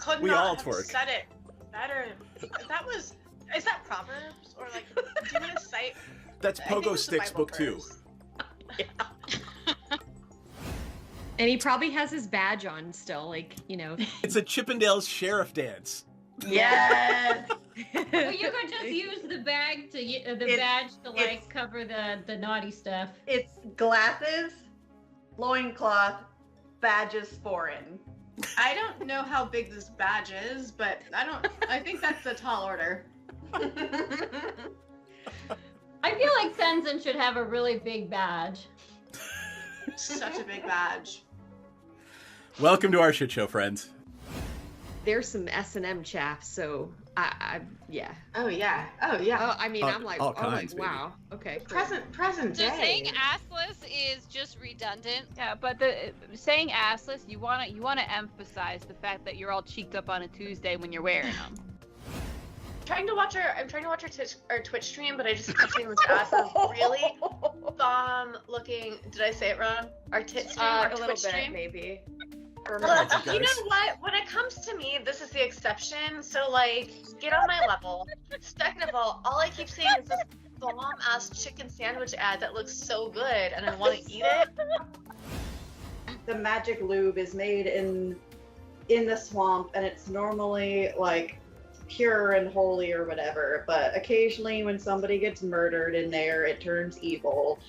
could We not all have twerk. said it better. Is that Proverbs? Or like, do you want to cite? That's I think Pogo it's a Sticks Bible book 2. verse. And he probably has his badge on still, like, you know. It's a Chippendales sheriff dance. Yes. Well, you could just use the badge to like cover the naughty stuff. It's glasses, loincloth, badges foreign. I don't know how big this badge is, but I think that's a tall order. I feel like Tenzin should have a really big badge. Such a big badge. Welcome to our shit show, friends. There's some S&M chaff, so yeah. Oh yeah. Oh yeah. Oh, I mean, I'm like, all kinds, wow. Okay. Cool. Present So day. saying assless is just redundant. Yeah, but the saying assless, you wanna emphasize the fact that you're all cheeked up on a Tuesday when you're wearing them. I'm trying to watch our Twitch stream, but I just kept seeing this ass of really bomb looking. Did I say it wrong? Our tit stream, our a little Twitch bit, stream. maybe. Well, you you guys. know what? When it comes to me, this is the exception. So, like, get on my level. Second of all I keep seeing is this bomb-ass chicken sandwich ad that looks so good, and I want to eat it. The magic lube is made in the swamp, and it's normally like pure and holy or whatever, but occasionally when somebody gets murdered in there, it turns evil.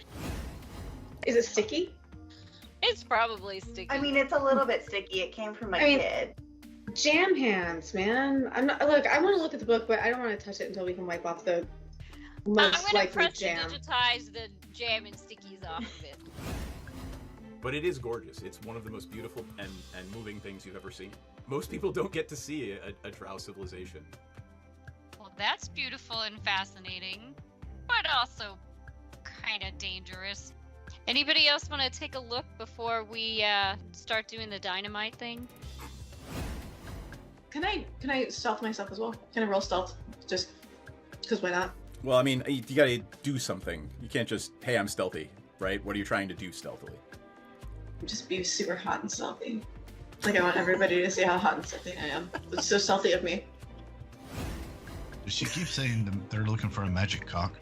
Is it sticky? It's probably sticky. I mean, it's a little bit sticky. It came from a I mean- kid. Jam hands, man. I'm not. Look, I want to look at the book, but I don't want to touch it until we can wipe off the I'm most gonna likely press to jam. digitize the jam and stickies off of it. But it is gorgeous. It's one of the most beautiful and moving things you've ever seen. Most people don't get to see a drow civilization. Well, that's beautiful and fascinating, but also kind of dangerous. Anybody else want to take a look before we start doing the dynamite thing? Can I stealth myself as well? Can I roll stealth? Just because why not? Well, I mean, you gotta do something. You can't just, hey, I'm stealthy, right? What are you trying to do stealthily? Just be super hot and stealthy. Like, I want everybody to see how hot and stealthy I am. It's so stealthy of me. She keeps saying they're looking for a magic cock.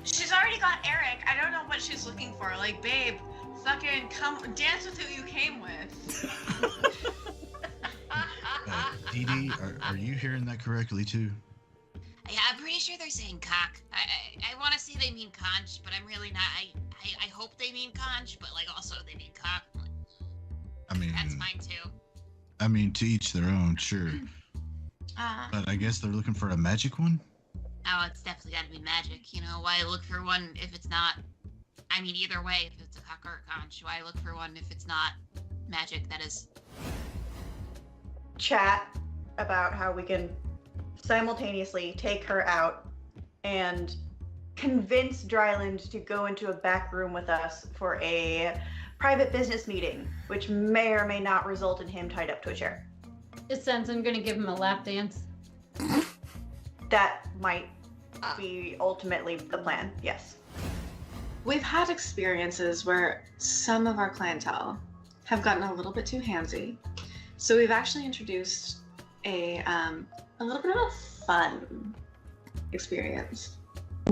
She's already got Eric. I don't know what she's looking for. Like, babe, fucking come dance with who you came with. Dee Dee, are you hearing that correctly too? Yeah, I'm pretty sure they're saying cock. I want to say they mean conch, but I'm really not. I hope they mean conch, but like also they mean cock. I mean, That's fine too. I mean, to each their own, sure. But I guess they're looking for a magic one? Oh, it's definitely got to be magic. You know, why look for one if it's not? I mean, either way, if it's a cock or a conch, why look for one if it's not magic? That is. Chat about how we can simultaneously take her out and convince Dryland to go into a back room with us for a private business meeting, which may or may not result in him tied up to a chair. Just since I'm gonna give him a lap dance. That might be ultimately the plan, yes. We've had experiences where some of our clientele have gotten a little bit too handsy. So we've actually introduced a little bit of a fun experience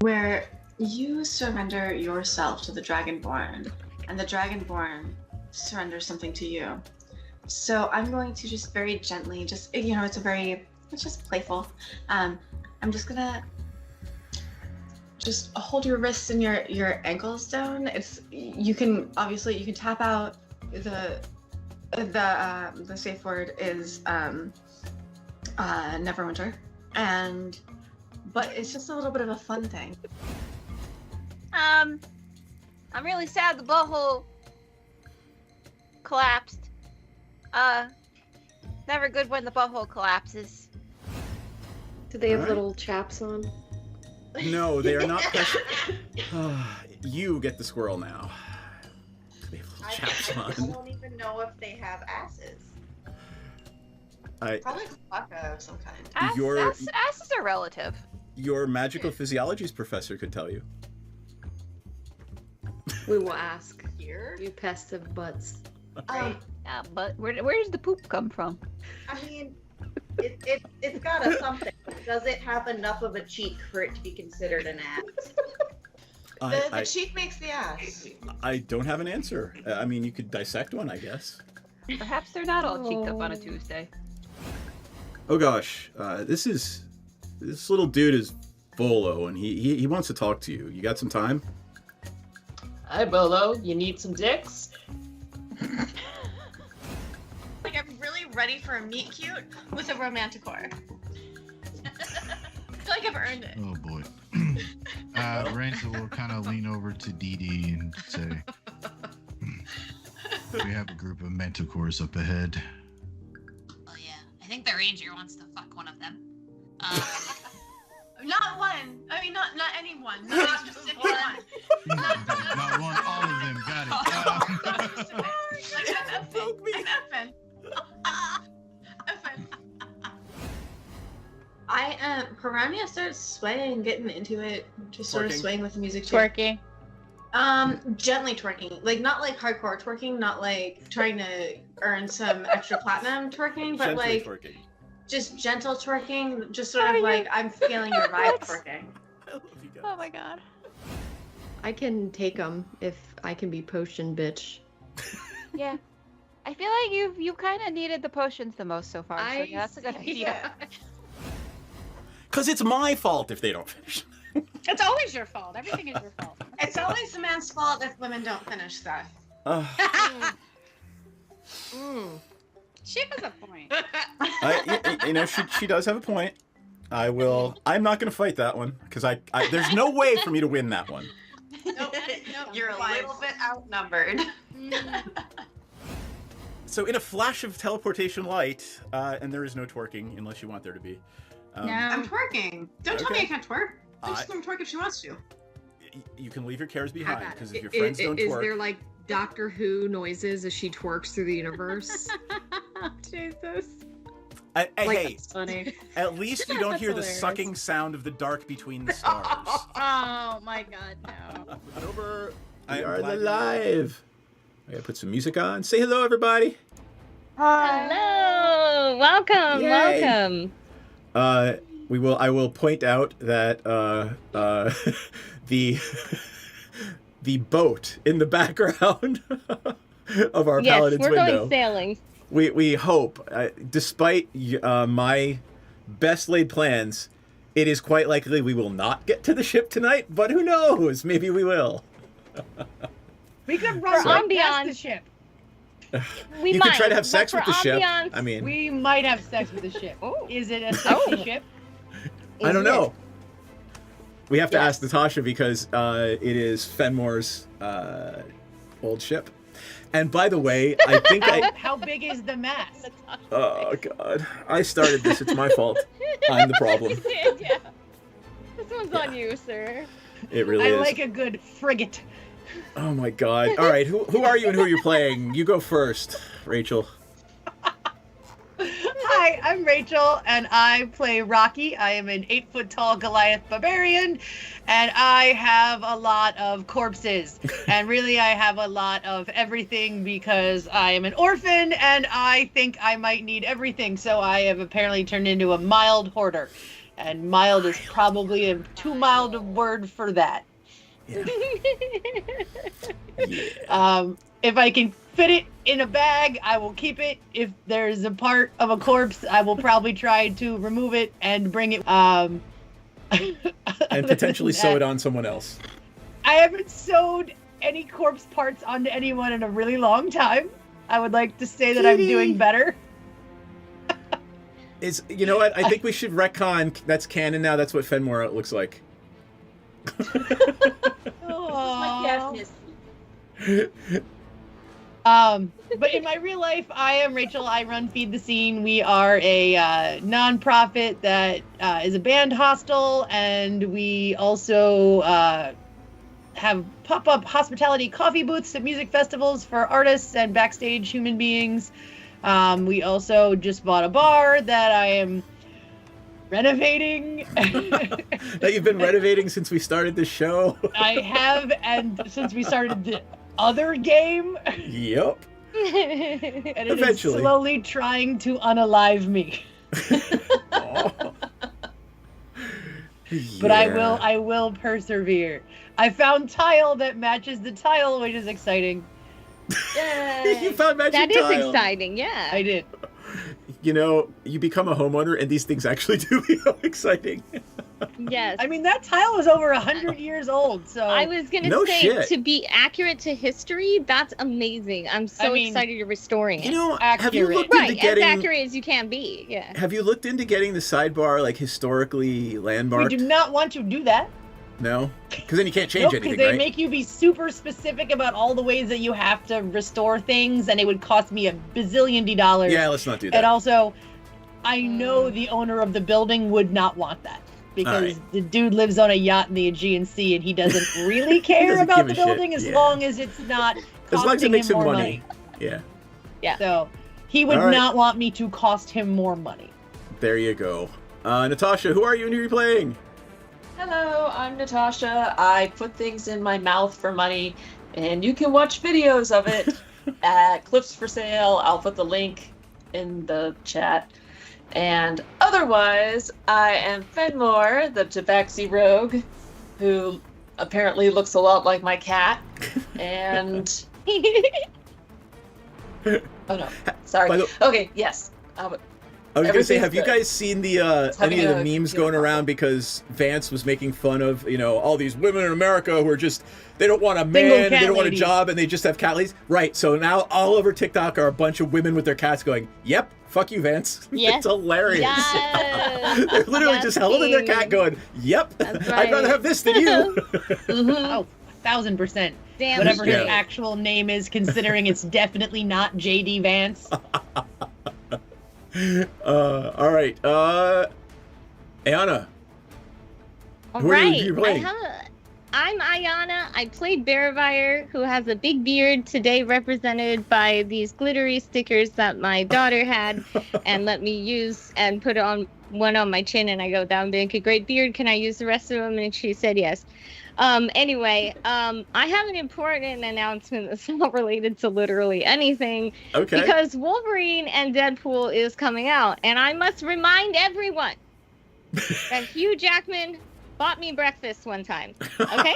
where you surrender yourself to the Dragonborn and the Dragonborn surrenders something to you. So I'm going to just very gently, it's just playful. I'm just gonna just hold your wrists and your ankles down. You can tap out the safe word is Neverwinter, but it's just a little bit of a fun thing. I'm really sad the butthole collapsed. Never good when the butthole collapses. Do they have Alright. little chaps on? No, they are not precious. You get the squirrel now. They have little chaps I on. don't even know if they have asses. Probably alpaca of some kind. Asses are relative. Your magical physiologies professor could tell you. We will ask. Here? You pest of butts. Um, Yeah, but where does the poop come from? I mean, it's got a something. Does it have enough of a cheek for it to be considered an ass? The cheek makes the ass. I don't have an answer. I mean, you could dissect one, I guess. Perhaps they're not all cheeked up on a Tuesday. Oh gosh, this little dude is Bolo, and he wants to talk to you. You got some time? Hi, Bolo. You need some dicks? Like, I'm really ready for a meet cute with a romanticore. I feel like I've earned it. Oh boy. Rachel will kind of lean over to Dee Dee and say, "We have a group of manticores up ahead." Oh yeah, I think the ranger wants to fuck one of them. Not one. I mean, not any one. Not a specific one. Not one, all of them. Got it. I'm effing. Piranha starts swaying, getting into it, just sort of swaying with the music too. Twerking. Gently twerking, like not like hardcore twerking, not like trying to earn some extra platinum twerking, but Gently like twerking. just gentle twerking, just sort of like I'm feeling your vibe twerking. I love you guys. Oh my god. I can take them if I can be potion bitch. Yeah. I feel like you kind of needed the potions the most so far. So yeah, that's a good idea. Cause it's my fault if they don't finish. It's always your fault. Everything is your fault. It's always the man's fault if women don't finish stuff. She has a point. She does have a point. I'm not gonna fight that one because I there's no way for me to win that one. Nope. You're a little bit outnumbered. So in a flash of teleportation light, and there is no twerking unless you want there to be. No. I'm twerking. Don't tell me I can't twerk. I'm just gonna twerk if she wants to. You can leave your cares behind because if your friends don't twerk. Is there like Doctor Who noises as she twerks through the universe? Jesus. Hey, funny. At least you don't hear the sucking sound of the dark between the stars. Oh my god, no. Over. We are live. I gotta put some music on. Say hello, everybody. Hello. Welcome. Yay. Welcome. I will point out that the boat in the background of our paladin's window. Yes, we're going sailing. We hope, despite my best laid plans, it is quite likely we will not get to the ship tonight. But who knows? Maybe we will. We could run right past the ship. You could try to have sex with the ship. I mean, we might have sex with the ship. Is it a sexy ship? I don't know. We have to ask Natasha because it is Fenmore's old ship. And by the way, I think How big is the mast? Oh God! I started this. It's my fault. I'm the problem. You did, yeah. This one's on you, sir. It really is. I like a good frigate. Oh my God! All right, who are you and who are you playing? You go first, Rachel. Hi, I'm Rachel, and I play Rocky. I am an 8-foot-tall Goliath barbarian, and I have a lot of corpses. And really, I have a lot of everything because I am an orphan, and I think I might need everything. So I have apparently turned into a mild hoarder. And mild is probably a too mild a word for that. Yeah. If I can fit it in a bag, I will keep it. If there's a part of a corpse, I will probably try to remove it and bring it. And potentially sew it on someone else. I haven't sewed any corpse parts onto anyone in a really long time. I would like to say that I'm doing better. You know what? I think we should retcon. That's canon now. That's what Fenmore looks like. But in my real life, I am Rachel. I run Feed the Scene. We are a nonprofit that is a band hostel, and we also have pop-up hospitality coffee booths at music festivals for artists and backstage human beings. We also just bought a bar that I am renovating. That you've been renovating since we started the show. I have, and since we started the other game. Yep. And it Eventually. is slowly trying to unalive me. But I will persevere. I found tile that matches the tile, which is exciting. Yay. You found magic That tile. is exciting, yeah. I did. You know, you become a homeowner, and these things actually do become exciting. Yes. I mean, that tile is over 100 years old, so... I was going to say, to be accurate to history, that's amazing. I'm so excited you're restoring it. You know, accurate. have you looked into getting... as accurate as you can be, yeah. Have you looked into getting the sidebar, like, historically landmarked? We do not want to do that. No? Because then you can't change anything, because they right? make you be super specific about all the ways that you have to restore things, and it would cost me $1 bazillion. Yeah, let's not do that. And also, I know the owner of the building would not want that. Because the dude lives on a yacht in the Aegean Sea, and he doesn't really care about the building as long as it's not as long as it makes him him more money. Yeah. Yeah. So he would not want me to cost him more money. There you go. Natasha, who are you and who are you playing? Hello, I'm Natasha. I put things in my mouth for money, and you can watch videos of it at Clips for Sale. I'll put the link in the chat. And otherwise, I am Fenmore, the Tabaxi rogue, who apparently looks a lot like my cat. And... oh no, sorry. Okay, yes. I was gonna say, have you guys seen the any of the memes going around because Vance was making fun of, you know, all these women in America who are just, they don't want a man, they don't want a job, and they just have cat ladies? Right, so now all over TikTok are a bunch of women with their cats going, yep, fuck you, Vance. Yes. It's hilarious. Yes. They're literally just holding their cat going, yep, I'd rather have this than you. Oh, 1000%. Damn whatever his actual name is, considering it's definitely not JD Vance. All right. Ayana. All who are right. you playing? I'm Ayana. I played Bearvire, who has a big beard, today represented by these glittery stickers that my daughter had and let me use and put one on my chin, and I go, that would make a great beard. Can I use the rest of them? And she said yes. Anyway, I have an important announcement that's not related to literally anything. Okay. Because Wolverine and Deadpool is coming out, and I must remind everyone that Hugh Jackman bought me breakfast one time. Okay?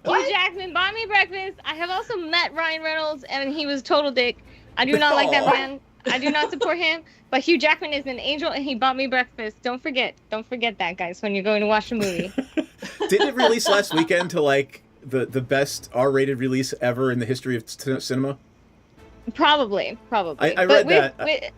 Hugh Jackman bought me breakfast. I have also met Ryan Reynolds, and he was total dick. I do not like that man. I do not support him. But Hugh Jackman is an angel, and he bought me breakfast. Don't forget that, guys, when you're going to watch the movie. Didn't it release last weekend to like the best R-rated release ever in the history of cinema? Probably. I read that.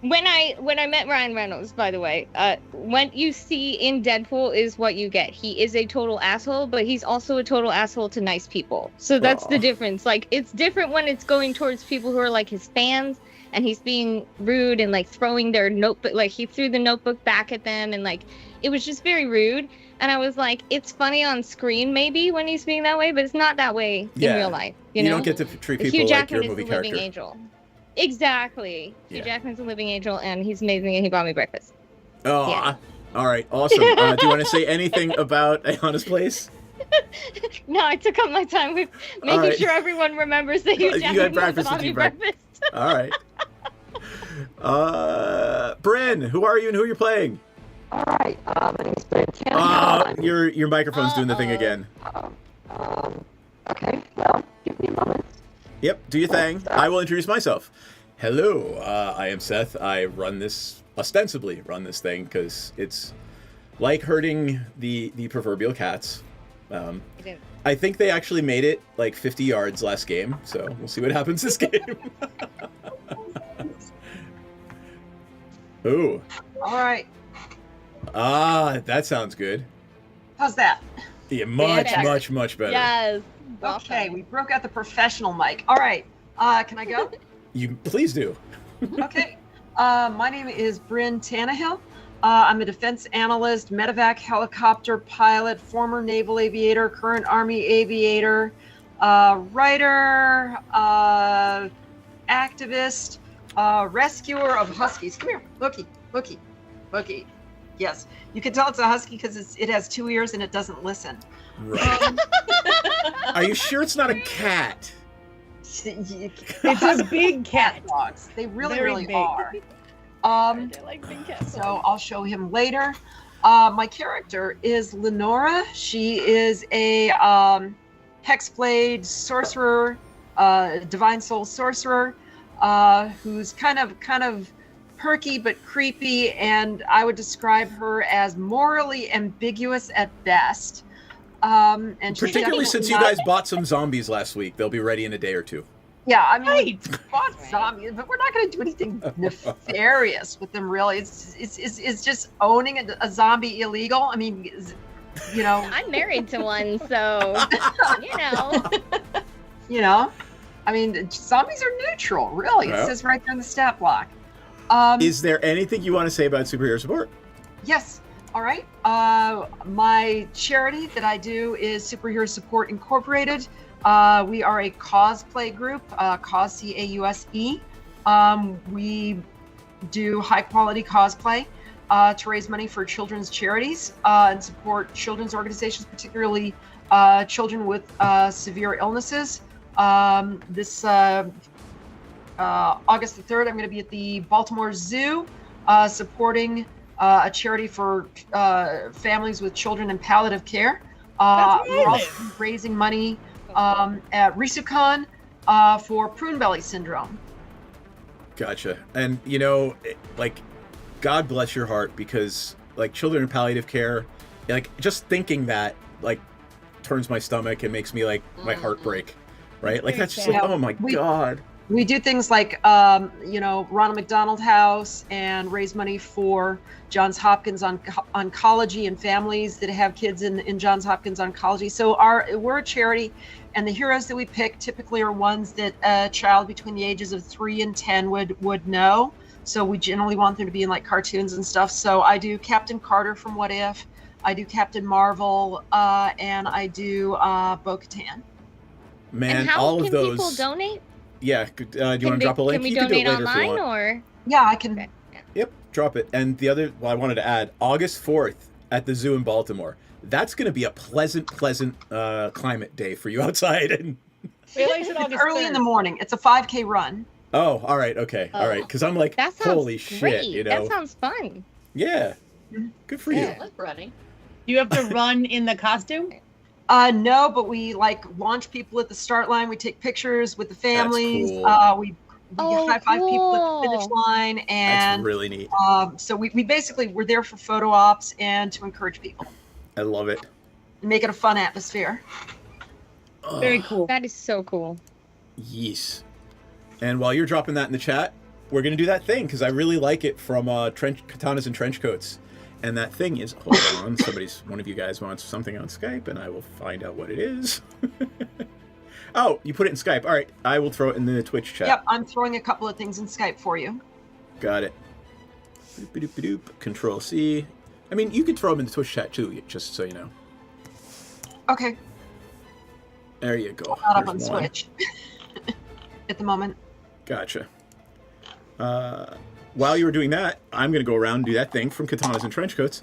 When I met Ryan Reynolds, by the way, what you see in Deadpool is what you get. He is a total asshole, but he's also a total asshole to nice people. So that's the difference. Like, it's different when it's going towards people who are like his fans, and he's being rude and like throwing their notebook, like he threw the notebook back at them, and like it was just very rude. And I was like, it's funny on screen maybe when he's being that way, but it's not that way in real life. You know? Don't get to treat people Hugh like Jackman your movie is a living character. angel. Exactly. Hugh Jackman's a living angel, and he's amazing, and he bought me breakfast. Oh, all right, awesome. Do you want to say anything about Ayana's place? No, I took up my time with making sure everyone remembers that Hugh Jackman bought me breakfast. All right. Bryn, who are you and who are you playing? All right, my name's Bryn Tannehill. Your microphone's doing the thing again. Okay, well, give me a moment. Yep, do your thing. I will introduce myself. Hello, I am Seth. I ostensibly run this thing because it's like herding the proverbial cats. I think they actually made it like 50 yards last game, so we'll see what happens this game. Ooh. All right. That sounds good. How's that? Yeah, much better. Yes. Okay, we broke out the professional mic. All right. Can I go? You please do. Okay. My name is Bryn Tannehill. I'm a defense analyst, medevac helicopter pilot, former naval aviator, current Army aviator, writer, activist, rescuer of huskies. Come here, Looky. Yes, you can tell it's a husky because it has 2 ears and it doesn't listen. Right. Are you sure it's not a cat? It's a big cat. Dogs. They really, Very really big. are. I like big cats. So I'll show him later. My character is Lenora. She is a hexblade sorcerer, divine soul sorcerer, who's kind of perky but creepy, and I would describe her as morally ambiguous at best. And she's Particularly since you not- guys bought some zombies last week. They'll be ready in a day or two. Yeah, I mean, we bought zombies, but we're not going to do anything nefarious with them. Really, it's just owning a zombie illegal. I mean, you know, I'm married to one, so you know, I mean, zombies are neutral. Really, Yeah. it says right there in the stat block. Is there anything you want to say about superhero support? Yes. All right. My charity that I do is Superhero Support Incorporated. We are a cosplay group, Cause CAUSE. We do high quality cosplay to raise money for children's charities and support children's organizations, particularly children with severe illnesses. This August the 3rd, I'm going to be at the Baltimore Zoo supporting a charity for families with children in palliative care. We're also raising money at Risukan for prune belly syndrome. Gotcha. And you know, like, God bless your heart, because like children in palliative care, like just thinking that like turns my stomach and makes me like my heart break, right? Like that's just like, oh my God. We do things like, Ronald McDonald House and raise money for Johns Hopkins Oncology and families that have kids in Johns Hopkins Oncology. So we're a charity, and the heroes that we pick typically are ones that a child between the ages of 3 and 10 would know. So we generally want them to be in like cartoons and stuff. So I do Captain Carter from What If, I do Captain Marvel, and I do Bo-Katan. Man, and how all can of those. people donate? Yeah. Do you want to drop a link? Can we You can do it donate later if you online want. or? Yeah, I can. Okay. Yep, drop it. And the other, well, I wanted to add, August 4th at the zoo in Baltimore. That's going to be a pleasant climate day for you outside. And It's early in the morning. It's a 5K run. oh, all right, okay, all right. Because I'm like, That sounds holy great. shit, you know? That sounds fun. Yeah, good for you. I like running. You have to run in the costume? No, but we like launch people at the start line. We take pictures with the families. cool. We high five people at the finish line, and That's really neat. so we basically we're there for photo ops and to encourage people, I love it. make it a fun atmosphere. Very cool. That is so cool. Yes. And while you're dropping that in the chat, we're gonna do that thing because I really like it from Katanas and Trench Coats. And that thing is, hold on, one of you guys wants something on Skype, and I will find out what it is. Oh, you put it in Skype. All right, I will throw it in the Twitch chat. Yep, I'm throwing a couple of things in Skype for you. Got it. Doop-a-doop-a-doop. Control C. I mean, you could throw them in the Twitch chat too, just so you know. Okay. There you go. Not up on There's one. Switch at the moment. Gotcha. While you were doing that, I'm going to go around and do that thing from Katanas and Trenchcoats.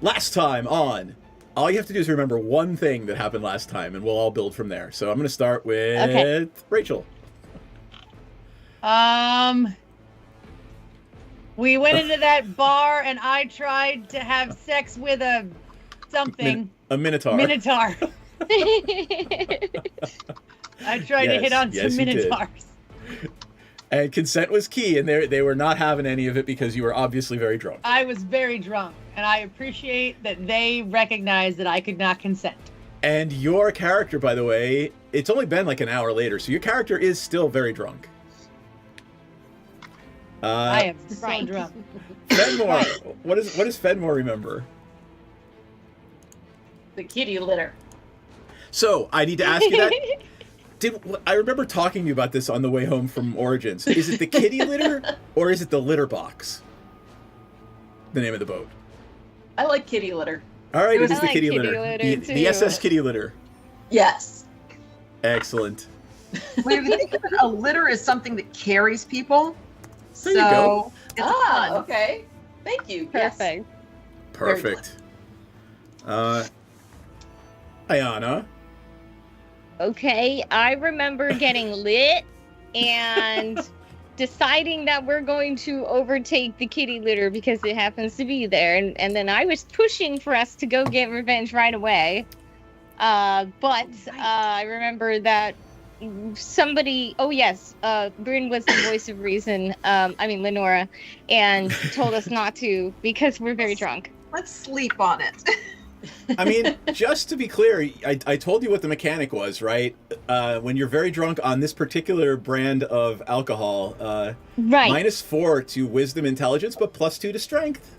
Last time on, all you have to do is remember one thing that happened last time, and we'll all build from there. So I'm going to start with Rachel. We went into that bar, and I tried to have sex with a something. A Minotaur. Minotaur. I tried to hit on yes, some you did. Minotaurs. And consent was key, and they were not having any of it because you were obviously very drunk. I was very drunk, and I appreciate that they recognized that I could not consent. And your character, by the way, it's only been like an hour later, so your character is still very drunk. I am so drunk. Fenmore, what does Fenmore remember? The kitty litter. So I need to ask you that. I remember talking to you about this on the way home from Origins. Is it the kitty litter or is it the litter box? The name of the boat. I like kitty litter. All right, it is I the like kitty kitty litter. litter, The too. SS kitty litter. Yes. Excellent. Well, if you think of it, a litter is something that carries people. There you go. It's fun. Okay. Thank you. Perfect. Perfect. Ayana. Okay, I remember getting lit and deciding that we're going to overtake the kitty litter because it happens to be there, and then I was pushing for us to go get revenge right away. But I remember that somebody, Bryn was the voice of reason, Lenora, and told us not to because we're very drunk. Let's sleep on it. I mean, just to be clear, I told you what the mechanic was, right? When you're very drunk on this particular brand of alcohol, right. -4 to wisdom intelligence, but +2 to strength.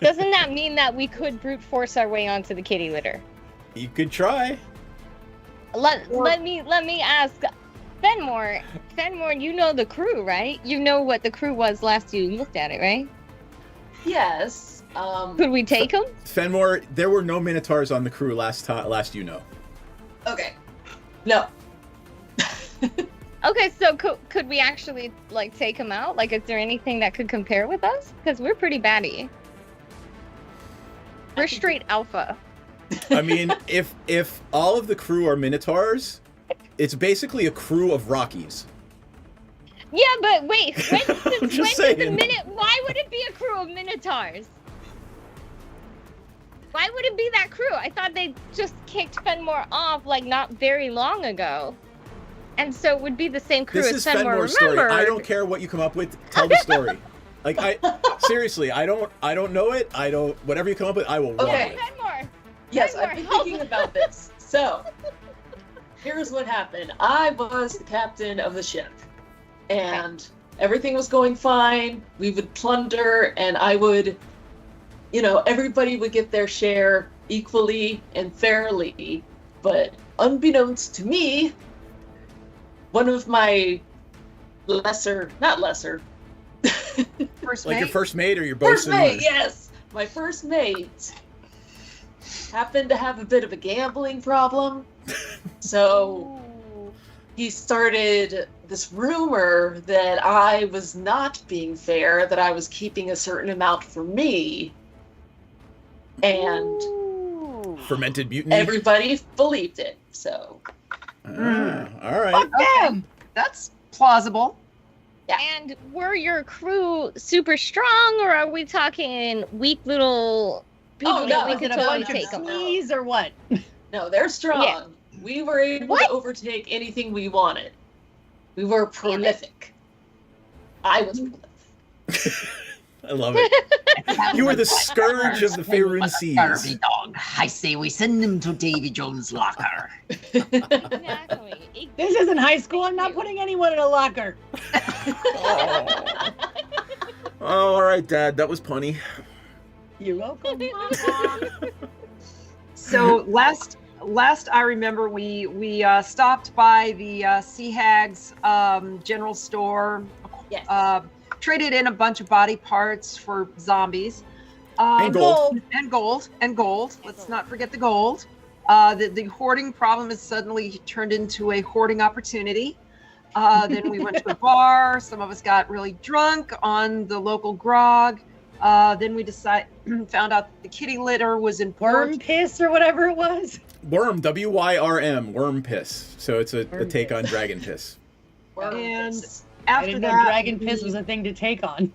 Doesn't that mean that we could brute force our way onto the kitty litter? You could try. Let me ask Fenmore. Fenmore, you know the crew, right? You know what the crew was last you looked at it, right? Yes. Could we take them? Fenmore, there were no minotaurs on the crew last you know. Okay. No. Okay, so could we actually take them out? Is there anything that could compare with us? Because we're pretty batty. We're straight alpha. I mean, if all of the crew are minotaurs, it's basically a crew of Rockies. Yeah, but wait, why would it be a crew of minotaurs? Why would it be that crew? I thought they just kicked Fenmore off not very long ago. And so it would be the same crew this as is Fenmore Fenmore's story. remembered. I don't care what you come up with. Tell the story. Seriously, I don't know it. Whatever you come up with, I will run Okay. with. Fenmore. Yes, I've been thinking about this. So, here's what happened. I was the captain of the ship, and everything was going fine. We would plunder, and I would, everybody would get their share equally and fairly. But unbeknownst to me, one of my not lesser. First mate? Your first mate or your first bosun? mate, yes. My first mate happened to have a bit of a gambling problem. So he started this rumor that I was not being fair, that I was keeping a certain amount for me. And fermented mutiny? Everybody believed it, so. All right. Fuck them! That's plausible. Yeah. And were your crew super strong, or are we talking weak little people that we could totally take them? Sneeze or what? No, they're strong. Yeah. We were able to overtake anything we wanted. We were prolific. I was prolific. I love it. You were the scourge of the Faerun Seas. Scurvy dog. I say we send him to Davy Jones' locker. Exactly. This isn't high school. I'm not putting anyone in a locker. Oh, all right, Dad. That was punny. You're welcome. So last I remember, we stopped by the Sea Hags general store. Yes. Traded in a bunch of body parts for zombies. And gold. And gold. Let's not forget the gold. The hoarding problem has suddenly turned into a hoarding opportunity. Then we went to a bar. Some of us got really drunk on the local grog. Then we found out that the kitty litter was in worm piss or whatever it was. Worm, WYRM, worm piss. So it's a take on dragon piss. And I after didn't that, know dragon piss was a thing to take on.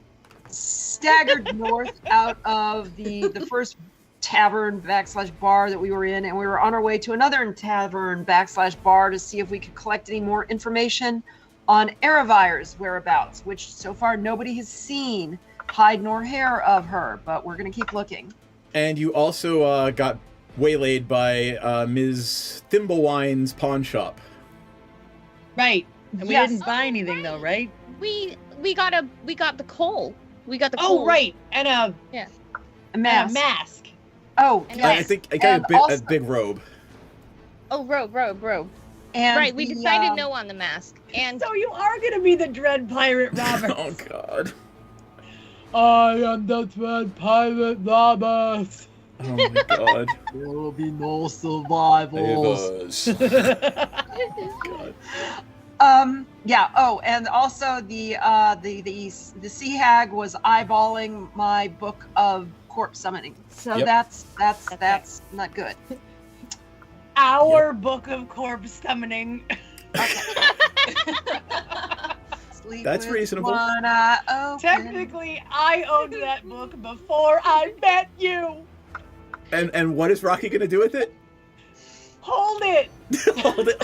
Staggered north out of the first tavern / bar that we were in, and we were on our way to another tavern / bar to see if we could collect any more information on Eravire's whereabouts, which so far nobody has seen hide nor hair of her, but we're going to keep looking. And you also got waylaid by Ms. Thimblewine's pawn shop. Right. And we didn't buy anything though, right? We got the coal. We got the coal. coal. Right. And a mask. Oh, and I think I got a big robe. Oh, robe. And right, we decided no on the mask. And so you are gonna be the Dread Pirate Roberts. Oh God. I am the Dread Pirate Roberts. Oh my God. There will be no survivals. God. Yeah. Oh, and also the Sea Hag was eyeballing my book of corpse summoning. So Yep. that's not good. our book of corpse summoning. That's reasonable. Technically, I owned that book before I met you. And what is Rocky gonna do with it? Hold it.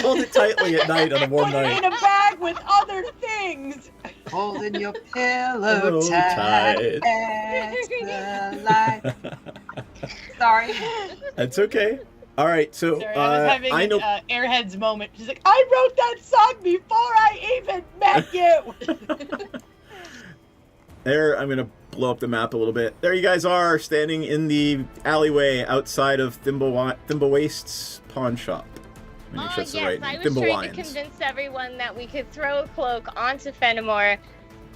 hold it tightly at night on a warm Put it night. in a bag with other things. Holding your pillow Oh, tight. Sorry. That's okay. All right, so Sorry, I was having I know. an Airheads moment. She's like, I wrote that song before I even met you. There, I'm gonna blow up the map a little bit. There you guys are, standing in the alleyway outside of Thimblewaist's pawn shop. Make sure that's the right name. I was trying to Thimblewines. convince everyone that we could throw a cloak onto Fenimore,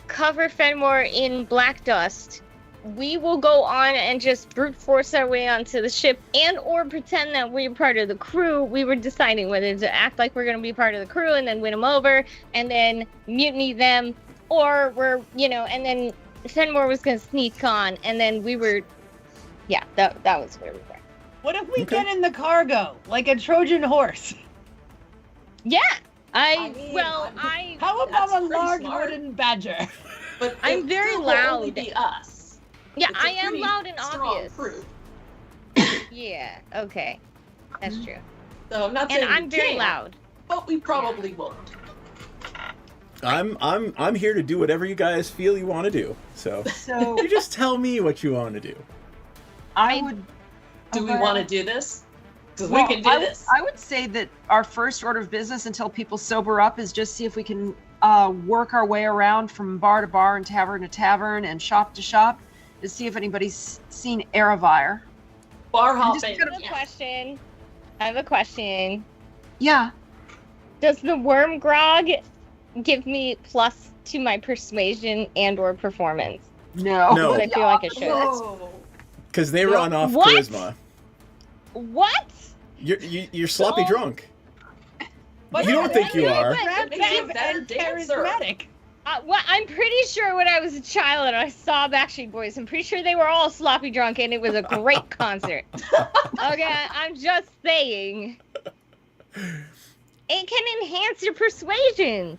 cover Fenimore in black dust. We will go on and just brute force our way onto the ship and or pretend that we're part of the crew. We were deciding whether to act like we're going to be part of the crew and then win them over and then mutiny them, or and then Fenimore was going to sneak on and then we were, that was where we were. What if we get in the cargo like a Trojan horse? Yeah, How about a large wooden badger? But I'm very will loud. Only be us. Yeah, It's a I am pretty loud and strong obvious. Crew. Yeah, okay. That's true. So I'm not saying And I'm we very can't, loud. but we probably won't. I'm here to do whatever you guys feel you want to do. So you just tell me what you want to do. I would. Do we want to do this? Because Well, we can do this. I would say that our first order of business until people sober up is just see if we can work our way around from bar to bar and tavern to tavern and shop to shop to see if anybody's seen Eravire. Bar I have a question. Yeah. Does the worm grog give me plus to my persuasion and or performance? No. No. But I feel like it should. Because they run off What? charisma. What? You're sloppy drunk. What? You don't think you are. Aggressive and charismatic. Well, I'm pretty sure when I was a child and I saw Backstreet Boys, I'm pretty sure they were all sloppy drunk and it was a great concert. Okay, I'm just saying. It can enhance your persuasion.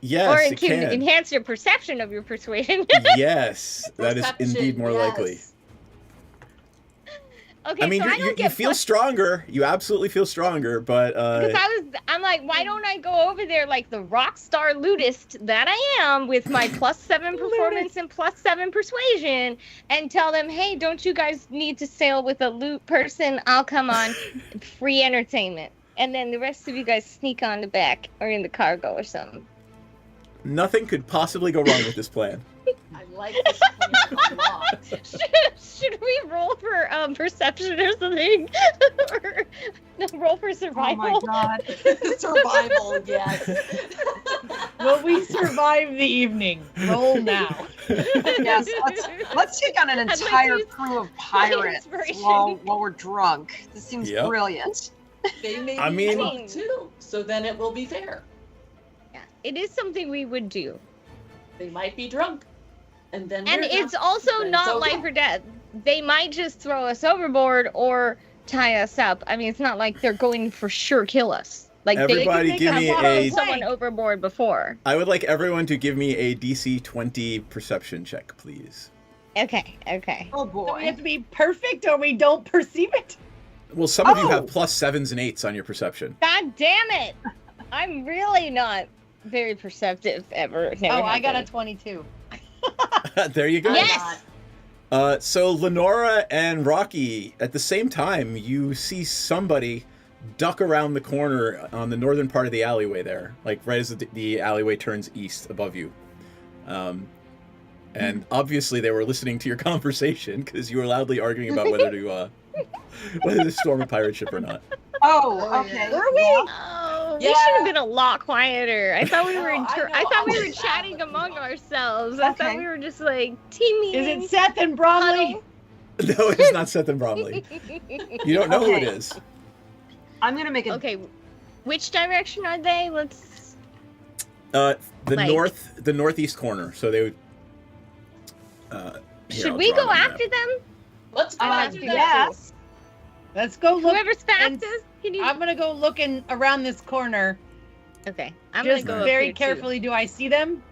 Yes, or it it can can. enhance your perception of your persuasion. Yes, that is indeed more likely. Okay, I mean, so I don't you get feel plus stronger. You absolutely feel stronger, but because I'm like, why don't I go over there like the rock star lootist that I am with my +7 performance and +7 persuasion and tell them, hey, don't you guys need to sail with a loot person? I'll come on, free entertainment. And then the rest of you guys sneak on the back or in the cargo or something. nothing could possibly go wrong with this plan. I like this plan a lot. Should we roll for perception or something? Or roll for survival? Oh my god. Survival, yes. Will we survive the evening? Roll now. Yes, let's take on an I'd like to entire use crew of my pirates inspiration. while we're drunk. This seems Yep. brilliant. They may I be mean- drunk too, so then it will be fair. Yeah, it is something we would do. They might be drunk. And then And we're it's drunk. also Then not it's okay. life or death. They might just throw us overboard or tie us up. I mean, it's not like they're going for sure kill us. Like Everybody give me a- someone overboard before. I would like everyone to give me a DC 20 perception check, please. Okay. Oh So we have boy. to be perfect or we don't perceive it? Well, some of you Oh. have +7s and 8s on your perception. God damn it! I'm really not very perceptive ever. Never Oh, I have got a been. 22. There you go. Yes! So Lenora and Rocky, at the same time, you see somebody duck around the corner on the northern part of the alleyway there, like right as the alleyway turns east above you. And obviously they were listening to your conversation because you were loudly arguing about whether to storm a pirate ship or not. Oh, okay. Were we? Oh, we Yeah. should have been a lot quieter. I thought we were. No, I thought we were was chatting among ourselves. I thought Okay. we were just like teaming. Is it Seth and Bromley? No, it's not Seth and Bromley. You don't know who it Okay. is. I'm gonna make a Okay, which direction are they? Let's. The Like- the northeast corner. So they would. Here, Should I'll we draw go it on the after them? Let's go after that. yes. Let's go look. Whoever's and fastest. I'm gonna go looking around this corner. Okay, I'm just gonna go very up here, carefully. Do I see them?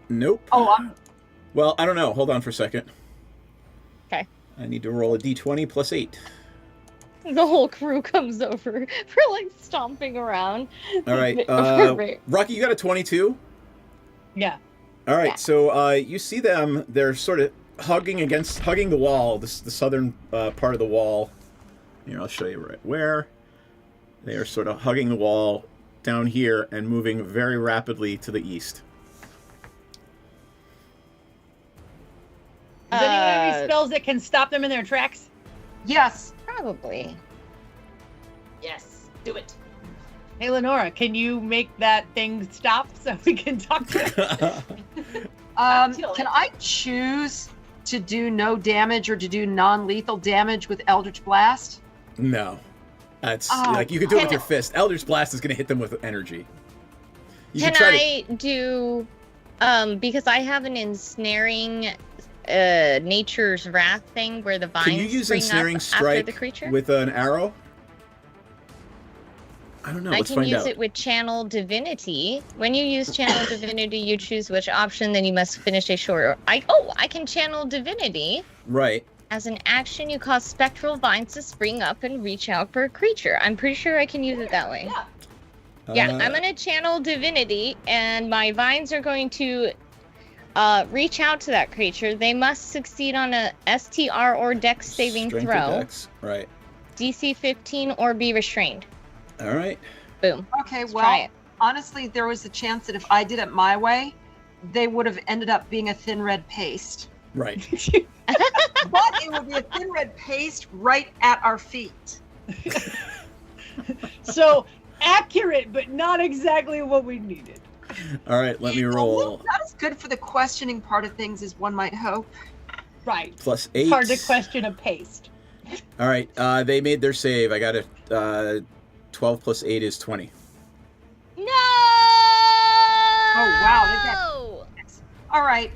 Nope. Oh, well, I don't know. Hold on for a second. Okay. I need to roll a d20 plus 8. The whole crew comes over for like stomping around. All right. Rocky, you got a 22? Yeah. All right. So you see them. They're sort of hugging the wall, the southern part of the wall. Here, I'll show you right where. They are sort of hugging the wall down here and moving very rapidly to the east. Does anyone have any spells that can stop them in their tracks? Yes. Probably. Yes. Do it. Hey, Lenora, can you make that thing stop so we can talk to it? Can I choose to do no damage or to do non-lethal damage with Eldritch Blast? No. That's like you could do it with your fist. Eldritch Blast is going to hit them with energy. Can I do because I have an ensnaring Nature's Wrath thing where the vines Can you use spring ensnaring up strike after the creature? with an arrow? I don't know. Let's find out. I can use it with Channel Divinity. When you use Channel Divinity, you choose which option, then you must finish a short. I can Channel Divinity. Right. As an action, you cause spectral vines to spring up and reach out for a creature. I'm pretty sure I can use it that way. Yeah, I'm gonna Channel Divinity, and my vines are going to reach out to that creature. They must succeed on a STR or Dex saving Strength throw. or Dex. Right. DC 15 or be restrained. All right. Boom. Okay, Let's try it. Honestly, there was a chance that if I did it my way, they would have ended up being a thin red paste. Right. But it would be a thin red paste right at our feet. So accurate, but not exactly what we needed. All right, let me roll. Not as good for the questioning part of things as one might hope. Right. Plus 8. It's hard to question a paste. All right, they made their save. I got a 12 plus 8 is 20. No! Oh, wow. All right.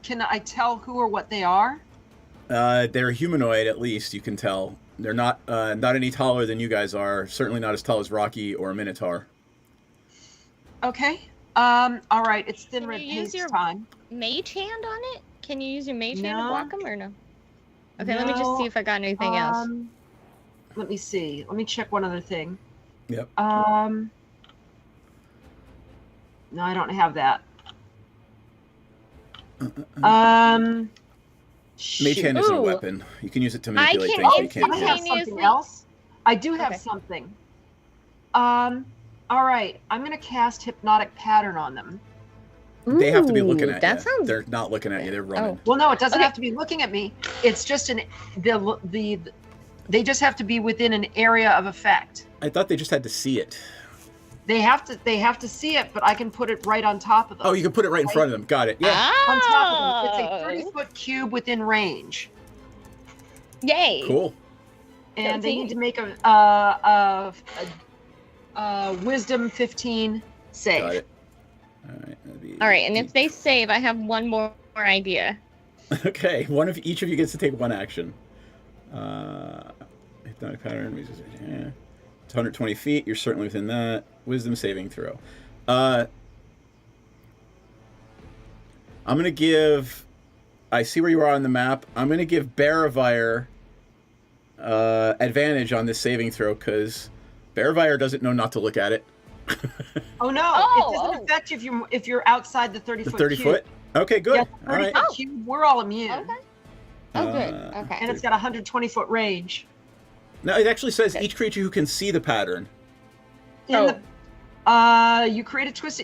Can I tell who or what they are? They're humanoid, at least, you can tell. They're not any taller than you guys are. Certainly not as tall as Rocky or Minotaur. Okay. All right. It's thin Can red you use paste your time. mage hand on it? Can you use your mage hand to No. block them or no? Okay, let me just see if I got anything else. Let me see. Let me check one other thing. Yep. No, I don't have that. Mage hand isn't a weapon. You can use it to manipulate things, but you can't I have something else. I do have something. All right. I'm going to cast Hypnotic Pattern on them. They have to be looking at that you. sounds- They're not looking at you. They're running. Well, no, it doesn't have to be looking at me. It's just they just have to be within an area of effect. I thought they just had to see it. They have to see it, but I can put it right on top of them. Oh, you can put it right in front of them. Got it. Yeah. On top of them. It's a 30-foot cube within range. Yay. Cool. And they need to make a Wisdom 15 save. Got it. All right. All right, and if they save, I have one more idea. Okay. Each of you gets to take one action. Hypnotic pattern. Yeah. It's 120 feet. You're certainly within that. Wisdom saving throw. I'm gonna give. I see where you are on the map. I'm gonna give Baravire advantage on this saving throw because Baravire doesn't know not to look at it. Oh no! It doesn't affect you if you're outside the 30-foot. The 30 cube. foot. Okay, good. Yeah, All right. 30-foot cube. We're all immune. Okay. Oh, good. Okay. And it's got a 120-foot range. No, it actually says each creature who can see the pattern. You create a twist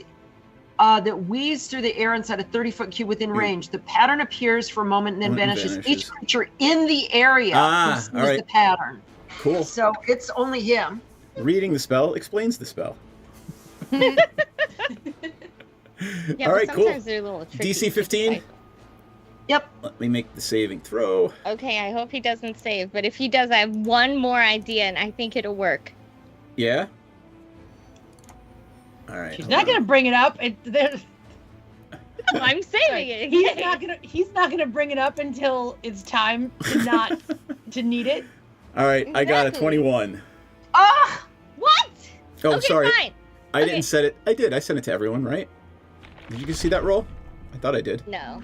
that weaves through the air inside a 30-foot cube within range. The pattern appears for a moment and then vanishes. Each creature in the area sees the pattern. Cool. So it's only him. Reading the spell explains the spell. Yeah, All right, but cool. sometimes they're a little tricky. DC 15? Yep. Let me make the saving throw. Okay, I hope he doesn't save, but if he does, I have one more idea, and I think it'll work. Yeah? All right. She's not going to bring it up. I'm saving it. He's not gonna bring it up until it's time to not to need it. All right, I got a 21. Ah! Oh, Okay, sorry. fine. I didn't set it. I did. I sent it to everyone, right? Did you see that roll? I thought I did. No,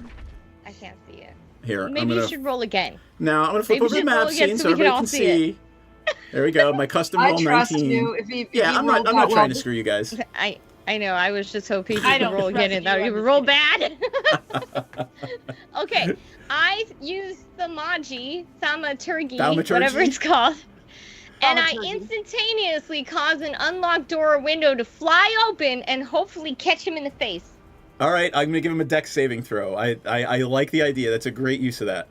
I can't see it. Here, Maybe I'm gonna... you should roll again. No, I'm gonna flip Maybe over you the should roll map again scene so so we can everybody all can see it. see. There we go. My custom I roll trust 19. you. If you I'm rolled not that trying well, to screw you guys. I know. I was just hoping you I could don't roll again trust and that you, you I'm would just roll bad. Okay, I used the Thaumaturgy, whatever it's called, and I instantaneously cause an unlocked door or window to fly open and hopefully catch him in the face. All right, I'm gonna give him a dex saving throw. I like the idea. That's a great use of that.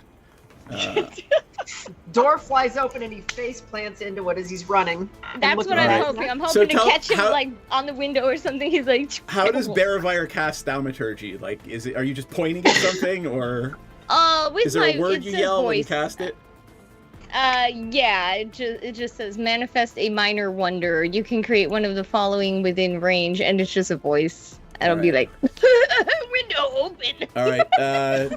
Door flies open and he face plants into it as he's running. That's what I'm hoping. I'm hoping to catch him like on the window or something. He's like. How does Baravire cast Thaumaturgy? Like, are you just pointing at something, or with is there a word you says yell when you voice. cast it? Yeah, it just says manifest a minor wonder. You can create one of the following within range, and it's just a voice. And I'll be like, window open. All right,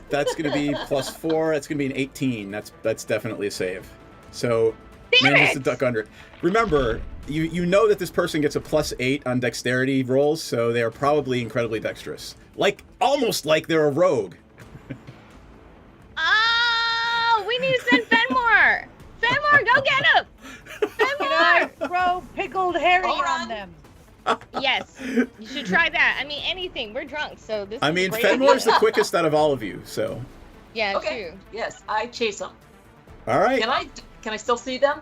that's gonna be +4. That's gonna be an 18. That's definitely a save. So manages to duck under it. Remember, you know that this person gets a +8 on dexterity rolls, so they are probably incredibly dexterous. Like almost like they're a rogue. Oh, we need to send Fenmore. Fenmore, go get him. Can I throw pickled herring on them? Yes, you should try that. I mean, anything. We're drunk, so this. I is mean, a great Fenmore's the idea. quickest out of all of you, so. Yeah, Okay. true. Yes, I chase them. All right. Can I still see them?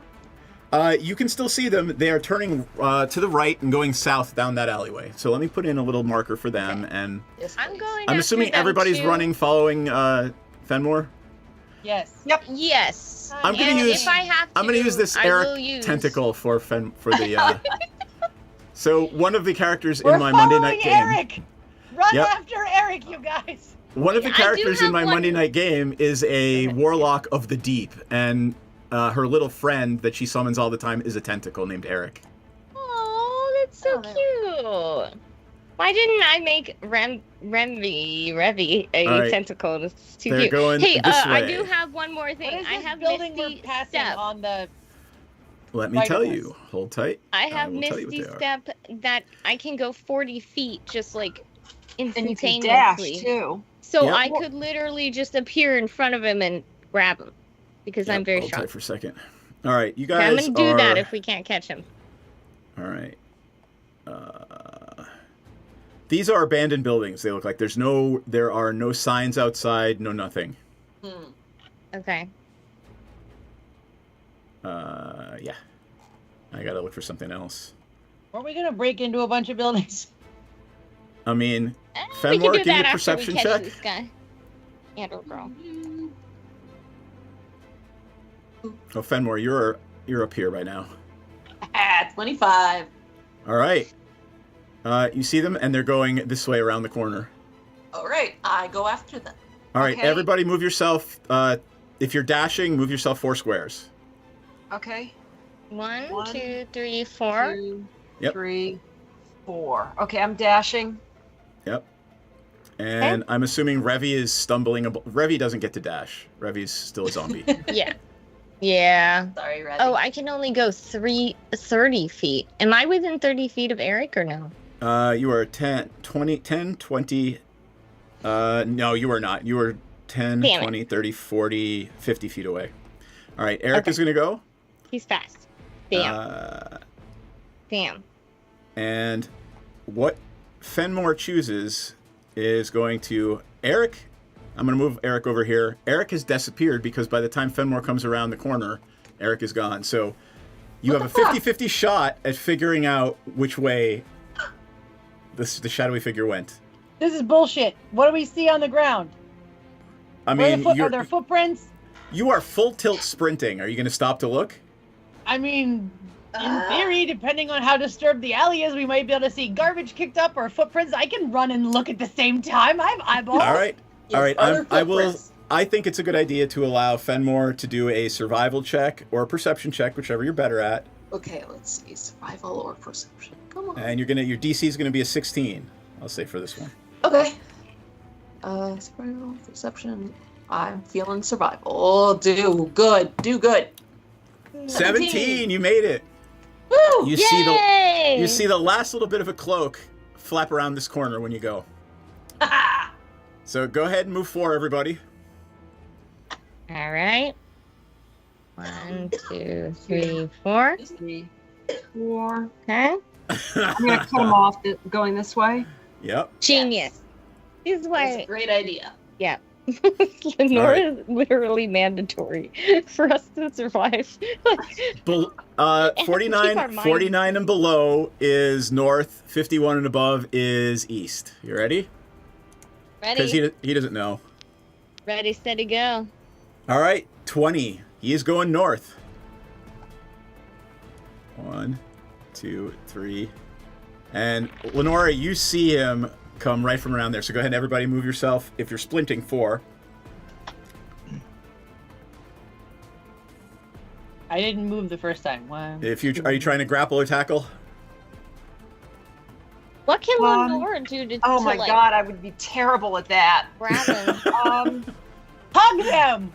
You can still see them. They are turning to the right and going south down that alleyway. So let me put in a little marker for them. And Yes, I'm going. I'm after assuming them everybody's too. running, following Fenmore. Yes. Yep. Yes. I'm gonna And use. If I have to, I'm gonna use this I Eric will use... tentacle for the. So one of the characters We're in my Monday night following game. Eric. Run Yep. after Eric, you guys. One of the I do characters in have my one- Monday night game is a warlock of the deep, and her little friend that she summons all the time is a tentacle named Eric. Oh, that's so cute. Why didn't I make Revy a All right. tentacle? It's too They're cute. going Hey, this I way. do have one more thing. What is I this have building Misty we're passing Step. on the? Let me tell you. Hold tight. I have will tell you what Misty they are. Step that I can go 40 feet just like And you can instantaneously. dash too. So Yep. I could literally just appear in front of him and grab him because I'm very Hold strong. tight for a second. All right, you Okay, guys I'm gonna do that are- if we can't catch him. All right. These are abandoned buildings. They look like there are no signs outside, no nothing. Okay. Yeah. I gotta look for something else. Are we gonna break into a bunch of buildings? I mean, We can Fenmore, do give me that a after perception we catch check. this guy. And or girl. Oh, Fenmore, you're up here by now. 25. All right. You see them, and they're going this way around the corner. All right, I go after them. All right, Okay. everybody, move yourself. If you're dashing, move yourself 4 squares. Okay. 1, 2, 3, 4. 2, Yep. 3, 4. Okay, I'm dashing. Yep. And I'm assuming Revy is stumbling. Revy doesn't get to dash. Revy's still a zombie. Yeah. Yeah. Sorry, Revy. Oh, I can only go 30 feet. Am I within 30 feet of Eric or no? You are 10, 20. No, you are not. You are 10, Damn it. 20, 30, 40, 50 feet away. All right, Eric is going to go. He's fast. Damn. Damn. And what Fenmore chooses is going to... Eric, I'm going to move Eric over here. Eric has disappeared because by the time Fenmore comes around the corner, Eric is gone. So you have a 50-50 shot at figuring out which way the shadowy figure went. This is bullshit. What do we see on the ground? I Where mean, are there footprints? you are full tilt sprinting. Are you going to stop to look? I mean, in theory, depending on how disturbed the alley is, we might be able to see garbage kicked up or footprints. I can run and look at the same time. I have eyeballs. All right. All right. other I will. footprints. I think it's a good idea to allow Fenmore to do a survival check or a perception check, whichever you're better at. Okay, let's see. Survival or perception. Come on. And your DC is going to be a 16. I'll say for this one. Okay. Survival, perception. I'm feeling survival. Do good. 17. You made it. Woo! You see the You see the last little bit of a cloak flap around this corner when you go. So go ahead and move 4, everybody. All right. 1, 2, 3, 4. 4. Okay. I'm gonna cut them off going this way. Yep. Genius. This is why. That's a great idea. Yeah. Lenore Right. is literally mandatory for us to survive. 49 and below is north. 51 and above is east. You ready? Because Ready? he doesn't know. Ready, steady, go. All right, 20. He is going north. 1, 2, 3. And Lenora, you see him come right from around there. So go ahead and everybody move yourself. If you're splinting, 4. I didn't move the first time. One. Are you trying to grapple or tackle? What can Lenore do to Oh to, my like, god, I would be terrible at that. grab him? Hug them!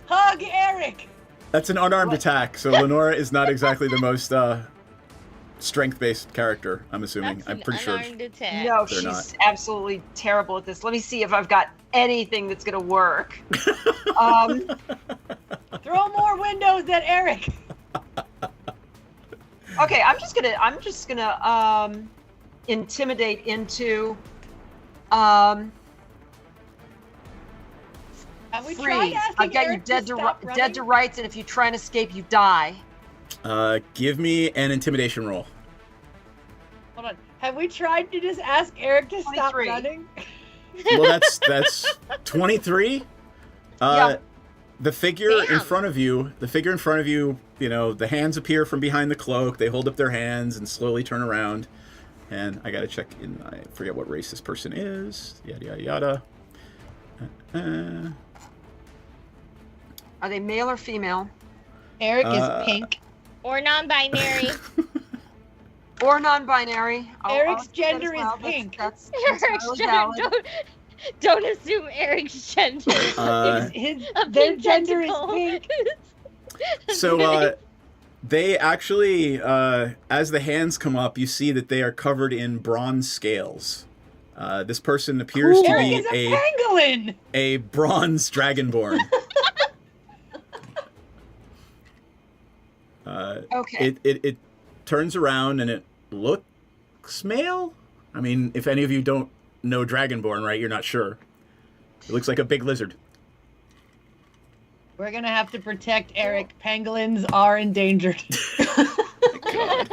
Hug Eric! That's an unarmed attack, so Lenora is not exactly the most strength-based character, I'm assuming. I'm pretty sure. No, They're she's not. absolutely terrible at this. Let me see if I've got anything that's gonna work. Throw more windows at Eric! Okay, I'm just gonna intimidate into Have we tried freeze. asking I've got Eric you dead to to stop dead to running? rights, and if you try and escape, you die. Give me an intimidation roll. Hold on. Have we tried to just ask Eric to stop 23. running? Well, that's 23. Yeah. The figure in front of you, you know, the hands appear from behind the cloak. They hold up their hands and slowly turn around. And I gotta check in. I forget what race this person is. Yada yada yada. Are they male or female? Eric is pink. Or non-binary. Or non-binary. Eric's gender is pink. That's Eric's entirely gender. valid. Don't assume Eric's gender. Uh, Their gender is pink. So they actually, as the hands come up, you see that they are covered in bronze scales. This person appears to Eric be is a pangolin! a bronze dragonborn. Okay. It turns around and it looks male. I mean, if any of you don't know dragonborn, right? You're not sure. It looks like a big lizard. We're gonna have to protect Eric. Pangolins are endangered. Okay.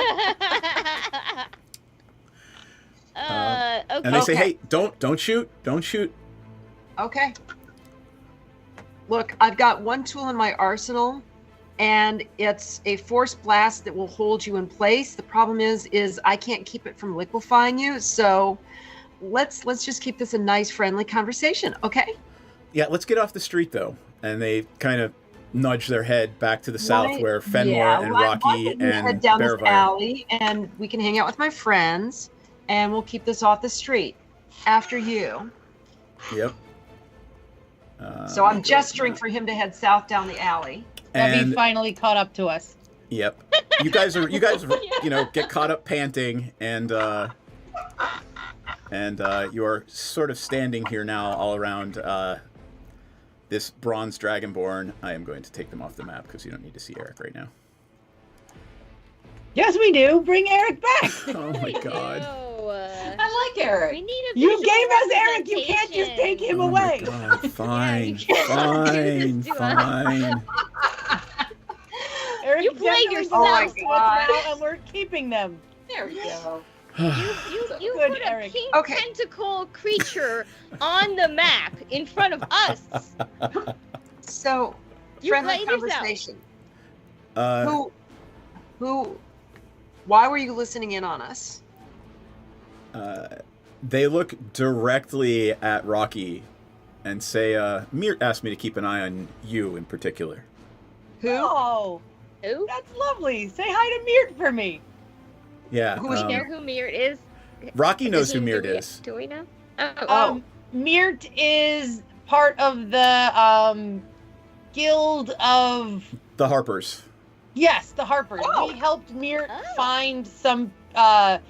And they say, "Hey, don't shoot! Don't shoot!" Okay. Look, I've got one tool in my arsenal, and it's a force blast that will hold you in place. The problem is I can't keep it from liquefying you. So let's just keep this a nice, friendly conversation, okay? Yeah, let's get off the street though. And they kind of nudge their head back to the south, where Fenmore and why Rocky don't you head and down this Bearvire. alley, and we can hang out with my friends, and we'll keep this off the street. After you. Yep. So I'm gesturing for him to head south down the alley. Debbie And finally caught up to us. yep, you guys are you know, get caught up panting, and you are sort of standing here now all around this bronze dragonborn. I am going to take them off the map because you don't need to see Eric right now. Yes, we do. Bring Eric back. Oh my god. I like Eric. We need a You visual gave us Eric. You can't just take him Oh my away. god. Fine. can't do this Fine. to us. Fine. Eric You played definitely yourself. belongs to us God. now, and we're keeping them. There we go. You Good, put a Eric. pink Okay. tentacle creature on the map in front of us. So, You friendly played yourself. conversation. Who? Why were you listening in on us? They look directly at Rocky and say, Mirt asked me to keep an eye on you in particular. Who? Oh, Who? that's lovely. Say hi to Mirt for me. Yeah. Do we know who Mirt is? Rocky knows who Do Mirt we- is. Do we know? Oh. Mirt is part of the guild of The Harpers. yes, the Harpers. Oh. We helped Mirt find some a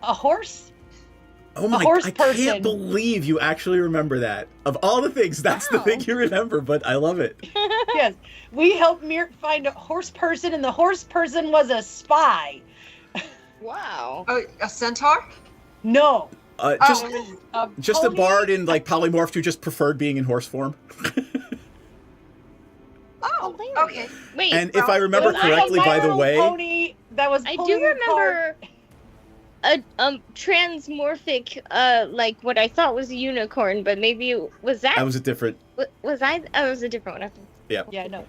horse. Oh my! I can't believe you actually remember that. Of all the things, that's the thing you remember. But I love it. Yes, we helped Mirt find a horse person, and the horse person was a spy. Wow. Oh, a centaur? No. Just a bard in like polymorphed who just preferred being in horse form. Oh, okay. Wait. And if I remember correctly, by the way, pony that was. I do remember a transmorphic, like what I thought was a unicorn, but maybe was that? That was a different. Was I? Oh, it was a different one. Yeah. Yeah, no.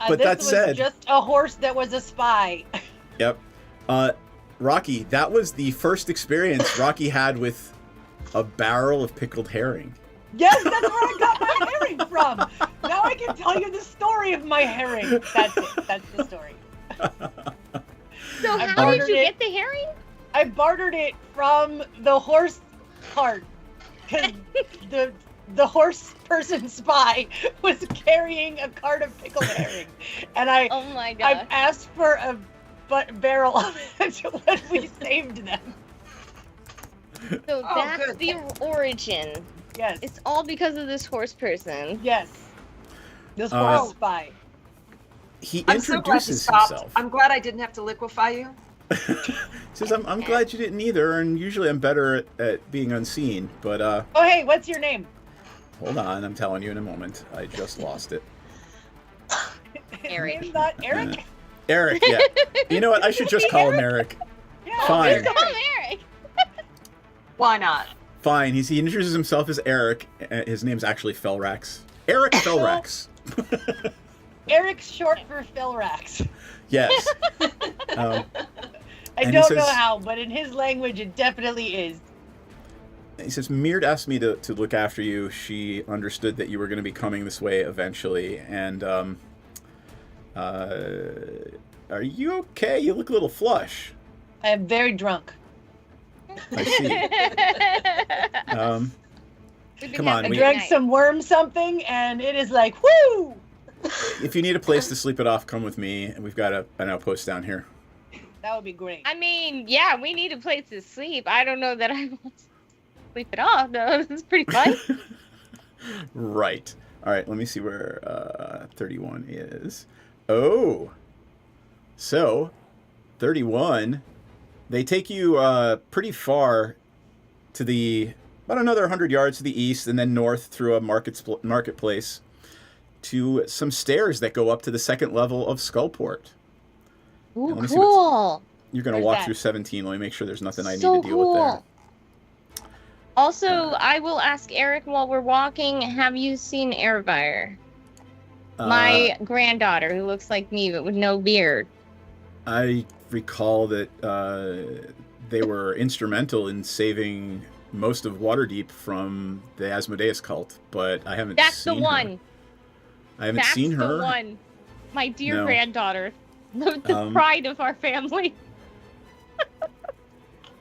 But this that was said, just a horse that was a spy. Yep. Rocky, that was the first experience Rocky had with a barrel of pickled herring. Yes, that's where I got my herring from. Now I can tell you the story of my herring. That's it. That's the story. So how did you get the herring? I bartered it from the horse cart because the horse person spy was carrying a cart of pickled herring, and I asked for a barrel of it when we saved them. So that's the origin. Yes. It's all because of this horse person. Yes. This horse spy. He I'm so glad you introduces stopped. himself. I'm glad I didn't have to liquefy you. Says, I'm glad you didn't either, and usually I'm better at being unseen, but Oh, hey, what's your name? hold on, I'm telling you in a moment. I just lost it. Eric. His name's not Eric? Eric, yeah. You know what? I should just call him Eric. Yeah, Fine. Call him Eric. Why not? Fine. He introduces himself as Eric. His name's actually Felrax. Eric Felrax. Eric's short for Philrax. Yes. I and don't he know says- how, but in his language, it definitely is. He says, Mirt asked me to look after you. She understood that you were going to be coming this way eventually. And, are you okay? You look a little flush. I am very drunk. I see. Come on. I drank some worm something, and it is like, whoo! If you need a place to sleep it off, come with me. And we've got an outpost down here. That would be great. I mean, yeah, we need a place to sleep. I don't know that I want to sleep it off, though. This is pretty fun. Right. All right, let me see where 31 is. Oh. So, 31, they take you pretty far to about another 100 yards to the east and then north through a marketplace to some stairs that go up to the second level of Skullport. Ooh, Let me see cool. You're going to Where's walk that? through 17. Let me make sure there's nothing I need So to deal with there. Also, I will ask Eric while we're walking, have you seen Ervire? My granddaughter, who looks like me, but with no beard. I recall that they were instrumental in saving most of Waterdeep from the Asmodeus cult, but I haven't That's seen the one. her. I haven't seen her. That's the one. My dear No. granddaughter. The pride of our family.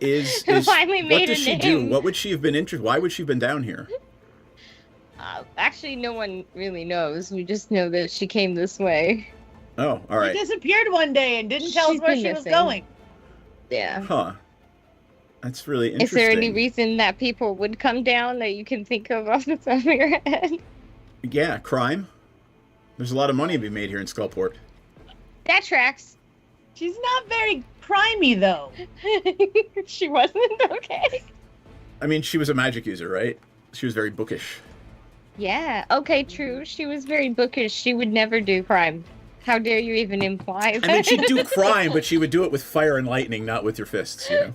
Is Finally what made does a she do? name. What would she have been interested? Why would she have been down here? Actually, no one really knows. We just know that she came this way. Oh, all right. She disappeared one day and didn't tell us She's where been she was missing. going. Yeah. Huh. That's really Is interesting. there any reason that people would come down that you can think of off the top of your head? Yeah, crime. There's a lot of money to be made here in Skullport. That tracks. She's not very crimey, though. She wasn't? Okay. I mean, she was a magic user, right? She was very bookish. Yeah, okay, true. She was very bookish. She would never do crime. How dare you even imply that? I mean, she'd do crime, but she would do it with fire and lightning, not with your fists, you know?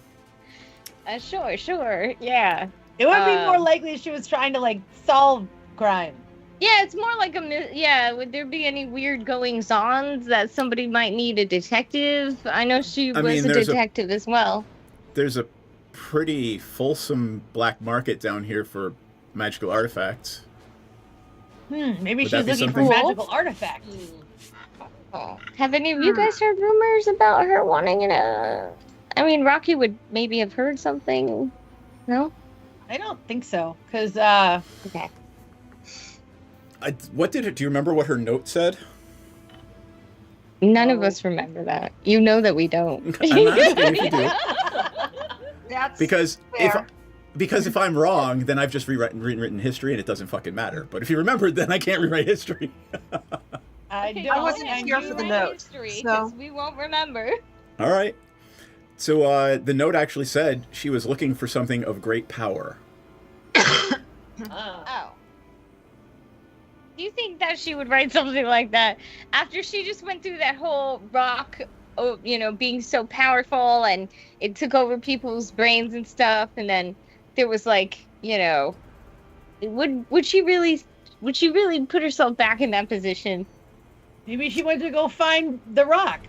Sure, yeah. It would be more likely she was trying to, like, solve crime. Yeah, it's more like would there be any weird goings-ons that somebody might need a detective? I know she was a detective as well. There's a pretty fulsome black market down here for magical artifacts. Maybe Would she's that be looking for something? magical artifacts. Have any of you guys heard rumors about her wanting I mean, Rocky would maybe have heard something. No? I don't think so, because, Okay. Do you remember what her note said? None of us remember that. You know that we don't. I'm asking if you do. That's because fair. if I'm wrong, then I've just rewritten history and it doesn't fucking matter. But if you remembered, then I can't rewrite history. Okay, I wasn't here for the note, so we won't remember. All right. So the note actually said she was looking for something of great power. Oh. Do you think that she would write something like that after she just went through that whole rock, being so powerful and it took over people's brains and stuff, and then there was like, would she really put herself back in that position? Maybe she went to go find the rock.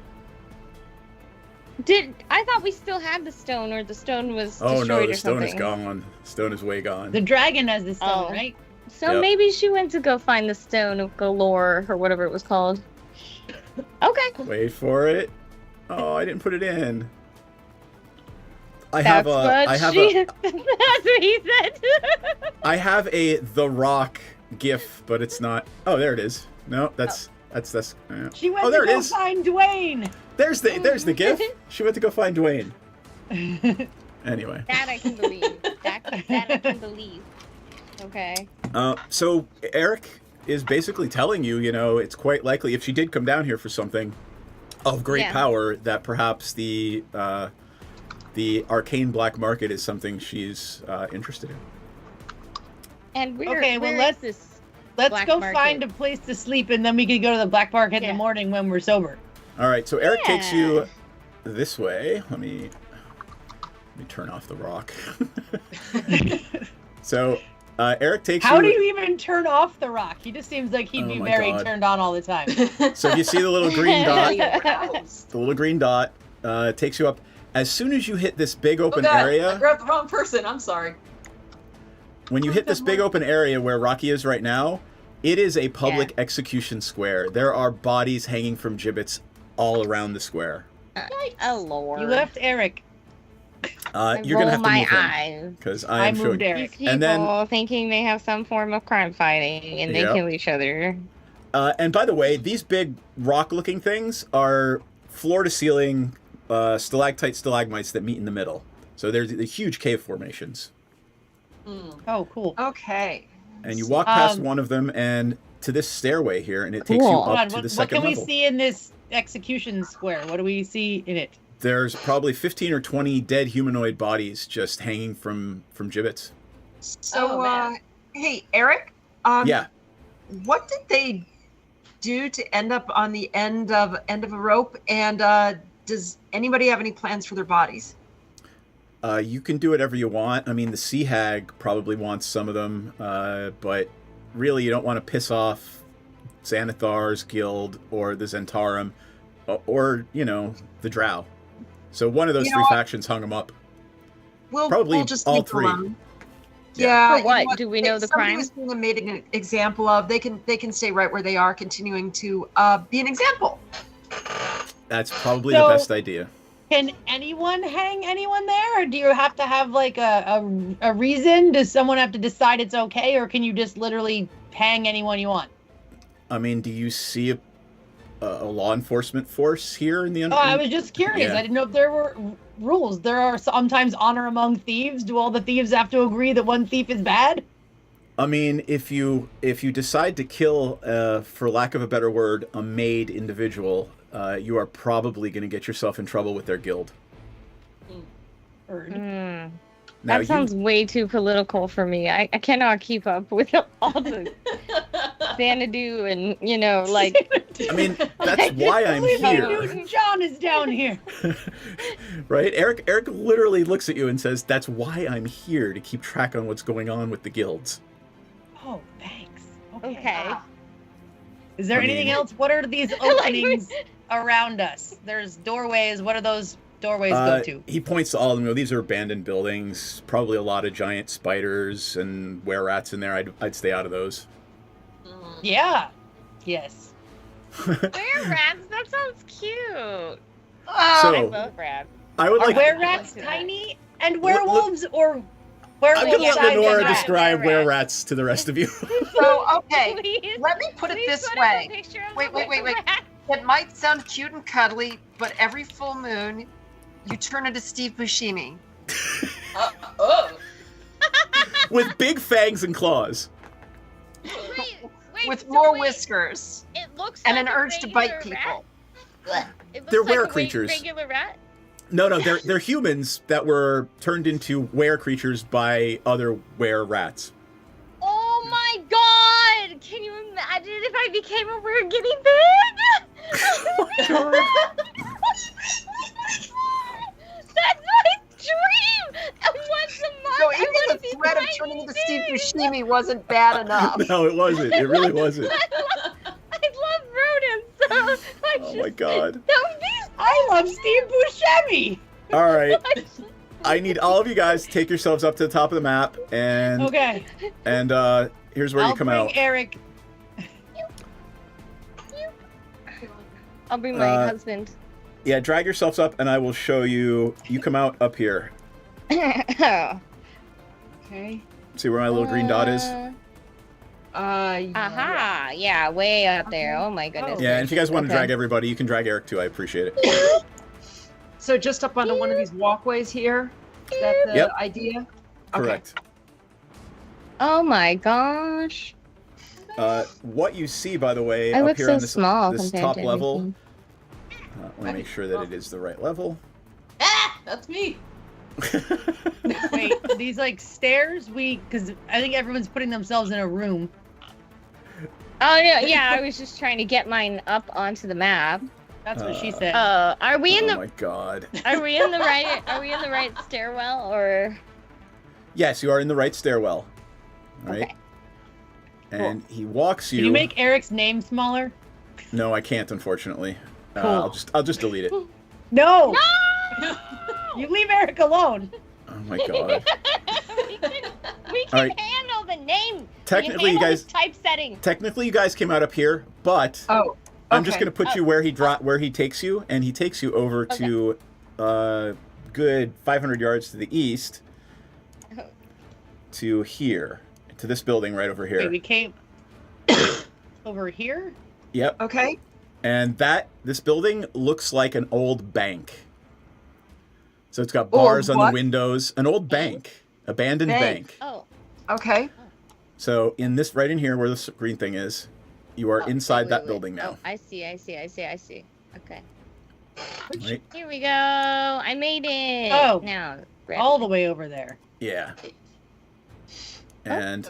I thought we still had the stone, or the stone was destroyed Oh no, the or stone something. is gone. Stone is way gone. The dragon has the stone, right? So maybe she went to go find the stone of Galore or whatever it was called. Okay. Wait for it. Oh, I didn't put it in. That's what he said. I have a The Rock GIF, but it's not. Oh, there it is. No, that's. She went there to it go is. find Dwayne. There's the GIF. She went to go find Dwayne. Anyway. That I can believe. That I can believe. Okay. So Eric is basically telling you, it's quite likely if she did come down here for something of great power, that perhaps the arcane black market is something she's interested in. And let's go find a place to sleep, and then we can go to the black market in the morning when we're sober. All right, so Eric takes you this way. Let me turn off the rock. So Eric takes How you... do you even turn off the rock? He just seems like he'd be very turned on all the time. So if you see the little green dot, takes you up. As soon as you hit this big open area... I grabbed the wrong person. I'm sorry. When you hit this big open area where Rocky is right now, it is a public execution square. There are bodies hanging from gibbets all around the square. Oh, Lord. You left Eric. You're going to have to move him. Because I am moved Eric. These people thinking they have some form of crime fighting, and they kill each other. And by the way, these big rock-looking things are floor-to-ceiling stalactites, stalagmites that meet in the middle. So they're the huge cave formations. Oh, cool. Okay. And you walk past one of them and to this stairway here, and it takes you up to the second level. What can we see in this execution square? What do we see in it? There's probably 15 or 20 dead humanoid bodies just hanging from gibbets. So, hey, Eric. Yeah. What did they do to end up on the end of a rope? And does anybody have any plans for their bodies? You can do whatever you want. I mean, the Sea Hag probably wants some of them, but really you don't want to piss off Xanathar's guild or the Zentarum or, the Drow. So one of those three factions hung them up. Probably just all leave three. Alone. Yeah. For what? Do we know the crime? Somebody was being made an example of. They can stay right where they are, continuing to be an example. That's probably the best idea. Can anyone hang anyone there, or do you have to have like a reason? Does someone have to decide it's okay, or can you just literally hang anyone you want? I mean, do you see a law enforcement force here in the? I was just curious. Yeah. I didn't know if there were rules. There are sometimes honor among thieves. Do all the thieves have to agree that one thief is bad? I mean, if you decide to kill, for lack of a better word, a made individual, you are probably going to get yourself in trouble with their guild. Now, that sounds way too political for me. I cannot keep up with all the Xanadu and, I mean, that's why I'm here. Newton John is down here. Right? Eric literally looks at you and says, that's why I'm here, to keep track on what's going on with the guilds. Oh, thanks. Okay. Is there anything else? What are these openings around us? There's doorways. What are those doorways go to? He points to all of them. These are abandoned buildings. Probably a lot of giant spiders and were-rats in there. I'd stay out of those. Yeah. Yes. Were-rats? That sounds cute. I love rats. I would like. Are were-rats tiny and werewolves, or werewolves? I'm going to let Lenora describe were-rats to the rest of you. So, okay, let me put it this way. Wait. It might sound cute and cuddly, but every full moon, you turn into Steve Buscemi. Oh. With big fangs and claws. Wait, With so more wait, whiskers. It looks and like an a urge to bite regular people. rat? It looks They're like were a creatures. regular rat? No, they're humans that were turned into were creatures by other were rats. Oh my god! Can you imagine if I became a weird guinea pig? That's my dream! And once a month, So I even want the to be threat of tiny turning into big. Steve Buscemi wasn't bad enough. No, it wasn't. It really wasn't. I love rodents, so Oh my god. I love Steve Buscemi. All right. I need all of you guys to take yourselves up to the top of the map, and Okay. and here's where I'll you come bring out. Eric. I'll bring my husband. Yeah, drag yourselves up, and I will show you. You come out up here. Okay. See where my little green dot is? Aha! Yeah, way up there. Oh my goodness. Yeah, and if you guys want to Okay. drag everybody, you can drag Eric too. I appreciate it. So just up onto one of these walkways here? Is that the Yep. idea? Correct. Oh my gosh. What you see, by the way, I up look here so on this, small this compared top to level, everything. I want to make sure that it is the right level. Ah, that's me. Wait, these like stairs? Because I think everyone's putting themselves in a room. Oh yeah, I was just trying to get mine up onto the map. That's what she said. Are we in Oh the my god. Are we in the right stairwell or Yes, you are in the right stairwell. All right. Okay. And he walks you. Can you make Eric's name smaller? No, I can't, unfortunately. Cool. I'll just delete it. No! You leave Eric alone. Oh my god. we can All right. handle the name. Technically, we you can handle guys- the typesetting. Technically, you guys came out up here, but I'm just okay. gonna put you where he takes you, and he takes you over to good 500 yards to the east, to here, to this building right over here. Wait, we came over here? Yep. Okay. And this building looks like an old bank. So it's got bars on the what? windows, an old bank, abandoned bank. Oh. Okay. So right in here where this green thing is, you are inside that building now. Oh, I see. Okay. Right? Here we go. I made it. Oh. Now. All the way over there. Yeah. And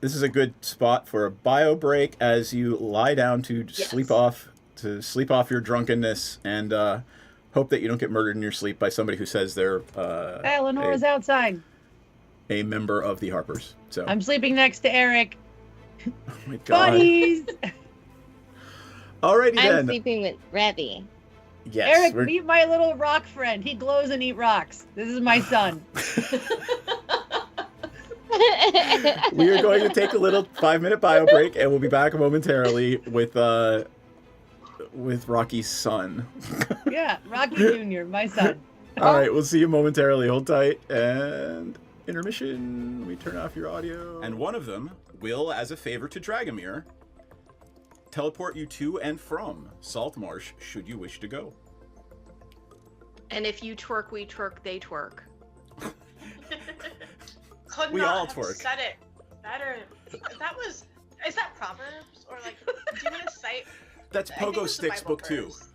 this is a good spot for a bio break as you lie down to sleep off your drunkenness and hope that you don't get murdered in your sleep by somebody who says they're Eleanor's outside. a member of the Harpers. So I'm sleeping next to Eric. oh my god. Buddies! Alrighty I'm then. sleeping with Revy. Yes. Eric, meet my little rock friend. He glows and eat rocks. This is my son. We are going to take a little 5-minute bio break, and we'll be back momentarily with Rocky's son. Yeah, Rocky Jr., my son. All right, we'll see you momentarily. Hold tight and intermission. Let me turn off your audio. And one of them will, as a favor to Dragomir, teleport you to and from Saltmarsh should you wish to go. And if you twerk, we twerk, they twerk. Could We not all have twerk. said it better. Is that Proverbs? Or like, do you want to cite? That's I think Pogo it's the Sticks Bible book 2. verse.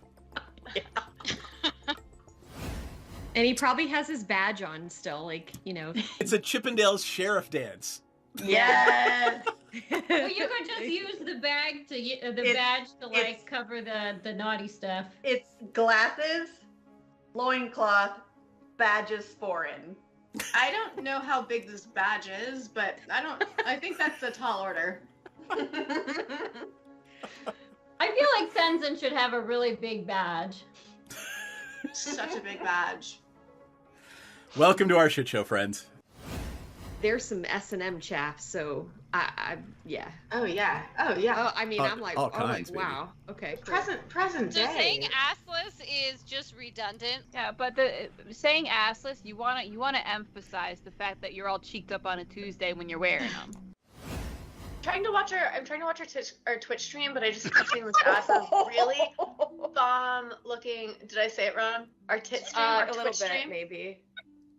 And he probably has his badge on still, like, you know. It's a Chippendales sheriff dance. Yes. Well, you could just use the badge to like cover the naughty stuff. It's glasses, loincloth, badges foreign. I don't know how big this badge is, but I think that's a tall order. I feel like Senzen should have a really big badge. Such a big badge. Welcome to our shit show, friends. There's some S&M chaff, so I yeah. Oh yeah. Oh yeah. Oh, I mean, I'm like, all kinds, baby. wow. Okay. Cool. Present So day. saying assless is just redundant. Yeah, but saying assless, you wanna emphasize the fact that you're all cheeked up on a Tuesday when you're wearing them. I'm trying to watch our Twitch stream, but I just keep seeing this ass is really bomb looking. Did I say it wrong? Our tit stream, our a little Twitch bit stream. maybe.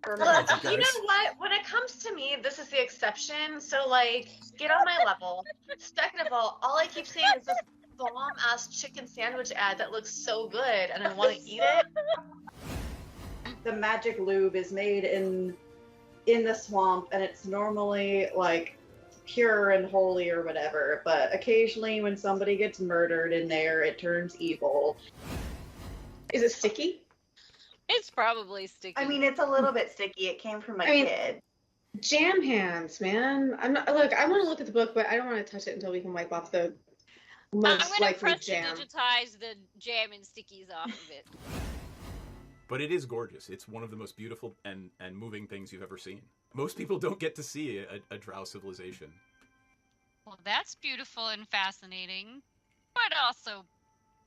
Look, you know what? When it comes to me, this is the exception. So, like, get on my level. Second of all I keep seeing is this bomb-ass chicken sandwich ad that looks so good, and I want to eat it. The magic lube is made in the swamp, and it's normally, like, pure and holy or whatever, but occasionally when somebody gets murdered in there, it turns evil. Is it sticky? It's probably sticky. I mean, it's a little bit sticky. It came from a kid. Jam hands, man. I'm not. Look, I want to look at the book, but I don't want to touch it until we can wipe off the most I'm gonna likely press jam. digitize the jam and stickies off of it. But it is gorgeous. It's one of the most beautiful and moving things you've ever seen. Most people don't get to see a drow civilization. Well, that's beautiful and fascinating, but also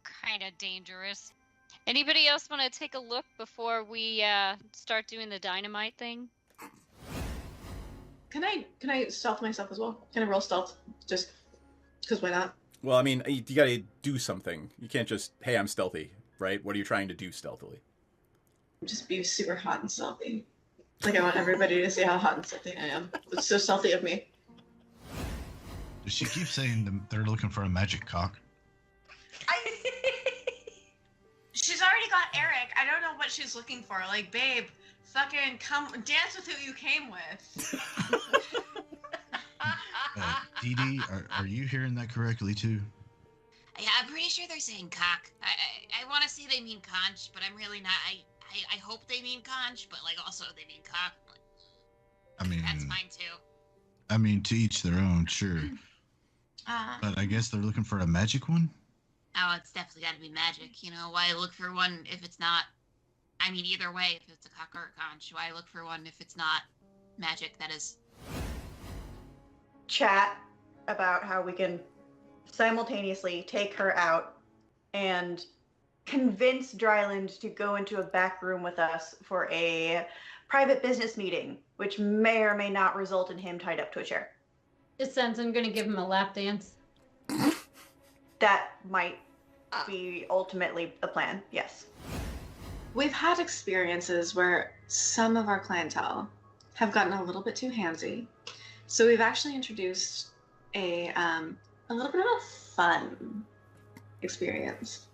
kind of dangerous. Anybody else want to take a look before we start doing the dynamite thing? Can I stealth myself as well? Can I roll stealth? Just because why not? Well, I mean, you gotta do something. You can't just, hey, I'm stealthy, right? What are you trying to do stealthily? Just be super hot and stealthy. Like, I want everybody to see how hot and stealthy I am. It's so stealthy of me. Does she keep saying they're looking for a magic cock? She's already got Eric. I don't know what she's looking for. Like, babe, fucking come dance with who you came with. Dee Dee, are you hearing that correctly too? Yeah, I'm pretty sure they're saying cock. I want to say they mean conch, but I'm really not. I hope they mean conch, but like also they mean cock. I mean, that's fine too. I mean, to each their own, sure. But I guess they're looking for a magic one? Oh, it's definitely got to be magic. You know, why look for one if it's not... I mean, either way, if it's a cock or a conch, why look for one if it's not magic, that is. Chat about how we can simultaneously take her out and convince Dryland to go into a back room with us for a private business meeting, which may or may not result in him tied up to a chair. Just sense I'm gonna give him a lap dance. That might be ultimately the plan, yes. We've had experiences where some of our clientele have gotten a little bit too handsy. So we've actually introduced a little bit of a fun experience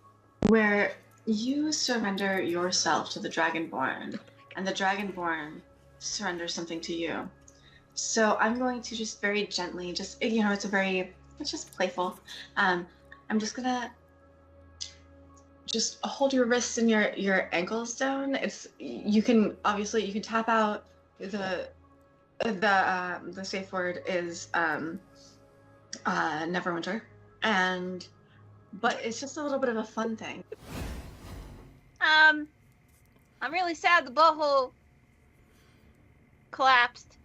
where you surrender yourself to the Dragonborn and the Dragonborn surrenders something to you. So I'm going to just very gently, it's just playful. I'm just gonna just hold your wrists and your ankles down. You can tap out. The safe word is Neverwinter, but it's just a little bit of a fun thing. I'm really sad the butthole collapsed.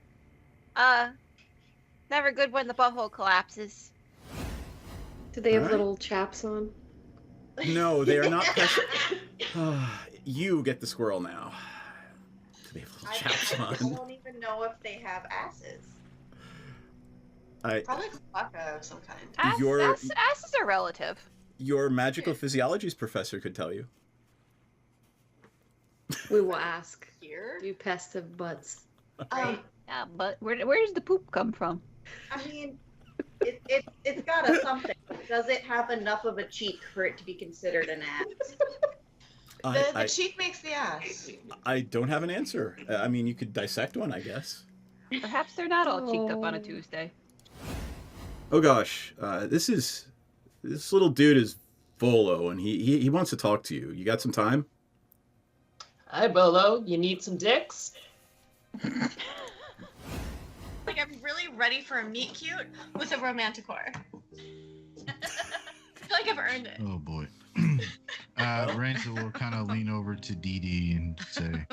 Never good when the butthole collapses. Do they have Alright. little chaps on? No, they are not precious. You get the squirrel now. Do they have little chaps I on? don't even know if they have asses. Probably Klaka of some kind. Asses are relative. Your magical physiologies professor could tell you. We will ask. Here? You pests have butts. Yeah, but where does the poop come from? I mean, it's got a something. Does it have enough of a cheek for it to be considered an ass? The cheek makes the ass. I don't have an answer. I mean, you could dissect one, I guess. Perhaps they're not all cheeked up on a Tuesday. Oh gosh, this little dude is Volo, and he wants to talk to you. You got some time? Hi, Bolo. You need some dicks? Like, I'm really ready for a meet cute with a romanticore. I feel like I've earned it. Oh boy. Ranger will kind of lean over to Dee Dee and say,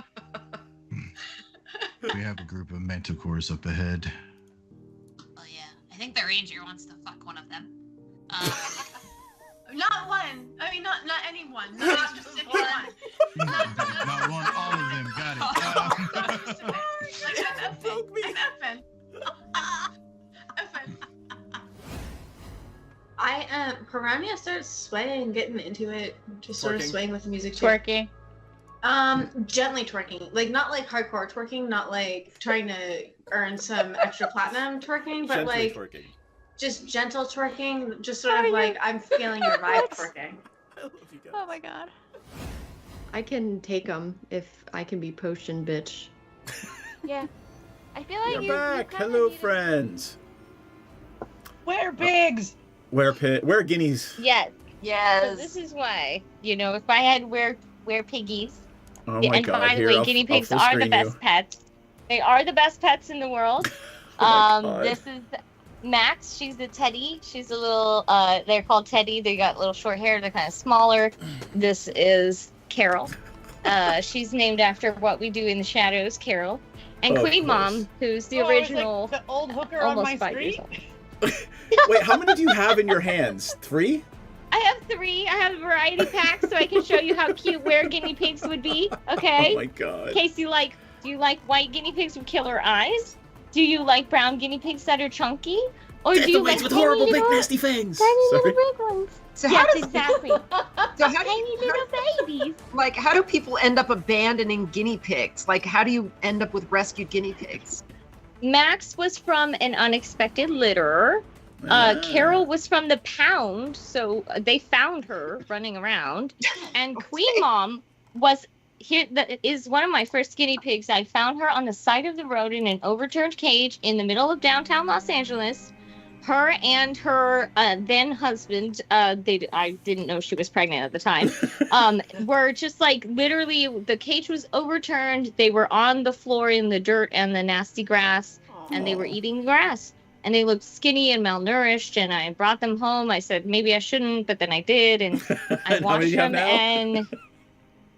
we have a group of manticores up ahead. Oh yeah, I think the ranger wants to fuck one of them. Not one. I mean, not anyone. Not a specific one. Not one, all of them. Got it. Like, I'm Piranha starts swaying, getting into it, just sort of Twerking. swaying with the music. Twerking. Gently twerking, like not like hardcore twerking, not like trying to earn some extra platinum twerking, but Gently like twerking. just gentle twerking, just sort of like I'm feeling your vibe twerking. Oh my god. I can take them if I can be potion bitch. Yeah. I feel like You're back. Hello, friends. We're pigs. We're guineas. Yes. Yes. So this is why, if I had wear piggies. Oh my And God! by the Here, way, I'll guinea pigs full are the screen best you. pets. They are the best pets in the world. Oh my God. This is Max. She's a teddy. She's a little. They're called teddy. They got little short hair. They're kind of smaller. This is Carol. She's named after what we do in the shadows, Carol. And Of Queen course. Mom, who's the Oh, it's like original. the old hooker on almost my 5 years street. old. Wait, how many do you have in your hands? 3? I have 3. I have a variety pack, so I can show you how cute were guinea pigs would be. Okay. Oh my God. In case you like, do you like white guinea pigs with killer eyes? Do you like brown guinea pigs that are chunky? Or do you like with tiny horrible big little- nasty fangs. Tiny Sorry. little big ones. So yes, how does exactly. so how do Tiny you, little babies. like how do people end up abandoning guinea pigs? Like how do you end up with rescued guinea pigs? Max was from an unexpected litter. Carol was from the pound, so they found her running around. And Queen Mom was here. That is one of my first guinea pigs. I found her on the side of the road in an overturned cage in the middle of downtown Los Angeles. Her and her then husband, I didn't know she was pregnant at the time, were just like literally the cage was overturned. They were on the floor in the dirt and the nasty grass, and they were eating the grass. And they looked skinny and malnourished, and I brought them home. I said maybe I shouldn't, but then I did, and I And how many washed do you have them. now? And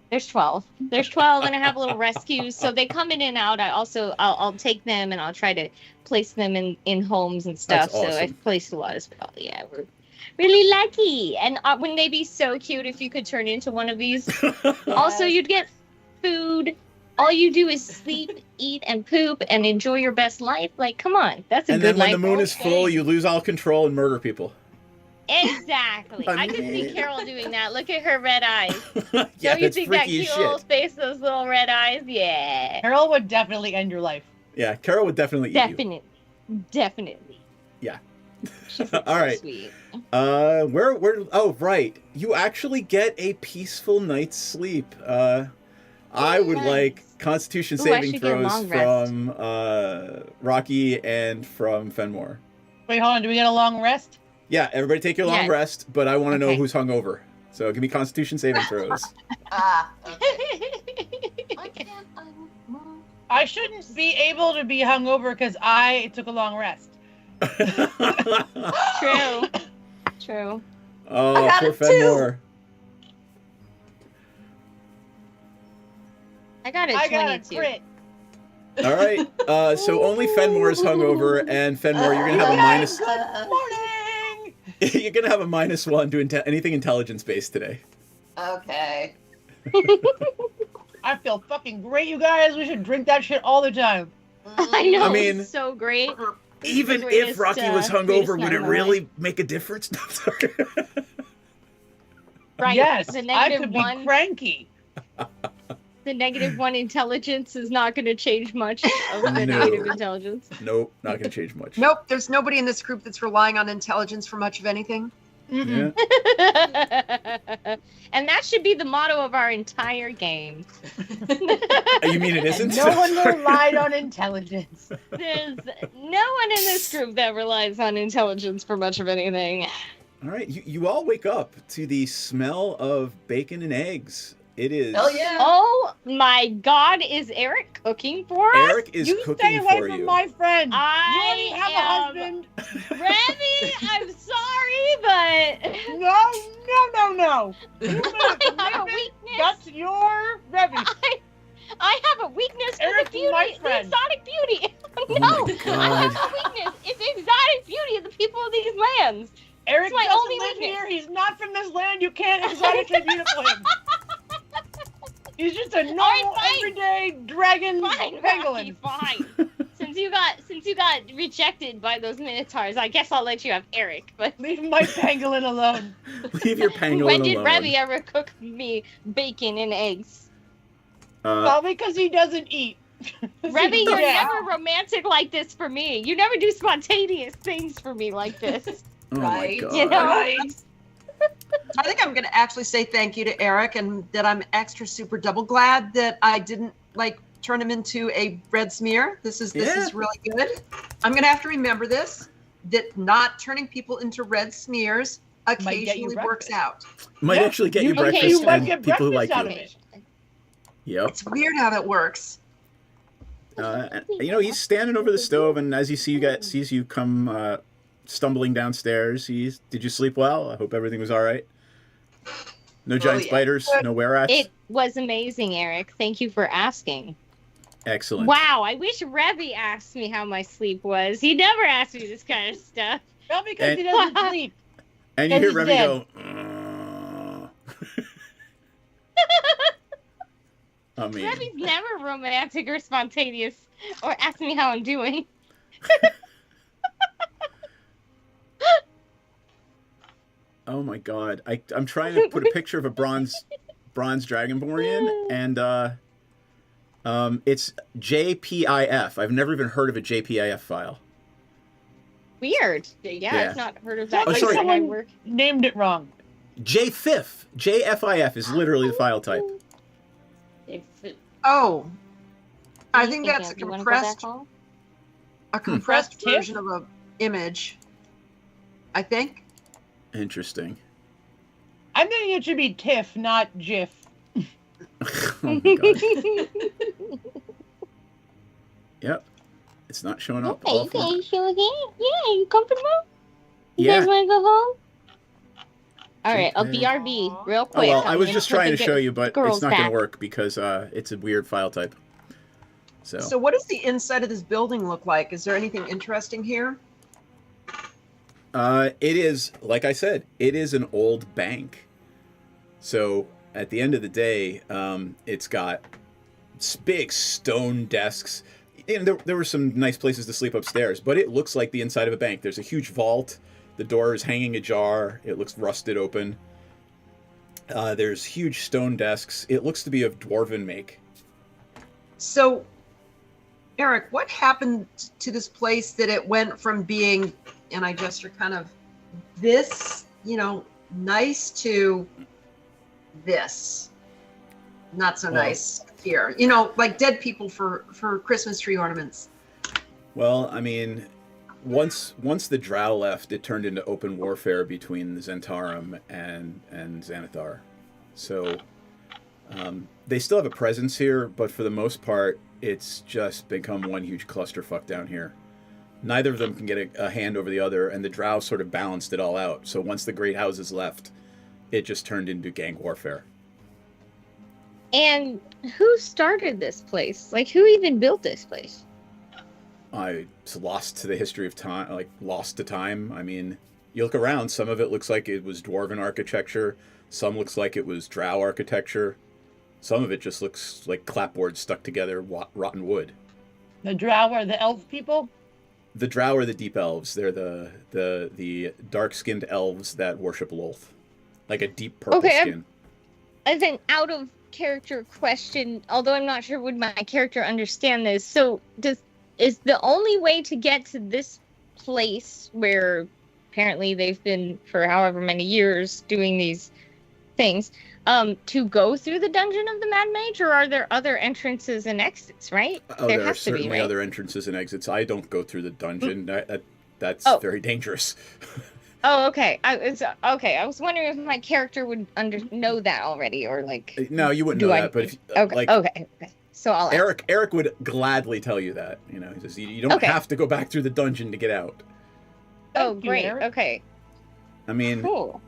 there's 12. There's 12, and I have little rescues, so they come in and out. I'll take them, and I'll try to place them in homes and stuff. That's awesome. So I've placed a lot as well. Yeah, we're really lucky. And wouldn't they be so cute if you could turn into one of these? Also, you'd get food. All you do is sleep, eat, and poop, and enjoy your best life. Like, come on, that's a And good then when life. the moon is full, you lose all control and murder people. Exactly. I could see Carol doing that. Look at her red eyes. Yeah, Don't you that's think that freaky as cute little shit. face, those little red eyes? Yeah. Carol would definitely end your life. Yeah, Carol would definitely eat you. Definitely. Definitely. Yeah. She's All so right. sweet. Where? Oh, right. You actually get a peaceful night's sleep. I would like Constitution Ooh, I saving should get a throws long rest. from Rocky and from Fenmore. Wait, hold on. Do we get a long rest? Yeah, everybody take your long Yes. rest, but I want to know Okay. who's hungover. So give me Constitution saving throws. I shouldn't be able to be hungover because I took a long rest. True. True. Oh, got poor it too. Fenmore. I got a I 22. got a crit. All right. So only Fenmore is hungover, and Fenmore, you're gonna have a minus. Morning. You're gonna have a -1 to anything intelligence based today. Okay. I feel fucking great, you guys. We should drink that shit all the time. I know. I mean, it's so great. Even The if greatest, Rocky was greatest hungover, would night it of my really make a difference? No, sorry. Right. Yes, The I negative could one. be cranky. The -1 intelligence is not going to change much of the No. negative intelligence. Nope, not gonna change much. Nope, there's nobody in this group that's relying on intelligence for much of anything. Yeah. And that should be the motto of our entire game. You mean it isn't? No one relied on intelligence. There's no one in this group that relies on intelligence for much of anything. All right, you all wake up to the smell of bacon and eggs. It is. Hell yeah. Oh my God, is Eric cooking for us? Eric is You cooking stay away for from you. my friend. You I already have a husband. Remy, I'm sorry, but No. I have a weakness. That's your Revy. I have a weakness for Eric's the beauty, my the friend. exotic beauty. Oh No, my I have God. a weakness. It's the exotic beauty of the people of these lands. Eric my doesn't only live weakness. here. He's not from this land. You can't exotically beautiful him. He's just a normal, fine. everyday dragon Fine, pangolin. Rocky, fine. Since you got rejected by those minotaurs, I guess I'll let you have Eric. But Leave my pangolin alone. Leave your pangolin when did alone. Remy ever cook me bacon and eggs? Probably because he doesn't eat. Remy, you're never romantic like this for me. You never do spontaneous things for me like this. Oh Right. my God. You know? Right. I think I'm going to actually say thank you to Eric, and that I'm extra super double glad that I didn't turn him into a red smear. This is really good. I'm going to have to remember this, that not turning people into red smears occasionally works out. Might actually get you breakfast and people who like you. Yep. It's weird how that works. He's standing over the stove, and as he sees you come stumbling downstairs, did you sleep well? I hope everything was all right. No giant spiders, no were-rats? It was amazing, Eric. Thank you for asking. Excellent. Wow, I wish Revy asked me how my sleep was. He never asked me this kind of stuff. Not because he doesn't sleep. And you hear Revy go, I mean... Revy's never romantic or spontaneous or ask me how I'm doing. Oh my God! I'm trying to put a picture of a bronze dragonborn in, and it's JPIF. I've never even heard of a JPIF file. Weird. Yeah, I've not heard of that. Oh, sorry. Someone named it wrong. JFIF is literally the file type. Oh, I think that's a compressed version of an image. I think. Interesting. I'm thinking it should be TIFF, not GIF. Oh my God. Yep. It's not showing up. Okay, you guys feel again? Yeah, you comfortable? You Yeah. guys want to go home? All right, I'll BRB real quick. Oh, well, I I'm was gonna just trying to get show you, but girls it's not going back. to work because it's a weird file type. So what does the inside of this building look like? Is there anything interesting here? It is, like I said, it is an old bank. So at the end of the day, it's got big stone desks. And there were some nice places to sleep upstairs, but it looks like the inside of a bank. There's a huge vault. The door is hanging ajar. It looks rusted open. There's huge stone desks. It looks to be of dwarven make. So, Eric, what happened to this place that it went from being, and I gesture kind of this, nice to this, not so nice here? Like dead people for Christmas tree ornaments. Well, I mean, once the Drow left, it turned into open warfare between the Zentarum and Xanathar. So they still have a presence here, but for the most part, it's just become one huge clusterfuck down here. Neither of them can get a hand over the other, and the Drow sort of balanced it all out. So once the great houses left, it just turned into gang warfare. And who started this place? Like, who even built this place? It's lost to the history of time, lost to time. I mean, you look around, some of it looks like it was dwarven architecture. Some looks like it was drow architecture. Some of it just looks like clapboards stuck together, rotten wood. The drow are the elf people? The drow are the deep elves. They're the dark-skinned elves that worship Lolth. Like a deep purple skin. As an out-of-character question, although I'm not sure would my character understand this, so is the only way to get to this place where apparently they've been for however many years doing these things, to go through the dungeon of the Mad Mage, or are there other entrances and exits, right? There are certainly other entrances and exits. I don't go through the dungeon. That's very dangerous. Oh, okay. I was wondering if my character would know that already, or like. No, you wouldn't know that. But if, okay. So I'll ask. Eric would gladly tell you that. He says you don't have to go back through the dungeon to get out. Oh, great. Okay. I mean, cool.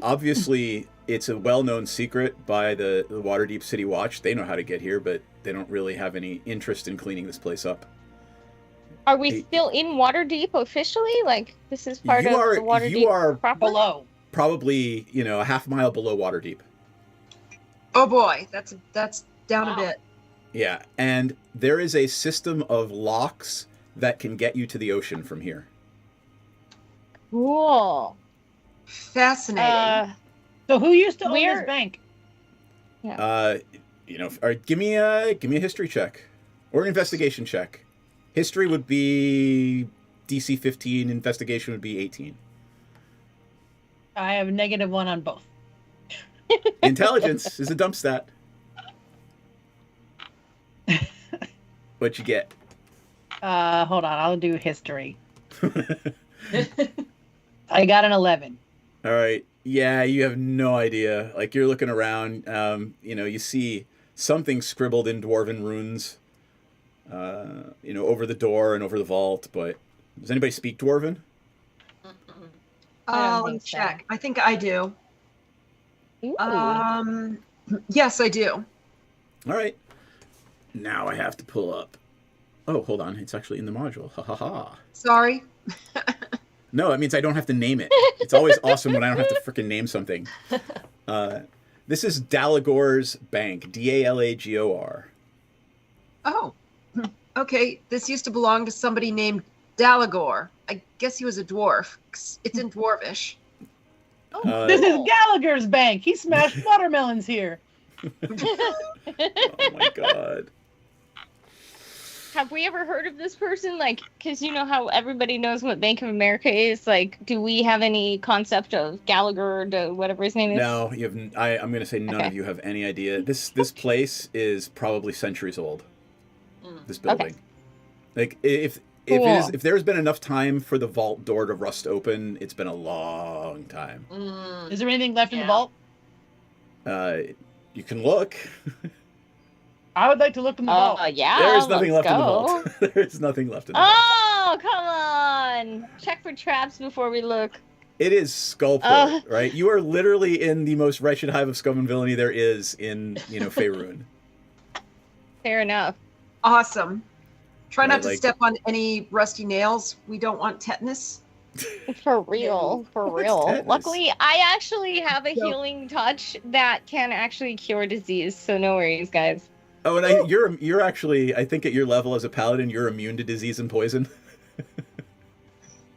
Obviously, it's a well-known secret by the Waterdeep City Watch. They know how to get here, but they don't really have any interest in cleaning this place up. Are we still in Waterdeep officially? Like, this is part of the Waterdeep You are proper? Below. Probably, a half mile below Waterdeep. Oh boy, that's down a bit. Yeah, and there is a system of locks that can get you to the ocean from here. Cool. Fascinating. So who used to own this bank? or give me a history check or an investigation check. History would be DC 15. Investigation would be 18. I have -1 on both. Intelligence is a dump stat. What you get? Hold on, I'll do history. I got an 11. All right. Yeah, you have no idea. Like, you're looking around, you see something scribbled in dwarven runes, over the door and over the vault, but does anybody speak dwarven? Let me check. I think I do. Yes, I do. All right. Now I have to pull up. Oh, hold on. It's actually in the module. Ha ha ha. Sorry. No, that means I don't have to name it. It's always awesome when I don't have to freaking name something. This is Dalagor's Bank. Dalagor. Oh, okay. This used to belong to somebody named Dalagor. I guess he was a dwarf. It's in Dwarvish. This is Gallagher's bank. He smashed watermelons here. Oh my god. Have we ever heard of this person? Like, because you know how everybody knows what Bank of America is. Like, do we have any concept of Gallagher, whatever his name is? No, you have. I'm going to say none of you have any idea. This place is probably centuries old. This building. Okay. Like, if there's been enough time for the vault door to rust open, it's been a long time. Is there anything left in the vault? You can look. I would like to look in the vault. Yeah. There is nothing left in the vault. There is nothing left in the vault. Oh, come on. Check for traps before we look. It is Skullport, right? You are literally in the most wretched hive of scum and villainy there is in, Faerun. Fair enough. Awesome. Try not to step on any rusty nails. We don't want tetanus. For real. Tetanus? Luckily, I actually have a healing touch that can actually cure disease, so no worries, guys. Oh, and you're actually, I think at your level as a paladin, you're immune to disease and poison.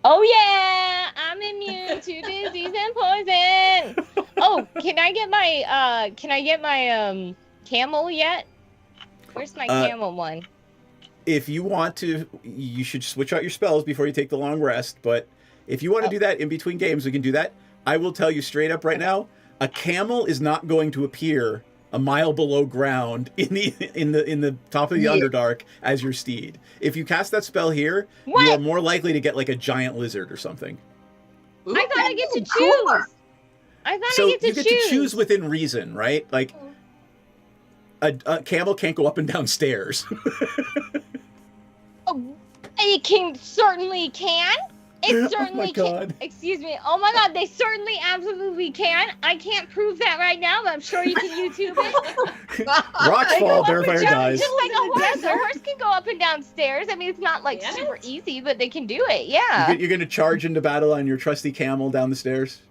Oh yeah, I'm immune to disease and poison. Oh, can I get my camel yet? Where's my camel one? If you want to, you should switch out your spells before you take the long rest, but if you want to do that in between games, we can do that. I will tell you straight up right now, a camel is not going to appear a mile below ground in the top of the Underdark as your steed. If you cast that spell here, you are more likely to get like a giant lizard or something. Ooh, I thought I get to choose. I get to choose within reason, right? Like a camel can't go up and down stairs. It certainly can. It certainly can. Excuse me. Oh my god, they certainly absolutely can. I can't prove that right now, but I'm sure you can YouTube it. Rocks fall, Bearfire dies. Just like a horse can go up and down stairs. I mean, it's not like super easy, but they can do it. Yeah. You're going to charge into battle on your trusty camel down the stairs?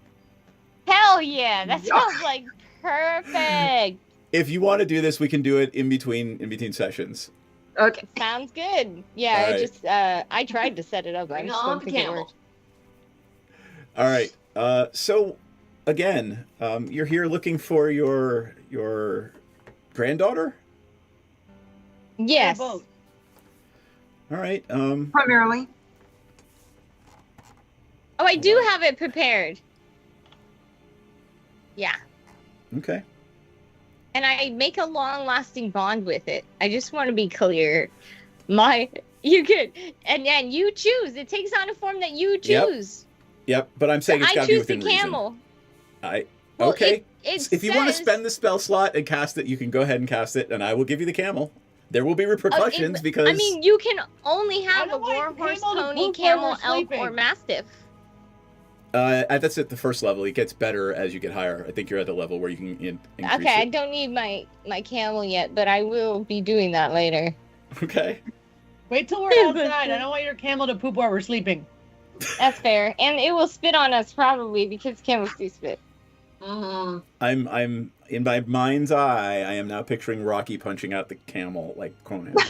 Hell yeah. That sounds like perfect. If you want to do this, we can do it in between sessions. Okay. Sounds good. Yeah, right. I tried to set it up. I just don't think it worked. All right. So, again, you're here looking for your granddaughter? Yes. All right. Primarily. Oh, I do have it prepared. Yeah. Okay. And I make a long-lasting bond with it. I just want to be clear. You could, and then you choose. It takes on a form that you choose. Yep, but I'm saying it's got to be within reason. I choose the camel. Okay. If you want to spend the spell slot and cast it, you can go ahead and cast it, and I will give you the camel. There will be repercussions because... I mean, you can only have a war horse, pony, camel, elk, or mastiff. That's at the first level. It gets better as you get higher. I think you're at the level where you can increase Okay, I don't need my camel yet, but I will be doing that later. Okay. Wait till we're outside. I don't want your camel to poop while we're sleeping. That's fair. And it will spit on us probably because camels do spit. I'm in my mind's eye, I am now picturing Rocky punching out the camel like Conan. Was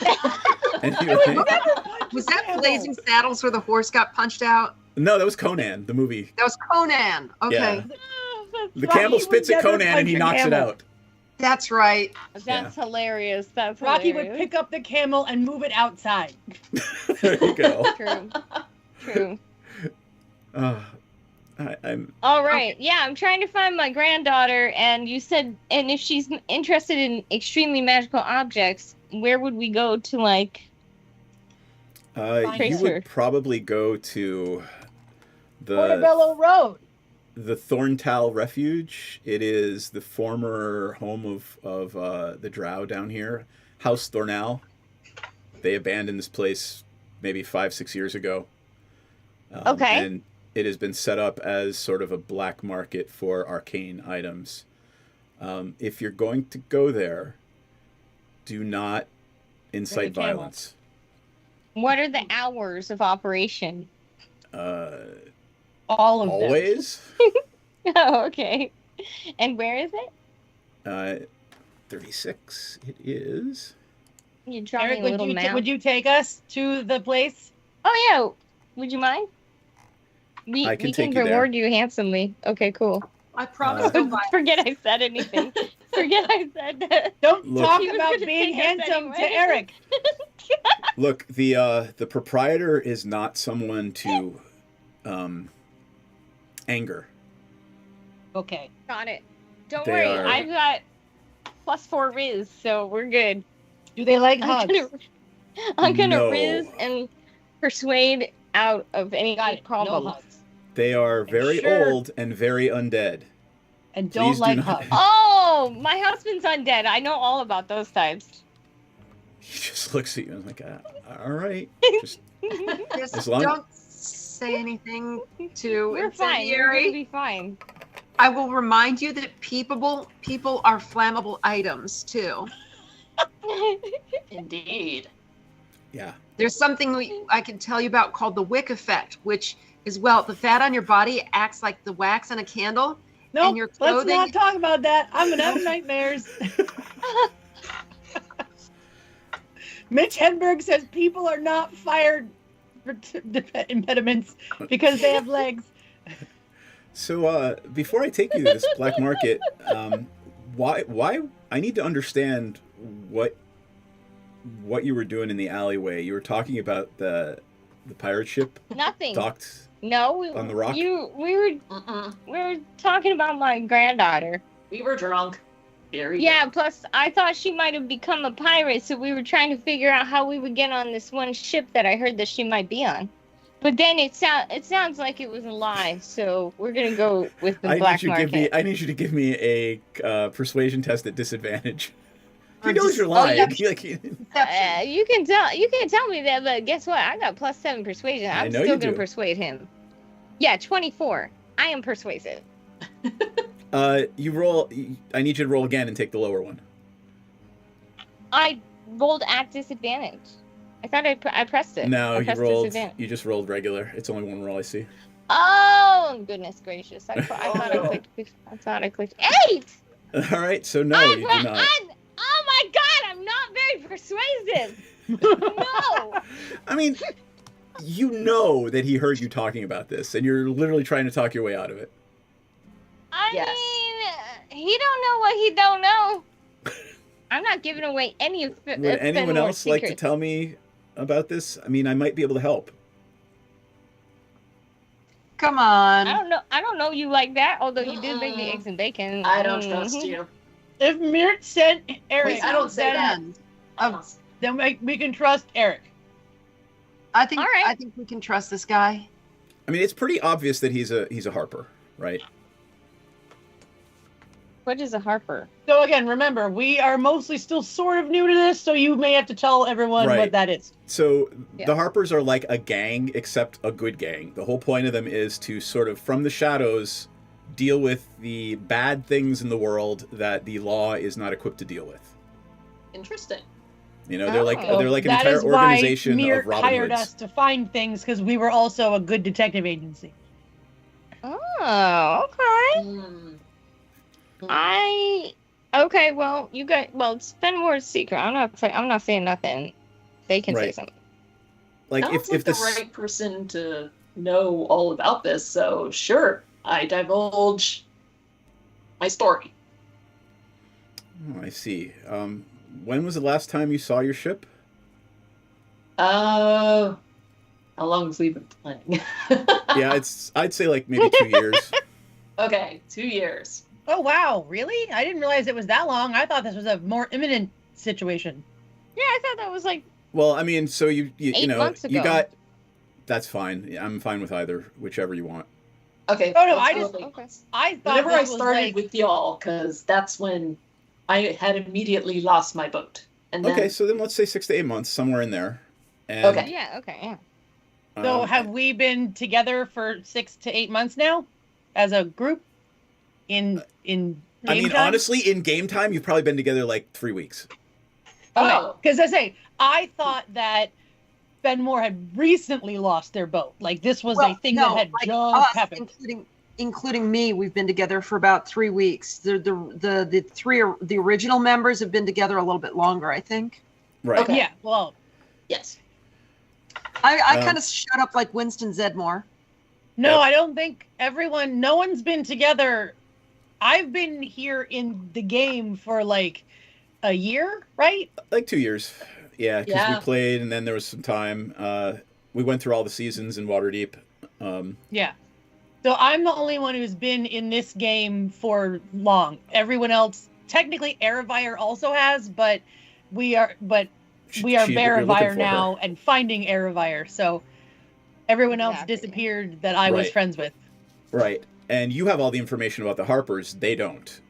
that Blazing Saddles where the horse got punched out? No, that was Conan, the movie. That was Conan. Okay. Yeah. The camel spits at Conan and he knocks it out. That's right. That's hilarious. That's Rocky hilarious. would pick up the camel and move it outside. There you go. True. True. I'm All right. Yeah, I'm trying to find my granddaughter, and you said, and if she's interested in extremely magical objects, where would we go to, like? You would probably go to Portobello Road. the Thorntal Refuge. It is the former home of the Drow down here, House Thornal. They abandoned this place maybe 5-6 years ago. Okay. And it has been set up as sort of a black market for arcane items. If you're going to go there, do not incite violence. What are the hours of operation? All of always. Oh, okay. And where is it? 36. It is. You draw me Eric, a little map. would you take us to the place? Oh yeah. Would you mind? I can we take can you there. reward you handsomely. Okay, cool. I promise no violence. Forget I said anything. Forget I said that. Don't Look. talk He was about gonna being take us handsome to anyway. Eric. Look, the proprietor is not someone to anger. Okay. Got it. Don't They worry. are- I've got +4 Riz, so we're good. Do they like I'm hugs? I'm gonna No. Riz and persuade out of any Got it. problem. No hugs. They are very Sure. old and very undead. And don't Please do like not- hugs. Oh, my husband's undead. I know all about those types. He just looks at you and is like, all right. Just Just As long- don't say anything to We're fine. We're gonna incendiary. be fine. I will remind you that people are flammable items too. Indeed. Yeah. There's something I can tell you about called the wick effect, which is, well, the fat on your body acts like the wax on a candle. No, and your let's clothing. not talk about that. I'm gonna have nightmares. Mitch Hedberg says people are not fired for impediments because they have legs. So before I take you to this black market, why I need to understand what you were doing in the alleyway. You were talking about the pirate ship Nothing. docked No, on the rock? we were talking about my granddaughter. We were drunk. Very Yeah, plus I thought she might have become a pirate, so we were trying to figure out how we would get on this one ship that I heard that she might be on. But then it sounds like it was a lie, so we're gonna go with the black market. I need you to give me a persuasion test at disadvantage. He Or knows just- you're oh, lying. yeah. You can tell me that, but guess what? I got +7 persuasion. I I'm know still you gonna do. persuade him. Yeah, 24. I am persuasive. You roll. I need you to roll again and take the lower one. I rolled at disadvantage. I thought I pressed it. No, I you pressed rolled. disadvantage. You just rolled regular. It's only one roll. I see. Oh goodness gracious! I thought I clicked 8. All right. So no, you do not. Oh my god! I'm not very persuasive. No. I mean, you know that he heard you talking about this, and you're literally trying to talk your way out of it. I mean, he don't know what he don't know. I'm not giving away any of Would anyone else like to tell me about this? I mean, I might be able to help. Come on. I don't know you like that. Although you did make me eggs and bacon. I don't trust you. If Mirt sent Eric, Wait, I don't say that. then we can trust Eric. I think we can trust this guy. I mean, it's pretty obvious that he's a harper, right? What is a harper? So again, remember, we are mostly still sort of new to this, so you may have to tell everyone Right. what that is. So Yeah. the Harpers are like a gang, except a good gang. The whole point of them is to sort of, from the shadows, deal with the bad things in the world that the law is not equipped to deal with. Interesting. You know, they're like an That entire is why organization Mirt of Robin hired Hoods. us to find things because we were also a good detective agency. Oh, okay. Okay. Well, you got spend more secret. I'm not saying nothing. They can say Right. something. Like Sounds if like this, the right person to know all about this, so sure, I divulge my story. Oh, I see. When was the last time you saw your ship? How long have we been playing? Yeah, I'd say like maybe 2 years. Okay, 2 years. Oh wow, really? I didn't realize it was that long. I thought this was a more imminent situation. Yeah, I thought that was like. Well, I mean, so you 8 know, months you ago. got. That's fine. I'm fine with either, whichever you want. Okay. Oh no, let's I thought whenever I this was started like... with y'all, because that's when I had immediately lost my boat. And then, Okay, so then let's say 6 to 8 months, somewhere in there. And, Okay. Yeah. Okay. Yeah. So have we been together for 6 to 8 months now, as a group? In game I mean, time? honestly, in game time, you've probably been together like 3 weeks. Oh, because I thought that Fenmore had recently lost their boat. Like this was a thing that had just happened. Including me, we've been together for about 3 weeks. The original members have been together a little bit longer, I think. Right. Okay. Yeah. Well. Yes. I kind of shut up like Winston Zedmore. No, I don't think everyone. No one's been together. I've been here in the game for like a year, right? Like 2 years. Yeah, because Yeah. we played, and then there was some time. We went through all the seasons in Waterdeep. Yeah. So I'm the only one who's been in this game for long. Everyone else, technically, Erebire also has, but we are you're looking Bearivire for now her. and finding Erebire. So everyone else disappeared that I was Right. friends with. Right. And you have all the information about the Harpers. They don't.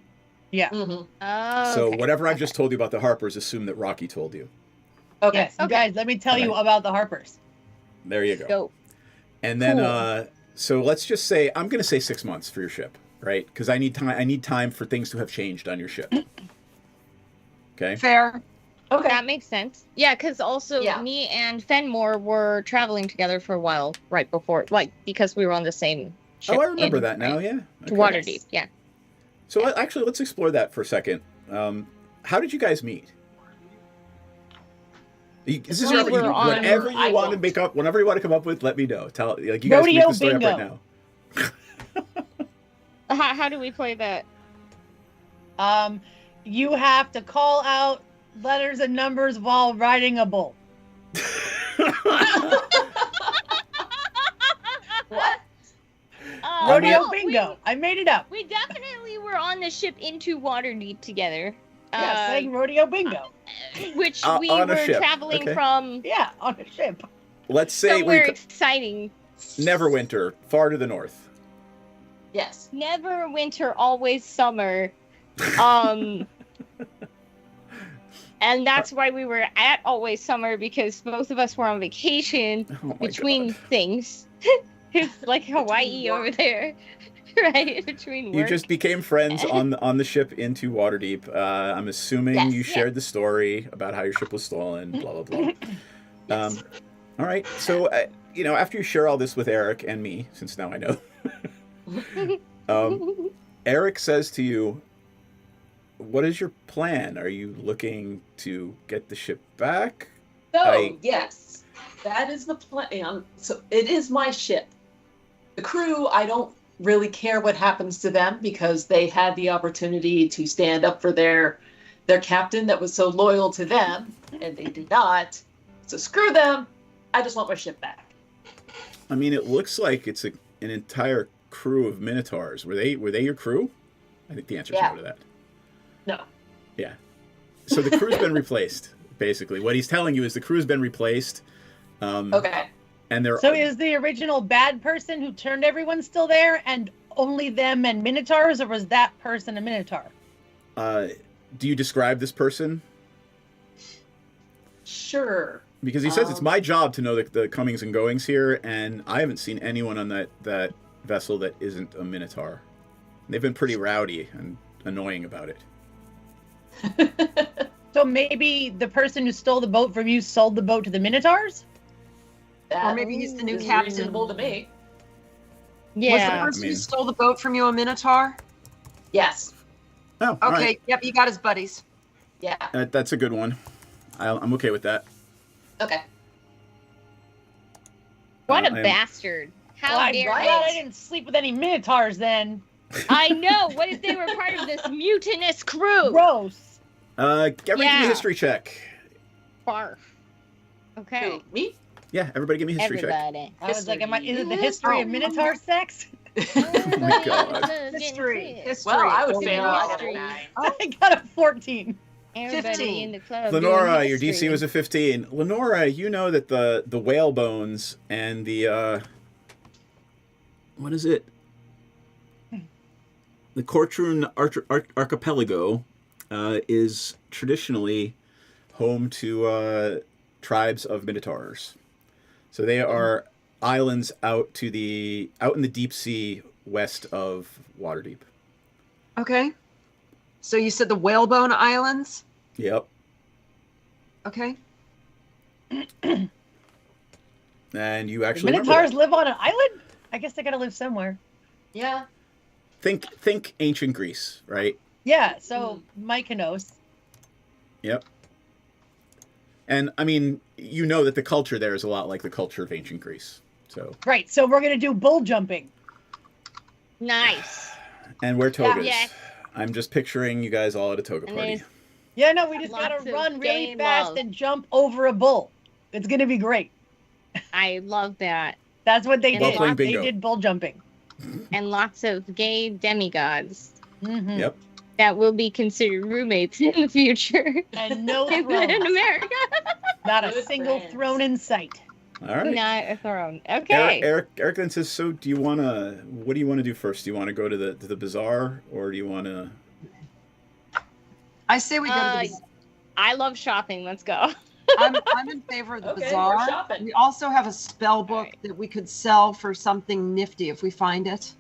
Yeah. Oh. So whatever I've just told you about the Harpers, assume that Rocky told you. Okay. Yes, you guys, let me tell you about the Harpers. There you go. Go. And then, Cool. so let's just say, I'm going to say 6 months for your ship, right? Because I need time. I need time for things to have changed on your ship. Okay. Fair. Okay. That makes sense. Yeah, because also Yeah. me and Fenmore were traveling together for a while right before, like, because we were on the same ship. Oh, I remember that now. Yeah. To Waterdeep. Yeah. So actually, let's explore that for a second. How did you guys meet? This is We your were on- whatever you want to make up, whenever you want to come up with. Let me know. Tell like you guys can make Rodeo the story bingo. up right now. How do we play that? You have to call out letters and numbers while riding a bull. What? Rodeo no, bingo. I made it up. We definitely were on the ship into Waterdeep together. Yeah, saying rodeo bingo. Which we on a were ship, traveling okay. from Yeah, on a ship. Let's say somewhere we exciting. Neverwinter, far to the north. Yes. Never winter, always summer. And that's why we were at Always Summer, because both of us were on vacation between things. It's like Hawaii over there, right? Between work. You just became friends on the ship into Waterdeep. I'm assuming Yes, you yeah. shared the story about how your ship was stolen. Blah blah blah. All right. So after you share all this with Eric and me, since now I know, Eric says to you, "What is your plan? Are you looking to get the ship back?" So, yes, that is the plan. So it is my ship. The crew, I don't really care what happens to them because they had the opportunity to stand up for their captain that was so loyal to them, and they did not. So screw them. I just want my ship back. I mean, it looks like it's an entire crew of Minotaurs. Were they your crew? I think the answer is Yeah. no to that. No. Yeah. So the crew's been replaced, basically. What he's telling you is the crew's been replaced. Okay. And they're So is the original bad person who turned everyone still there, and only them and Minotaurs, or was that person a Minotaur? do you describe this person? Sure. Because he says it's my job to know the comings and goings here, and I haven't seen anyone on that vessel that isn't a Minotaur. They've been pretty rowdy and annoying about it. So maybe the person who stole the boat from you sold the boat to the Minotaurs? Or maybe he's the new is captain. reasonable to me. Was the person who stole the boat from you a Minotaur? Yes. Oh, Okay, all right. yep, you got his buddies. Yeah. That's a good one. I'm okay with that. Okay. What a I am- bastard. How Well, I'm dare glad he? I didn't sleep with any Minotaurs then. I know. What if they were part of this mutinous crew? Gross. Everybody give me a history check. Barf. Okay. Who, me? Yeah, everybody give me a history check. Everybody. I was like, is it the history of Minotaur sex? Oh my god. History. Well, I would fail. I got History. a 9. I got a 14. Everybody 15. in the club. Lenora, doing your DC history. was a 15. Lenora, you know that the whale bones and the what is it? The Cortrun Archipelago is traditionally home to tribes of minotaurs. So they are islands out in the deep sea west of Waterdeep. Okay. So you said the Whalebone Islands? Yep. Okay. And you actually remember Minotaurs that. live on an island? I guess they gotta live somewhere. Yeah. Think ancient Greece, right? Yeah, so Mykonos. Yep. And I mean, you know that the culture there is a lot like the culture of ancient Greece. So. Right, so we're gonna do bull jumping. Nice. And we're togas. Yeah. I'm just picturing you guys all at a toga And party. there's Yeah, no, we just Lots gotta of run really gay fast love. and jump over a bull. It's gonna be great. I love that. That's what they And While did. playing They bingo. did bull jumping. And lots of gay demigods Mhm. Yep. that will be considered roommates in the future. And no in thrones. America. Not a Good single friends. throne in sight. All right. Not a throne. Okay. Eric then says, so what do you want to do first? Do you want to go to the bazaar, or do you want to... I say we go to the I love shopping. Let's go. I'm in favor of the Okay, bazaar. we're shopping. We also have a spell book that we could sell for something nifty if we find it.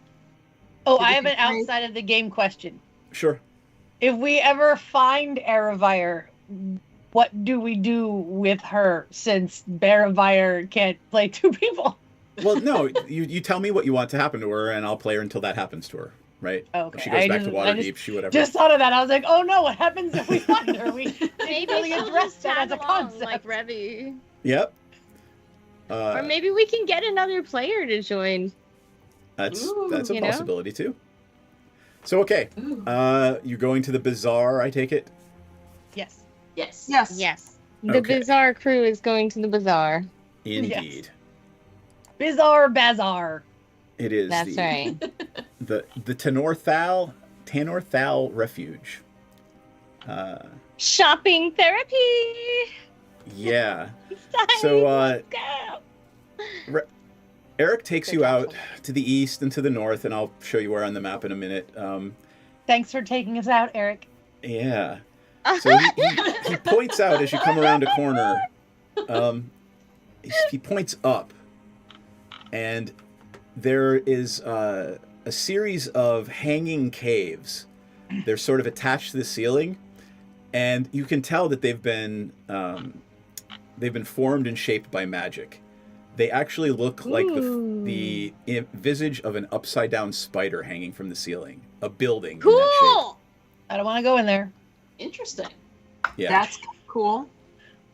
Oh, Did I we have an complete? outside of the game question. Sure. If we ever find Aravire, what do we do with her since Baravire can't play two people? Well, no, you tell me what you want to happen to her, and I'll play her until that happens to her, right? Okay, If she goes I back to just- I Waterdeep, she whatever. Just thought of that. I was like, oh no, what happens if we find her? We Maybe really she'll address just that tag as a along concept. like Revy. Yep. Or maybe we can get another player to join. That's Ooh, a you know? possibility too. So okay, you're going to the bazaar, I take it. Yes. Yes. Yes. Yes. The Okay. Bazaar crew is going to the bazaar. Indeed, Bizarre Bazaar. it is. That's right. The Tanorthal Refuge. Shopping therapy. Yeah. It's time. So Let's go. Eric takes you out to the east and to the north, and I'll show you where on the map in a minute. Thanks for taking us out, Eric. Yeah. So he points out as you come around a corner. He points up, and there is a series of hanging caves. They're sort of attached to the ceiling, and you can tell that they've been formed and shaped by magic. They actually look like the visage of an upside down spider hanging from the ceiling. A building. In that Cool. I don't want to go in there. Interesting. shape. Yeah. That's cool.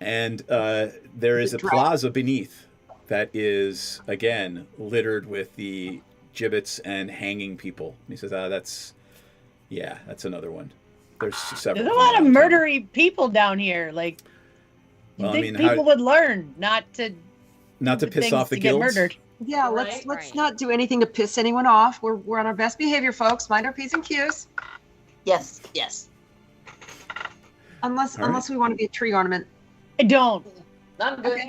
And there is a plaza beneath that is, again, littered with the gibbets and hanging people. And he says, that's another one. There's several. There's a lot of murdery people down here. Like, you Well, I think mean, people would learn not to piss things off the to get guilds. murdered. Yeah, let's not do anything to piss anyone off. We're on our best behavior, folks. Mind our P's and Q's. Yes. Yes. Unless we want to be a tree ornament. I don't. I'm good.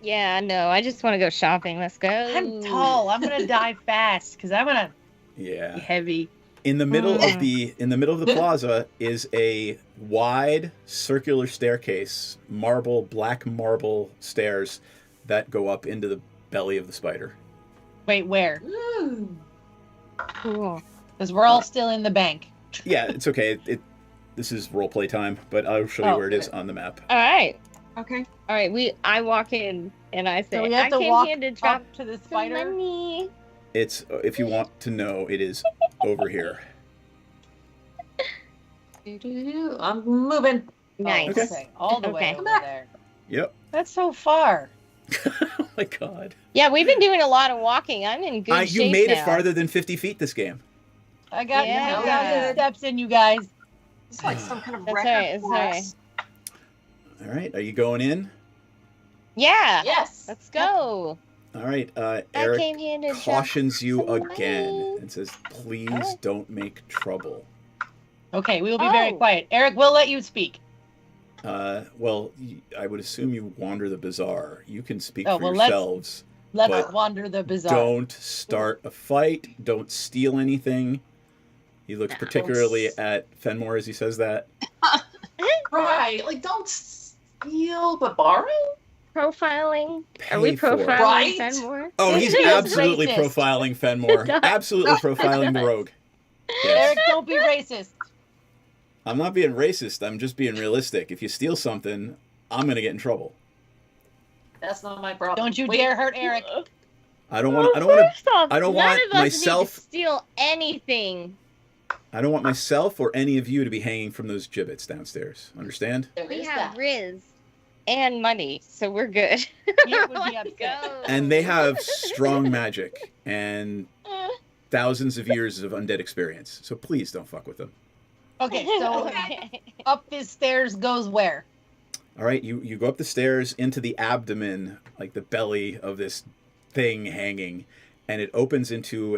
Yeah, no. I just want to go shopping. Let's go. I'm tall. I'm gonna die fast because I'm gonna Yeah. be heavy. In the middle of the plaza is a wide circular staircase, black marble stairs that go up into the belly of the spider. Wait, where? Cool. Because we're all still in the bank. Yeah, it's okay. This is roleplay time, but I'll show you where it is on the map. All right. Okay. All right. I walk in and I say, So we have I to came walk here to drop up to the some spider. money. It's if you want to know, it is over here. I'm moving. Nice. Okay. Okay, all the way Okay. over there. Yep. That's so far. Oh my god. Yeah, we've been doing a lot of walking. I'm in good shape You made now. it farther than 50 feet this game. I got Yeah. the steps in, you guys. It's like some kind of That's record right, that's for right. us. All right, are you going in? Yeah. Yes. Let's go. All right, I Eric came here to cautions you some again money. and says, please Oh. don't make trouble. Okay, we will be very Oh. quiet. Eric, we'll let you speak. Well, I would assume you wander the bazaar. You can speak Oh, for well, yourselves. Let's but wander the bazaar. Don't start a fight. Don't steal anything. He looks particularly at Fenmore as he says that. Right. Like, don't steal, but borrow? Profiling? Are we Pay for it. profiling Right? Fenmore? Oh, he's He's absolutely racist. profiling Fenmore. Absolutely profiling the rogue. Yes. Eric, don't be racist. I'm not being racist. I'm just being realistic. If you steal something, I'm gonna get in trouble. That's not my problem. Don't you Wait. dare hurt Eric. I don't want. I don't want First off, I don't none want of us myself. need to steal anything. I don't want myself or any of you to be hanging from those gibbets downstairs. Understand? There We is have that. Riz and money, so we're good. You would be Let's upset. go. And they have strong magic and thousands of years of undead experience. So please don't fuck with them. Okay, so up the stairs goes where? All right, you go up the stairs into the abdomen, like the belly of this thing hanging, and it opens into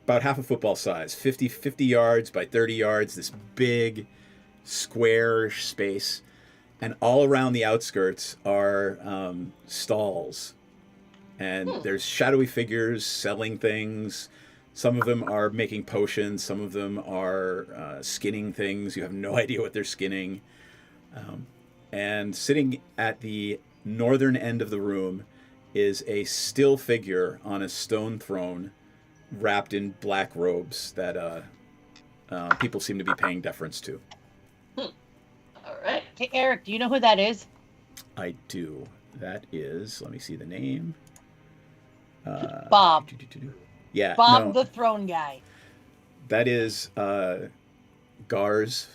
about half a football size, 50 yards by 30 yards, this big square space. And all around the outskirts are stalls. And there's shadowy figures selling things. Some of them are making potions. Some of them are skinning things. You have no idea what they're skinning. And sitting at the northern end of the room is a still figure on a stone throne wrapped in black robes that people seem to be paying deference to. All right. Hey, Eric, do you know who that is? I do. That is, let me see the name. Bob. Yeah, Bob no, the throne guy. that is Garz,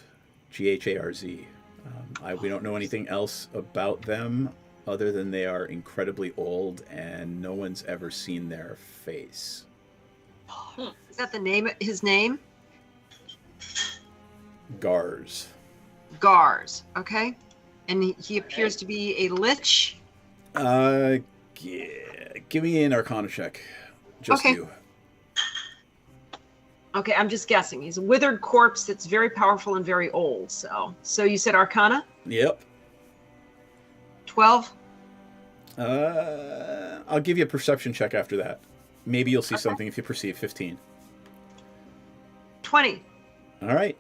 Gharz. We don't know anything else about them other than they are incredibly old and no one's ever seen their face. Is that the name? His name? Garz. Gars. Okay. And he appears to be a lich. Give me an Arcana check. Just Okay. you. Okay, I'm just guessing. He's a withered corpse that's very powerful and very old. So you said Arcana? Yep. 12? I'll give you a perception check after that. Maybe you'll see something if you perceive 15. 20. All right.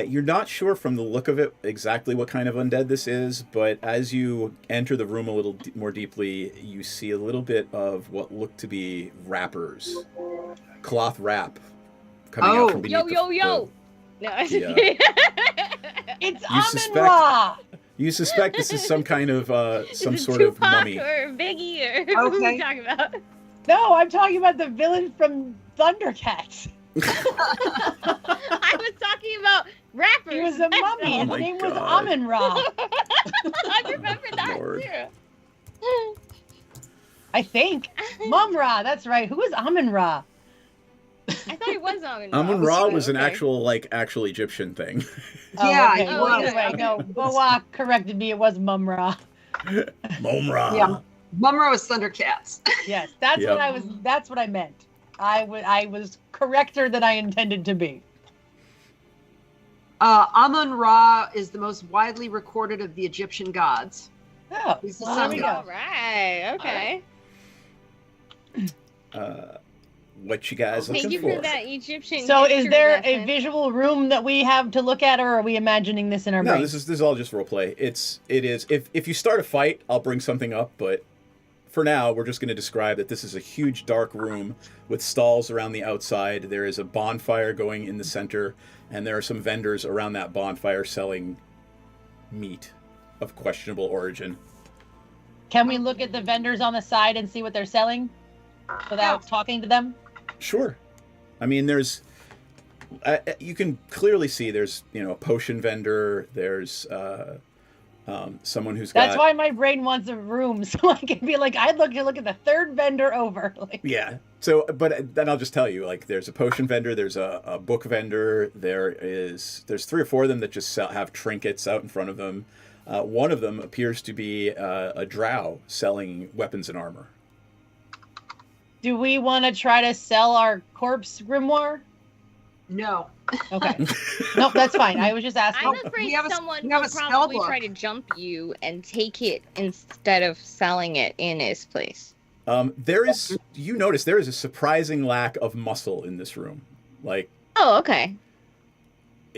You're not sure from the look of it exactly what kind of undead this is, but as you enter the room a little more deeply, you see a little bit of what look to be wrappers, cloth wrap coming out from beneath Yo. No, It's Amun suspect- Ra. You suspect this is some kind of some Is it sort of Tupac mummy. or Biggie or who are we Okay. talking about? No, I'm talking about the villain from Thundercats. I was talking about rappers. He was a mummy. Oh His my name was God. Amun Ra. I remember that Lord. too. I think. Mum Ra, that's right. Who is Amun Ra? I thought it was Amun Ra. Amun Ra was an Okay. actual Egyptian thing. Yeah, okay. he Well, was. either way, no, Boa corrected me. It was Mum Ra. Mumra. Yeah. Mumra is Thundercats. Yes, that's Yep. what I was. That's what I meant. I was correcter than I intended to be. Amun Ra is the most widely recorded of the Egyptian gods. Oh, He's the well, sun there we god. go. All right. Okay. What you guys Thank looking you for? for that Egyptian. So, is history there a lesson. visual room that we have to look at, or are we imagining this in our No, brains? this is all just role play. It is. If you start a fight, I'll bring something up, but for now, we're just going to describe that this is a huge dark room with stalls around the outside. There is a bonfire going in the center, and there are some vendors around that bonfire selling meat of questionable origin. Can we look at the vendors on the side and see what they're selling without talking to them? Sure. I mean, there's. You can clearly see there's a potion vendor. There's someone who's got. That's why my brain wants a room, so I can be like, I'd look at the third vendor over. Like, Yeah, So, but then I'll just tell you, like, there's a potion vendor, there's a book vendor, there's 3 or 4 of them that just have trinkets out in front of them. One of them appears to be a drow selling weapons and armor. Do we want to try to sell our corpse grimoire? No. Okay. Nope, that's fine. I was just asking. I'm afraid someone will probably try to jump you and take it instead of selling it in his place. You notice there is a surprising lack of muscle in this room. Like, oh, okay.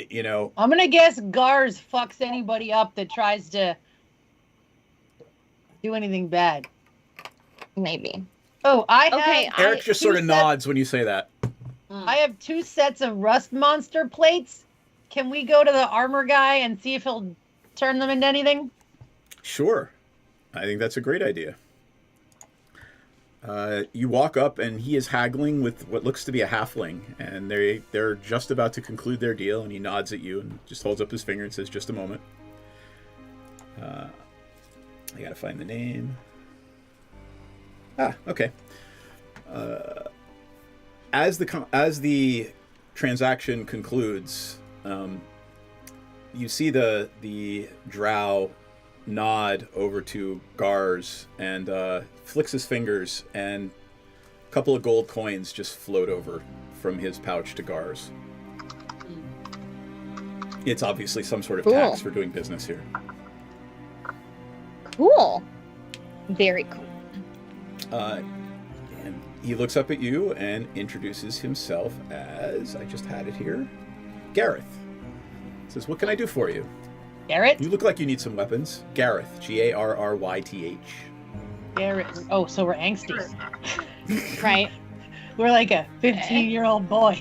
You know, I'm gonna guess Gars fucks anybody up that tries to do anything bad. Maybe. Oh, Eric just sort of nods when you say that. I have 2 sets of rust monster plates. Can we go to the armor guy and see if he'll turn them into anything? Sure. I think that's a great idea. You walk up, and he is haggling with what looks to be a halfling, and they're just about to conclude their deal, and he nods at you and just holds up his finger and says, "Just a moment." I gotta find the name. Okay. As the transaction concludes, you see the drow nod over to Gars and flicks his fingers, and a couple of gold coins just float over from his pouch to Gars. It's obviously some sort of tax for doing business here. Cool. Very cool. And he looks up at you and introduces himself as, I just had it here, Gareth. Says, "What can I do for you?" Garrett? You look like you need some weapons. Gareth, Garryth. Garrett. Oh, so we're angsty. Right. We're like a 15-year-old boy.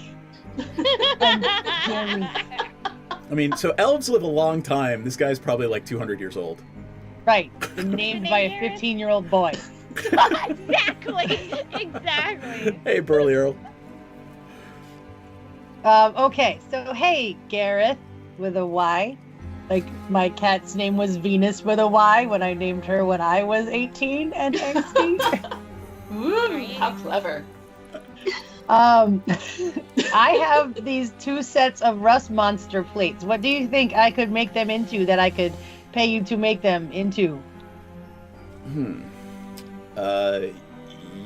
I mean, so elves live a long time. This guy's probably like 200 years old. Right. Named by a 15-year-old boy. Exactly. Hey, Burly Earl. Okay, so hey, Gareth, with a Y. Like, my cat's name was Venus with a Y when I named her when I was 18 and angsty. Ooh, how clever. I have these 2 sets of rust monster plates. What do you think I could make them into that I could pay you to make them into?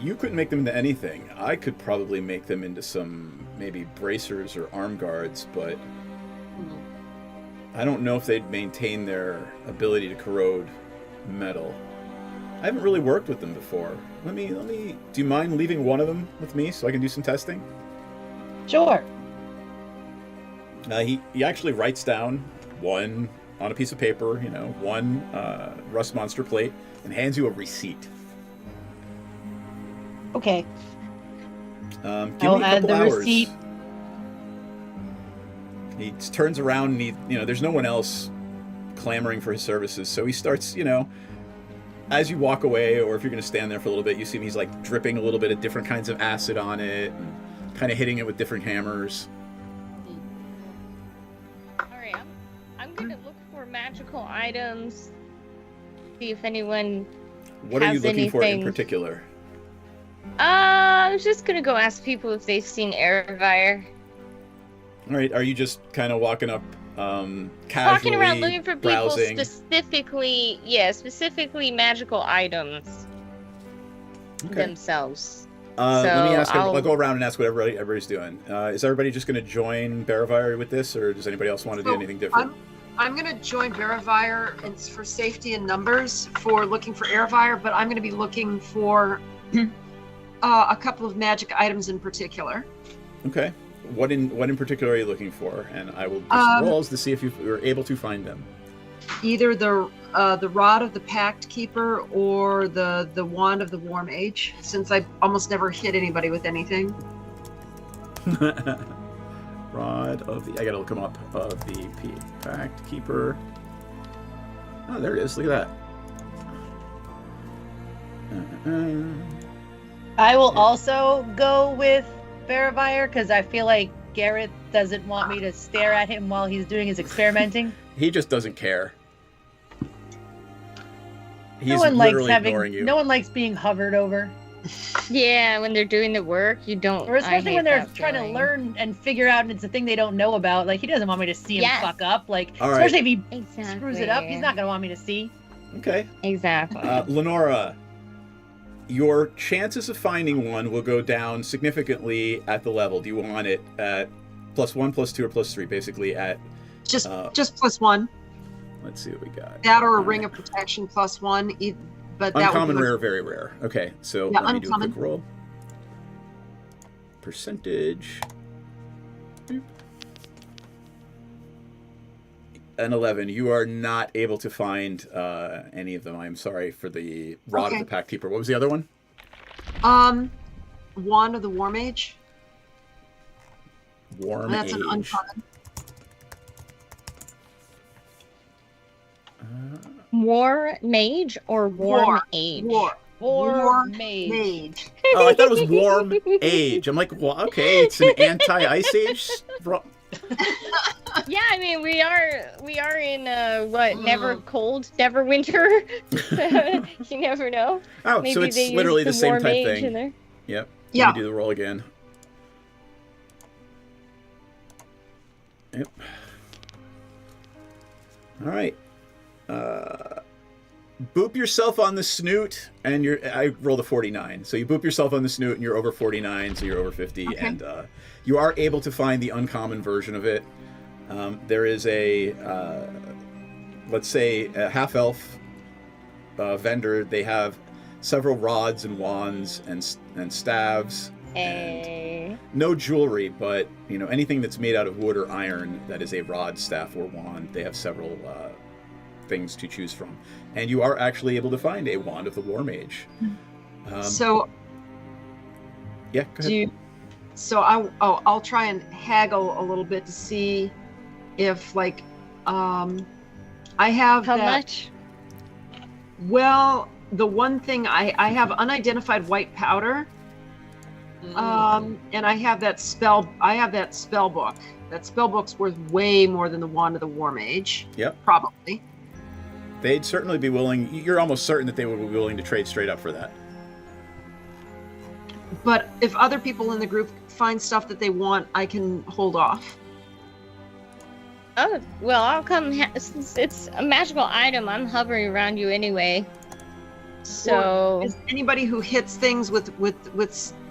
You couldn't make them into anything. I could probably make them into some maybe bracers or arm guards, but I don't know if they'd maintain their ability to corrode metal. I haven't really worked with them before. Let me. Do you mind leaving one of them with me so I can do some testing? Sure. He actually writes down one on a piece of paper, one rust monster plate, and hands you a receipt. Okay. Give I'll me a add couple the hours. receipt. He turns around and there's no one else clamoring for his services, so he starts, as you walk away, or if you're going to stand there for a little bit, you see him, he's like dripping a little bit of different kinds of acid on it, and kind of hitting it with different hammers. Alright, I'm going to look for magical items, see if anyone What are you looking for in particular? I was just going to go ask people if they've seen Erevire. All right, are you just kind of walking up casually, Walking around looking for people browsing? specifically magical items themselves. Let me ask. I'll go around and ask what everybody's doing. Is everybody just going to join Berevire with this, or does anybody else want to do anything different? I'm going to join Berevire. It's for safety in numbers for looking for Erevire, but I'm going to be looking for a couple of magic items in particular. Okay. What in particular are you looking for? And I will just rolls to see if you were able to find them. Either the rod of the Pact Keeper or the wand of the Warm Age, since I almost never hit anybody with anything. Rod of the... I gotta look them up. Of the Pact Keeper. Oh, there it is. Look at that. I will also go with Berevire because I feel like Gareth doesn't want me to stare at him while he's doing his experimenting. He just doesn't care. He's No one literally likes ignoring you. No one likes being hovered over. Yeah, when they're doing the work, you don't. Or especially when they're trying feeling. to learn and figure out, and it's a thing they don't know about. Like, he doesn't want me to see him fuck up. Like, All right. especially if he screws it up, he's not gonna want me to see. Okay. Exactly. Lenora, your chances of finding one will go down significantly at the level. Do you want it at +1, +2, or +3? Basically at just +1. Let's see what we got. That or a ring of protection +1. But that Uncommon, would be rare, very rare. Okay, so Yeah, let me do a uncommon. quick roll. Percentage. Boop. An 11. You are not able to find any of them. I'm sorry for the Rod of the Pack Keeper. What was the other one? Wand of the War Mage. War That's Mage. an uncommon. War Mage or Warm Age? War Mage. Oh, I thought it was Warm Age. I'm like, well, okay, it's an anti-Ice Age. Yeah, I mean we are in never cold, never winter. You never know. Oh, Maybe so it's they literally the use same War type Mage thing. in there. Yep. Yeah. Let me do the roll again. Yep. All right. Boop yourself on the snoot, and I rolled a 49. So you boop yourself on the snoot, and you're over 49, so you're over 50, Okay. and you are able to find the uncommon version of it. There is a, let's say, a half-elf vendor. They have several rods and wands and staves. And no jewelry, but anything that's made out of wood or iron that is a rod, staff, or wand. They have several things to choose from, and you are actually able to find a Wand of the War Mage. So yeah, go ahead. I'll try and haggle a little bit to see if I have How that, much? Well, the one thing I have unidentified white powder. And I have that spell book. That spell book's worth way more than the Wand of the War Mage. Yep. Probably. They'd certainly be willing. You're almost certain that they would be willing to trade straight up for that. But if other people in the group find stuff that they want, I can hold off. Oh well, I'll come. Since it's a magical item, I'm hovering around you anyway. So Is anybody who hits things with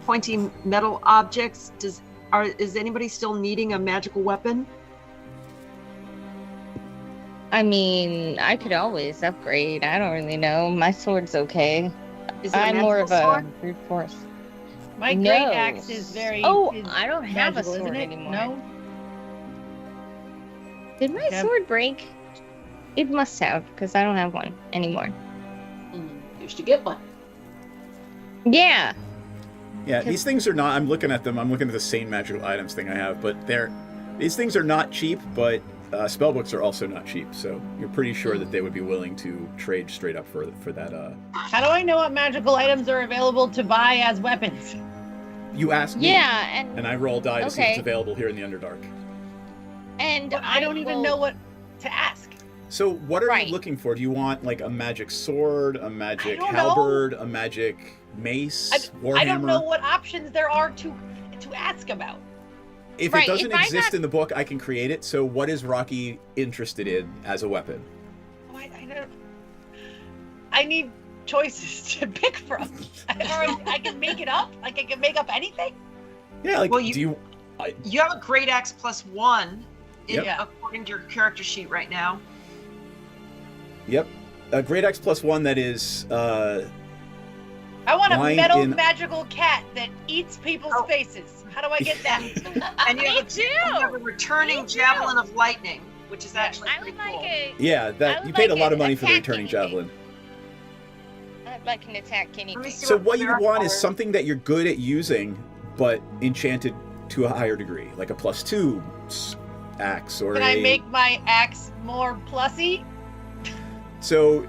pointy metal objects, is anybody still needing a magical weapon? I mean, I could always upgrade. I don't really know. My sword's okay. Is it a I'm more of magical a sword? brute force. My No. great axe is very. Oh, is I don't have a magical, sword isn't it? anymore. No. Did my Yeah. sword break? It must have, because I don't have one anymore. You should get one. Yeah. Yeah, these things are not. I'm looking at them. I'm looking at the same magical items thing I have, but these things are not cheap. But spellbooks are also not cheap. So you're pretty sure that they would be willing to trade straight up for that. How do I know what magical items are available to buy as weapons? You asked me. Yeah, and I roll die to see if Okay. it's available here in the Underdark. and But I don't even know what to ask. So what are Right. you looking for? Do you want like a magic sword, a magic don't know. halberd, a magic mace, warhammer? I don't know what options there are to ask about. If Right, it doesn't if I exist got- in the book, I can create it. So what is Rocky interested in as a weapon? Oh, I don't. I need choices to pick from. Or I can make it up. Like I can make up anything. Yeah, like Well, do you? You have a great axe +1 Yep. according to your character sheet right now. Yep, a Great Axe +1 that is. I want a Lying metal in- magical cat that eats people's faces. How do I get that? And you have a returning javelin of lightning, which is actually I pretty would cool. like a. Yeah, I that would you paid like a lot a of money for the attack returning anything. javelin. I'd like an attack guinea pig. So what you would want is something that you're good at using, but enchanted to a higher degree, like a +2 axe or Can I make my axe more plussy? So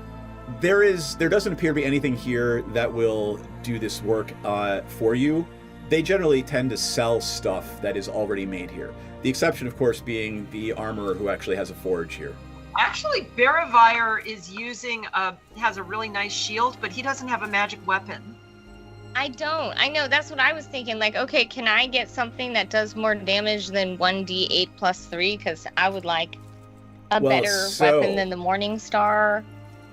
there doesn't appear to be anything here that will do this work for you. They generally tend to sell stuff that is already made here. The exception, of course, being the armorer who actually has a forge here. Actually, Beravire is has a really nice shield, but he doesn't have a magic weapon. I don't. I know, that's what I was thinking. Like, okay, can I get something that does more damage than 1d8 plus 3? Because I would like a better weapon than the Morning Star.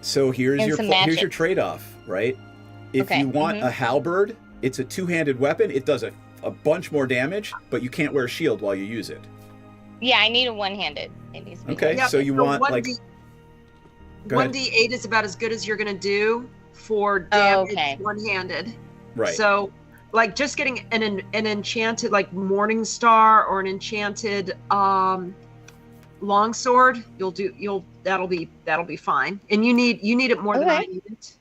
So here's your trade-off, right? If you want a halberd, it's a two-handed weapon. It does a bunch more damage, but you can't wear a shield while you use it. Yeah, I need a one-handed. It needs to be okay, so you want like 1d8 is about as good as you're gonna do for damage one-handed. Right. So, like, just getting an enchanted like Morning Star or an enchanted longsword, that'll be fine. And you need it more than I need it.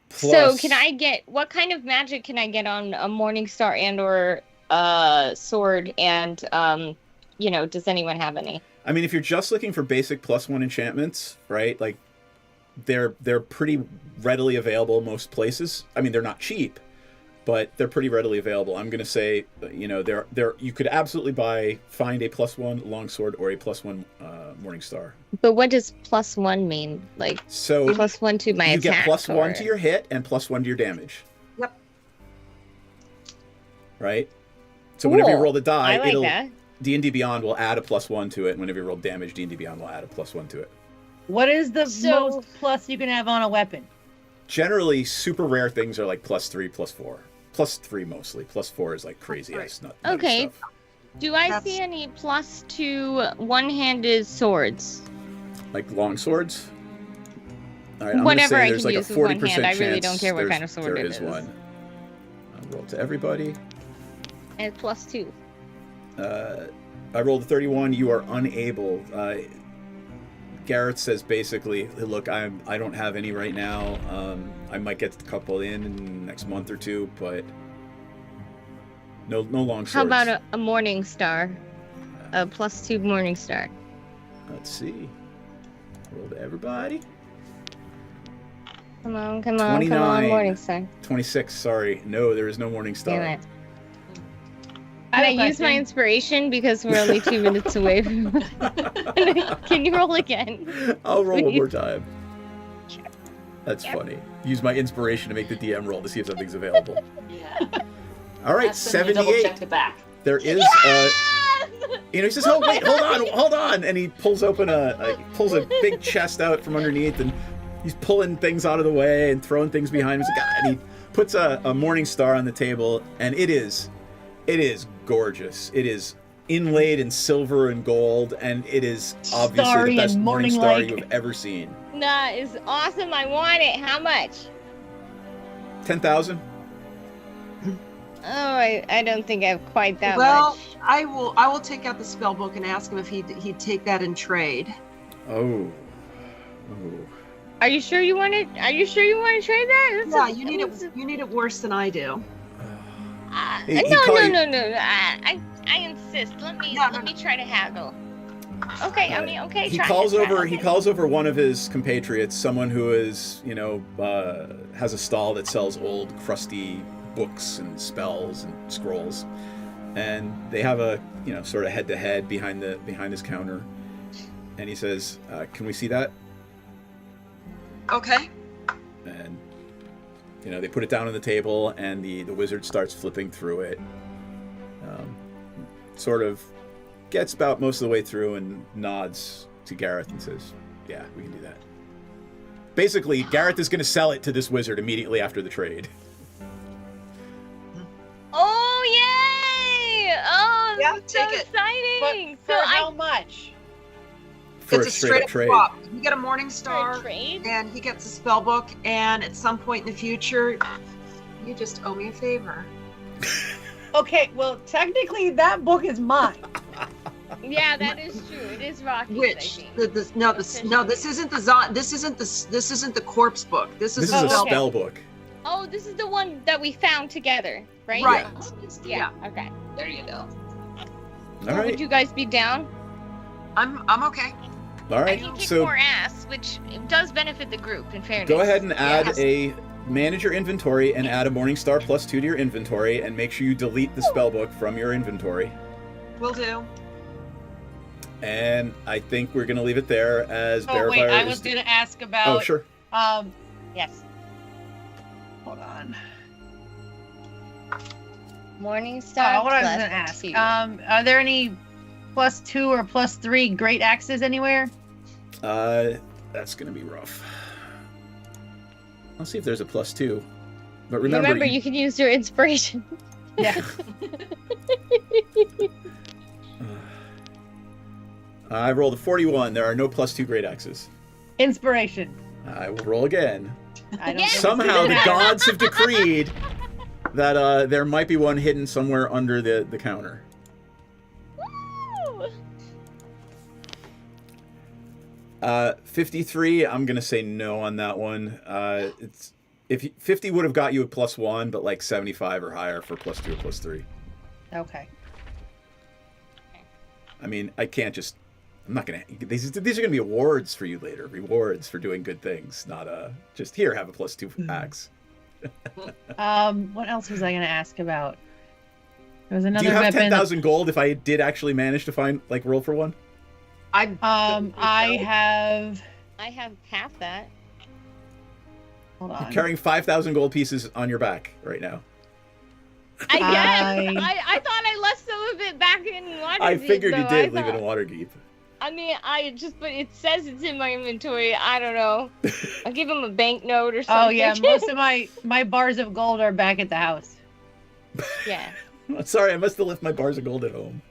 So can I get, what kind of magic can I get on a Morning Star and or sword? And does anyone have any? I mean, if you're just looking for basic +1 enchantments, right? Like they're pretty readily available most places. I mean, they're not cheap, but they're pretty readily available. I'm gonna say, you could absolutely find a +1 longsword or a +1 Morning Star. But what does +1 mean? Like, so +1 to my attack? You get +1 to your hit and +1 to your damage. Yep. Right. So whenever you roll the die, I like that. D&D Beyond will add a +1 to it. Whenever you roll damage, D&D Beyond will add a +1 to it. What is the most plus you can have on a weapon? Generally, super rare things are like +3, +4. +3 mostly. +4 is like crazy ass nut. Okay. Stuff. Do I see any +2 one-handed swords? Like long swords? All right, whatever I'm I gonna say can there's use like a with one 40% hand. I really chance don't care what kind of sword there it is is. one. I'll roll to everybody. And +2. I rolled a 31. You are unable. Garrett says basically, look, I don't have any right now. I might get a couple in the next month or two, but no long swords. How about a Morning Star? A +2 Morning Star. Let's see. Roll to everybody. Come on, 29, Morning Star. 26, sorry. No, there is no Morning Star. Damn it. Can I use my inspiration because we're only 2 minutes away from... Can you roll again? I'll roll one more time. That's funny. Use my inspiration to make the DM roll to see if something's available. Yeah. All right, That's when you 78. double check the back. There is he says, "Oh wait, hold on," and he pulls open pulls a big chest out from underneath, and he's pulling things out of the way and throwing things behind him. And he puts a Morning Star on the table, and it is gorgeous. It is inlaid in silver and gold, and it is obviously Starry the best and Morning Star morning-like. you have ever seen. That is awesome. I want it. How much? 10,000. Oh, I don't think I have quite that Well, much. I will take out the spell book and ask him if he'd take that in trade. Oh. Are you sure you want to? Are you sure you want to trade that? Yeah, you need it worse than I do. No. I insist. Let me try to haggle. Okay, I mean, okay. He calls over one of his compatriots, someone who is, has a stall that sells old, crusty books and spells and scrolls, and they have a, sort of head-to-head behind his counter, and he says, "Can we see that?" Okay. And they put it down on the table, and the wizard starts flipping through it. Sort of gets about most of the way through and nods to Gareth and says, "Yeah, we can do that." Basically, Gareth is going to sell it to this wizard immediately after the trade. Oh yay! Oh, yeah, that's so exciting! For how much? For It's a straight up trade. swap. You get a Morning Star, and he gets a spell book, and at some point in the future, you just owe me a favor. Okay, well, technically that book is mine. Yeah, that is true. It is Rocky's. Which this isn't the corpse book. This is a spell book. Oh, this is the one that we found together, right? Right. Yeah. Okay. There you go. All right. Would you guys be down? I'm okay. All I right. can kick So more ass, which does benefit the group. In fairness. go ahead and add Yes. manage your inventory and add a Morning Star +2 to your inventory, and make sure you delete the spell book from your inventory. Will do. And I think we're going to leave it there as Oh wait, Bearfire I is was going to ask about. Oh, sure. Yes. Hold on. Morningstar. What I was going to ask. Are there any +2 or +3 great axes anywhere? That's gonna be rough. I'll see if there's a +2. But remember you can use your inspiration. Yeah. I rolled a 41. There are no +2 great axes. Inspiration. I will roll again. I don't Somehow the gods have decreed that there might be one hidden somewhere under the counter. Woo! 53. I'm gonna say no on that one. It's if 50 would have got you a +1, but like 75 or higher for +2 or +3. Okay. I mean, I can't just. I'm not gonna. These are gonna be awards for you later. Rewards for doing good things, not just here. Have a +2 axe. What else was I gonna ask about? There was another. Do you have weapon. 10,000 gold? If I did actually manage to find roll for one. I have half that. Hold on. You're carrying 5,000 gold pieces on your back right now. I guess. I thought I left some of it back in Waterdeep. I figured you though. did leave it in Waterdeep. I mean, but it says it's in my inventory. I don't know. I'll give him a banknote or something. Oh yeah, most of my bars of gold are back at the house. Yeah. Sorry, I must have left my bars of gold at home.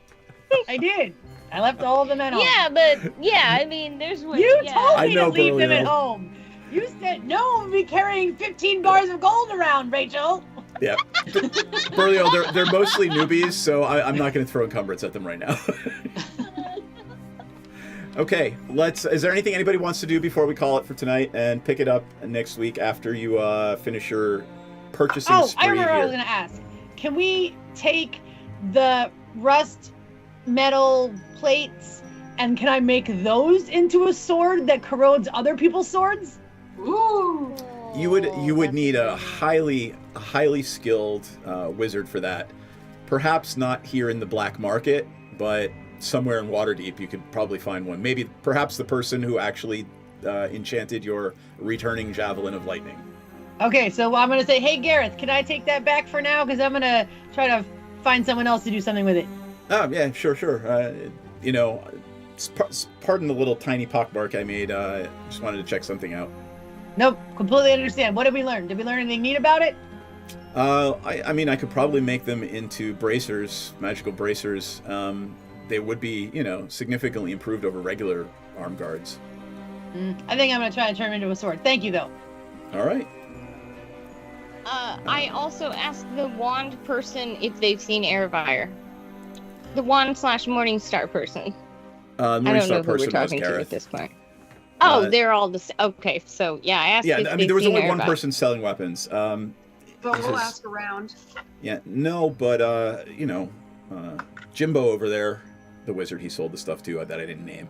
I did. I left all of them at home. Yeah, but I mean, there's ways. You yeah. told me to leave them Burlio. at home. You said no one would be carrying 15 bars of gold around, Rachel. Yeah. Burlio, they're mostly newbies, so I'm not going to throw encumbrance at them right now. Okay, is there anything anybody wants to do before we call it for tonight and pick it up next week after you finish your purchasing spree I remember here? what I was going to ask. Can we take the rust metal plates and can I make those into a sword that corrodes other people's swords? Ooh. You would need a highly skilled wizard for that. Perhaps not here in the black market, but somewhere in Waterdeep you could probably find one. Perhaps the person who actually enchanted your returning javelin of lightning. Okay, so I'm going to say, hey Gareth, can I take that back for now? Because I'm going to try to find someone else to do something with it. Oh, yeah, sure. Pardon the little tiny pockmark I made. Just wanted to check something out. Nope, completely understand. What did we learn? Did we learn anything neat about it? I mean, I could probably make them into bracers, magical bracers. They would be, significantly improved over regular arm guards. I think I'm going to try and turn him into a sword. Thank you, though. All right. I also asked the wand person if they've seen Airvire. The wand/Morningstar person. Morningstar I don't know who person we're talking was to Gareth. at this point. Oh, they're all the same. Okay, so yeah, I asked if I mean, there was they've only seen one Airvire. person selling weapons. But we'll ask around. Yeah, no, but Jimbo over there, the wizard he sold the stuff to that I didn't name,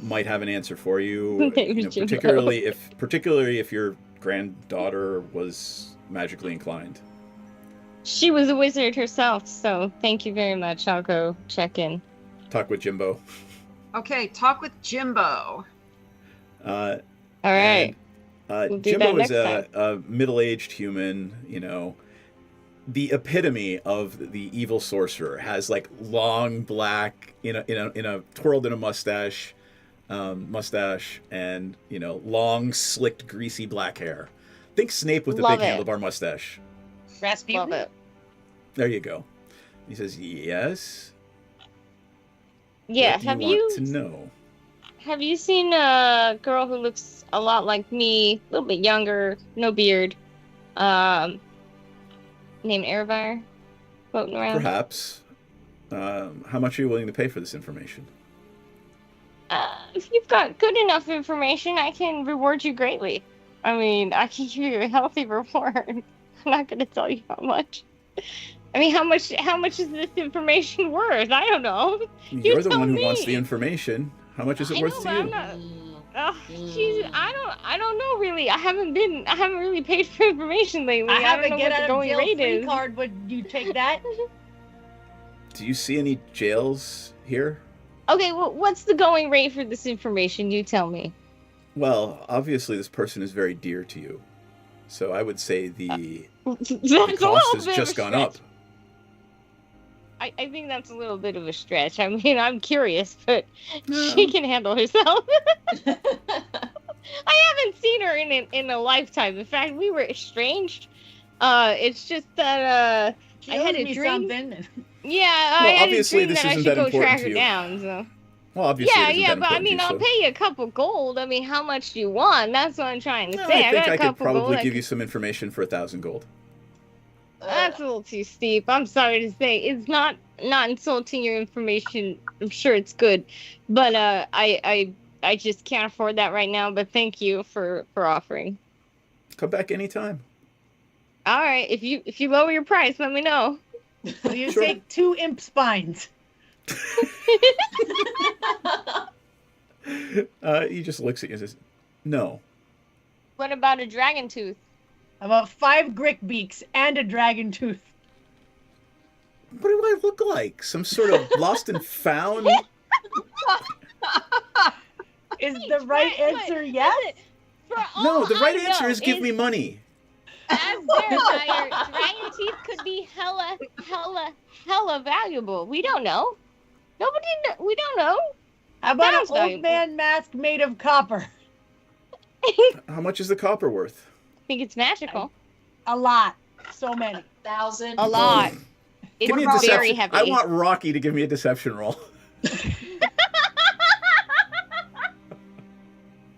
might have an answer for you. Particularly if your granddaughter was magically inclined. She was a wizard herself, so thank you very much. I'll go check in. Talk with Jimbo. Okay, talk with Jimbo. All right. We'll do Jimbo that is a middle-aged human, the epitome of the evil sorcerer. Has like long black, twirled in a mustache, and long slicked greasy black hair. Think Snape with Love the big it. handlebar mustache. Rasputin? Love it. There you go. He says, "Yes." Yeah, What do have you want to know? Have you seen a girl who looks a lot like me, a little bit younger, no beard, named Airvire, floating around? Perhaps. How much are you willing to pay for this information? If you've got good enough information, I can reward you greatly. I mean, I can give you a healthy reward. I'm not going to tell you how much. I mean, how much is this information worth? I don't know. You're the tell one who me. wants the information. How much is it worth to you? I don't know really. I haven't really paid for information lately. I have don't a know get what the out of going jail rate free is. card. Would you take that? Do you see any jails here? Okay, well, what's the going rate for this information? You tell me. Well, obviously this person is very dear to you. So I would say the That's cost has just gone up. I think that's a little bit of a stretch. I mean, I'm curious, but she can handle herself. I haven't seen her in a lifetime. In fact, we were estranged. It's just that She I had owes a me dream. something. Yeah, I had a obviously dream this that I isn't should that go important track to her you. down. So. Well, obviously, it isn't that but I important mean, to you, I'll so- pay you a couple gold. I mean, how much do you want? That's what I'm trying to Well, say. I think got a I could couple probably gold. give you some information for 1,000 gold. That's a little too steep. I'm sorry to say. It's not insulting your information. I'm sure it's good, but I just can't afford that right now. But thank you for offering. Come back anytime. All right, if you lower your price, let me know. Will you take 2 imp spines? He just looks at you and says, "No." What about a dragon tooth? About 5 grick beaks and a dragon tooth. What do I look like? Some sort of lost and found? Is the right answer yes? No, the right answer is give me money. As verifier, dragon teeth could be hella valuable. We don't know. We don't know. How about Sounds an old valuable. man mask made of copper? How much is the copper worth? I think it's magical. A lot. So many. 1,000. A lot. It's Give me a very deception. heavy. I want Rocky to give me a deception roll.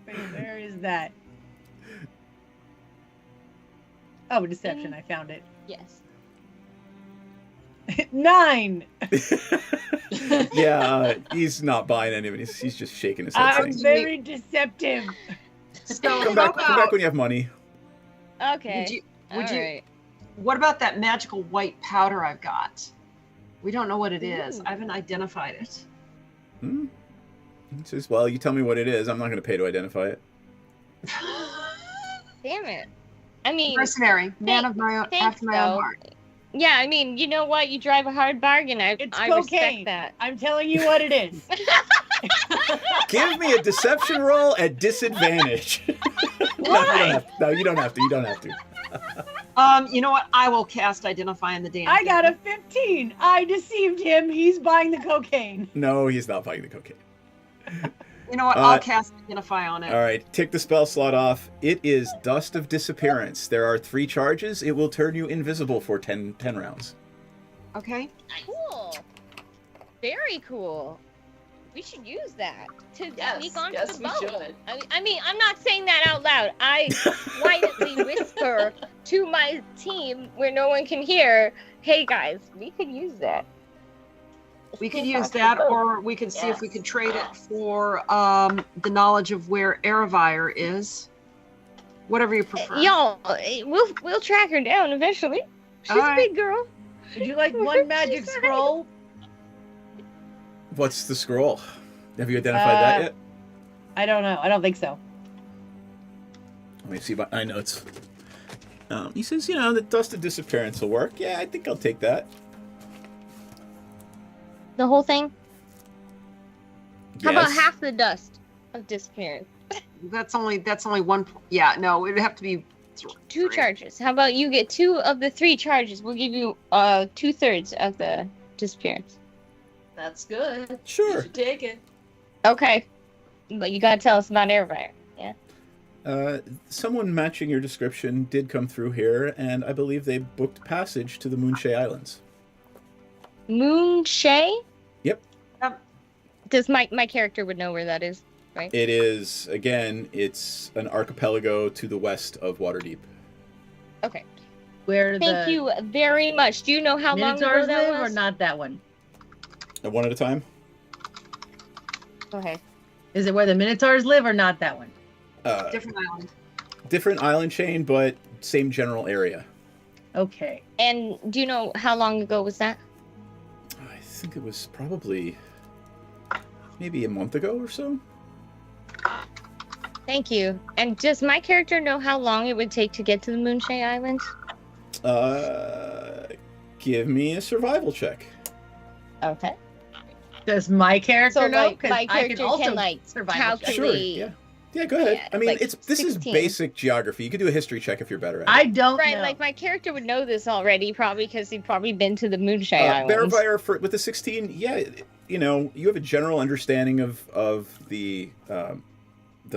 Where is that? Oh, deception. I found it. Yes. 9. Yeah, he's not buying any of it. He's just shaking his head. I'm saying, very deceptive. So come back when you have money. Okay. Would All you? right. What about that magical white powder I've got? We don't know what it is. I haven't identified it. Hmm? He says, well, you tell me what it is. I'm not going to pay to identify it. Damn it. I mean, Mercenary, man of my own, after my own heart. Yeah, I mean, you know what? You drive a hard bargain. I cocaine. respect that. I'm telling you what it is. Give me a deception roll at disadvantage. No, you don't have to. You don't have to. You know what? I will cast Identify in the damn I got a 15. I deceived him. He's buying the cocaine. No, he's not buying the cocaine. You know what? I'll cast Identify on it. All right, take the spell slot off. It is Dust of Disappearance. There are 3 charges. It will turn you invisible for 10 rounds. Okay. Cool. Very cool. We should use that to sneak onto yes, the we boat. should. I mean, I'm not saying that out loud. I quietly whisper to my team where no one can hear, hey guys, we could use that. We could use that, or we could see if we could trade it for the knowledge of where Eravire is. Whatever you prefer. Y'all, we'll track her down eventually. She's All a right. big girl. Would you like one magic scroll? What's the scroll? Have you identified that yet? I don't know. I don't think so. Let me see my notes. He says, the Dust of Disappearance will work. Yeah, I think I'll take that. The whole thing? How about Yes. half the dust of disappearance? That's only one. Yeah, no, it would have to be 2 charges. How about you get 2 of the 3 charges? We'll give you 2/3 of the disappearance. That's good. Sure. You should take it. Okay. But you gotta tell us about Airfire. Yeah. Someone matching your description did come through here, and I believe they booked passage to the Moonshay Islands. Moonshay? Yep. Does my character would know where that is, right? It is, again, it's an archipelago to the west of Waterdeep. Okay. Where Thank the you very much. Do you know how long ago Minotaurs that live, was? or not that one? One at a time? Okay. Is it where the Minotaurs live, or not that one? Different island. Different island chain, but same general area. Okay. And do you know how long ago was that? I think it was probably maybe a month ago or so. Thank you. And does my character know how long it would take to get to the Moonshay Islands? Give me a survival check. Okay. Does my character So, know? like, 'Cause my I character can also can, like, survival check. calculate. Sure, yeah. Yeah, go ahead. Yeah, I mean, like this is 16. basic geography. You could do a history check if you're better at it. I don't Right, know. like my character would know this already, probably because he'd probably been to the Moonshine Islands. Bearfire with the 16, yeah, you know, you have a general understanding of the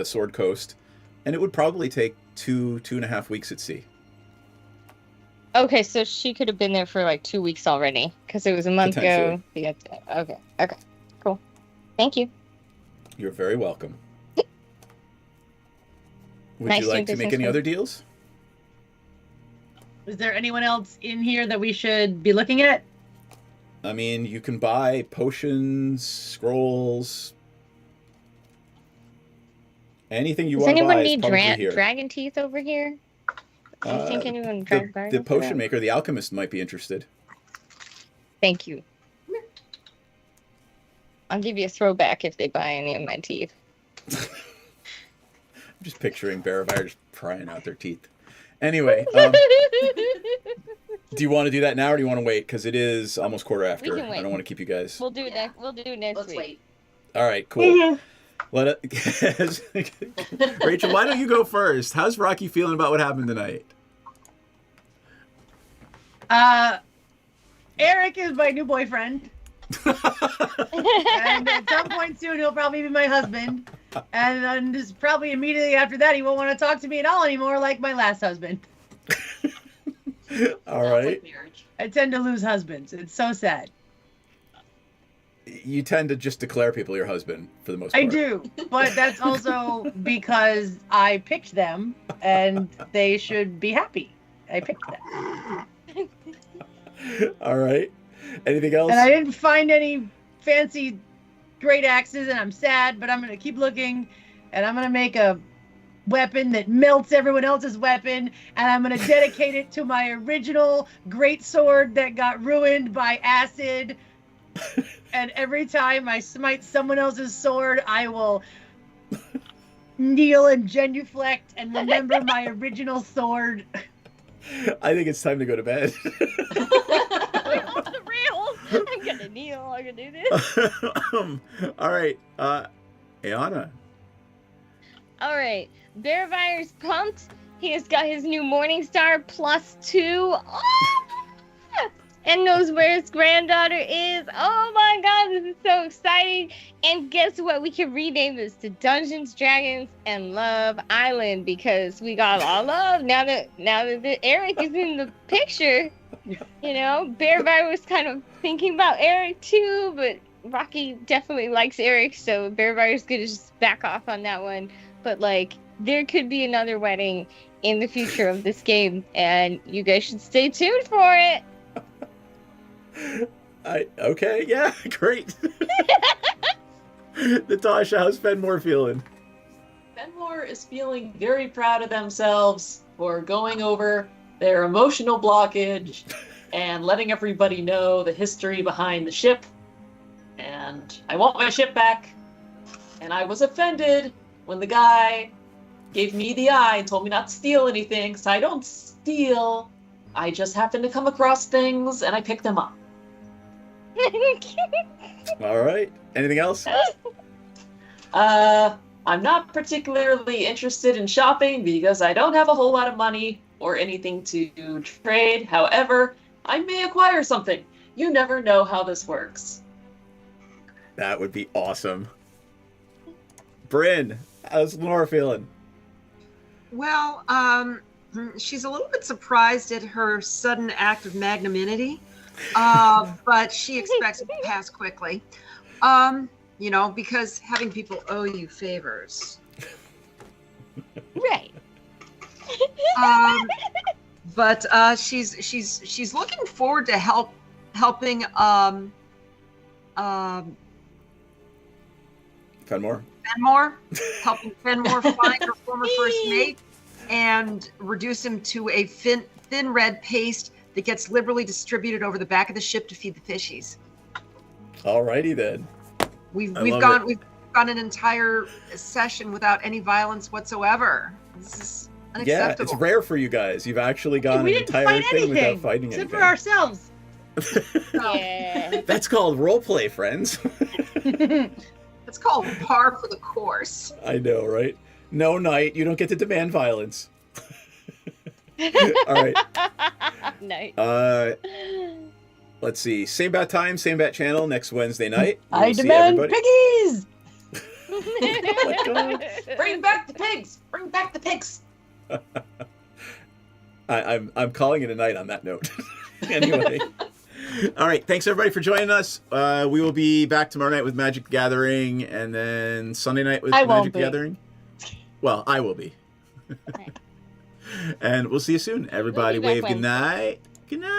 Sword Coast, and it would probably take 2.5 weeks at sea. Okay, so she could have been there for like 2 weeks already, because it was a month ago. Yeah, okay, cool. Thank you. You're very welcome. Would Nice you like doing to make business any with other deals? Is there anyone else in here that we should be looking at? I mean, you can buy potions, scrolls, anything you Does want to buy anyone is need probably here. dragon teeth over here? Do you think anyone The potion maker, the alchemist, might be interested. Thank you. I'll give you a throwback if they buy any of my teeth. I'm just picturing Bearfire just prying out their teeth. Anyway, do you want to do that now, or do you want to wait? Because it is almost quarter after. We can wait. I don't want to keep you guys. We'll do it next. We'll do it next week. Wait. All right, cool. Let it. Rachel, why don't you go first? How's Rocky feeling about what happened tonight? Eric is my new boyfriend. And at some point soon, he'll probably be my husband. And then just probably immediately after that, he won't want to talk to me at all anymore, like my last husband. All right. I tend to lose husbands. It's so sad. You tend to just declare people your husband for the most part. I do, but that's also because I picked them, and they should be happy. I picked them. All right. Anything else? And I didn't find any fancy great axes, and I'm sad, but I'm going to keep looking, and I'm going to make a weapon that melts everyone else's weapon, and I'm going to dedicate it to my original great sword that got ruined by acid. And every time I smite someone else's sword, I will kneel and genuflect and remember my original sword. I think it's time to go to bed. Off the rails. I'm gonna kneel. I'm gonna do this. All right, Ayana. All right, Bearfire's pumped. He has got his new Morningstar +2. And knows where his granddaughter is. Oh my god, this is so exciting. And guess what? We can rename this to Dungeons, Dragons, and Love Island, because we got all love now that Eric is in the picture. You know, Bearfire was kind of thinking about Eric too, but Rocky definitely likes Eric, so Bearfire's gonna just back off on that one. But like, there could be another wedding in the future of this game, and you guys should stay tuned for it. Okay, yeah, great. Natasha, how's Fenmore feeling? Fenmore is feeling very proud of themselves for going over their emotional blockage and letting everybody know the history behind the ship. And I want my ship back. And I was offended when the guy gave me the eye and told me not to steal anything, so I don't steal. I just happen to come across things and I pick them up. All right. Anything else? I'm not particularly interested in shopping because I don't have a whole lot of money or anything to trade. However, I may acquire something. You never know how this works. That would be awesome. Bryn, how's Lenora feeling? Well, she's a little bit surprised at her sudden act of magnanimity, but she expects it to pass quickly. You know, because having people owe you favors. Right. But she's looking forward to helping Fenmore, helping Fenmore find her former first mate and reduce him to a thin red paste that gets liberally distributed over the back of the ship to feed the fishies. Alrighty then. We've gone an entire session without any violence whatsoever. This is unacceptable. Yeah, it's rare for you guys. You've actually gone an entire thing without fighting except anything. for ourselves. Yeah. That's called roleplay, friends. It's called par for the course. I know, right? No night. You don't get to demand violence. All right. Nice. Let's see. Same bat time, same bat channel next Wednesday night. I We'll see demand everybody. piggies. Bring back the pigs! Bring back the pigs! I'm calling it a night on that note. Anyway. All right. Thanks everybody for joining us. We will be back tomorrow night with Magic the Gathering, and then Sunday night with Magic the Gathering. Well, I will be. And we'll see you soon. Everybody We'll be wave back good night. Good night.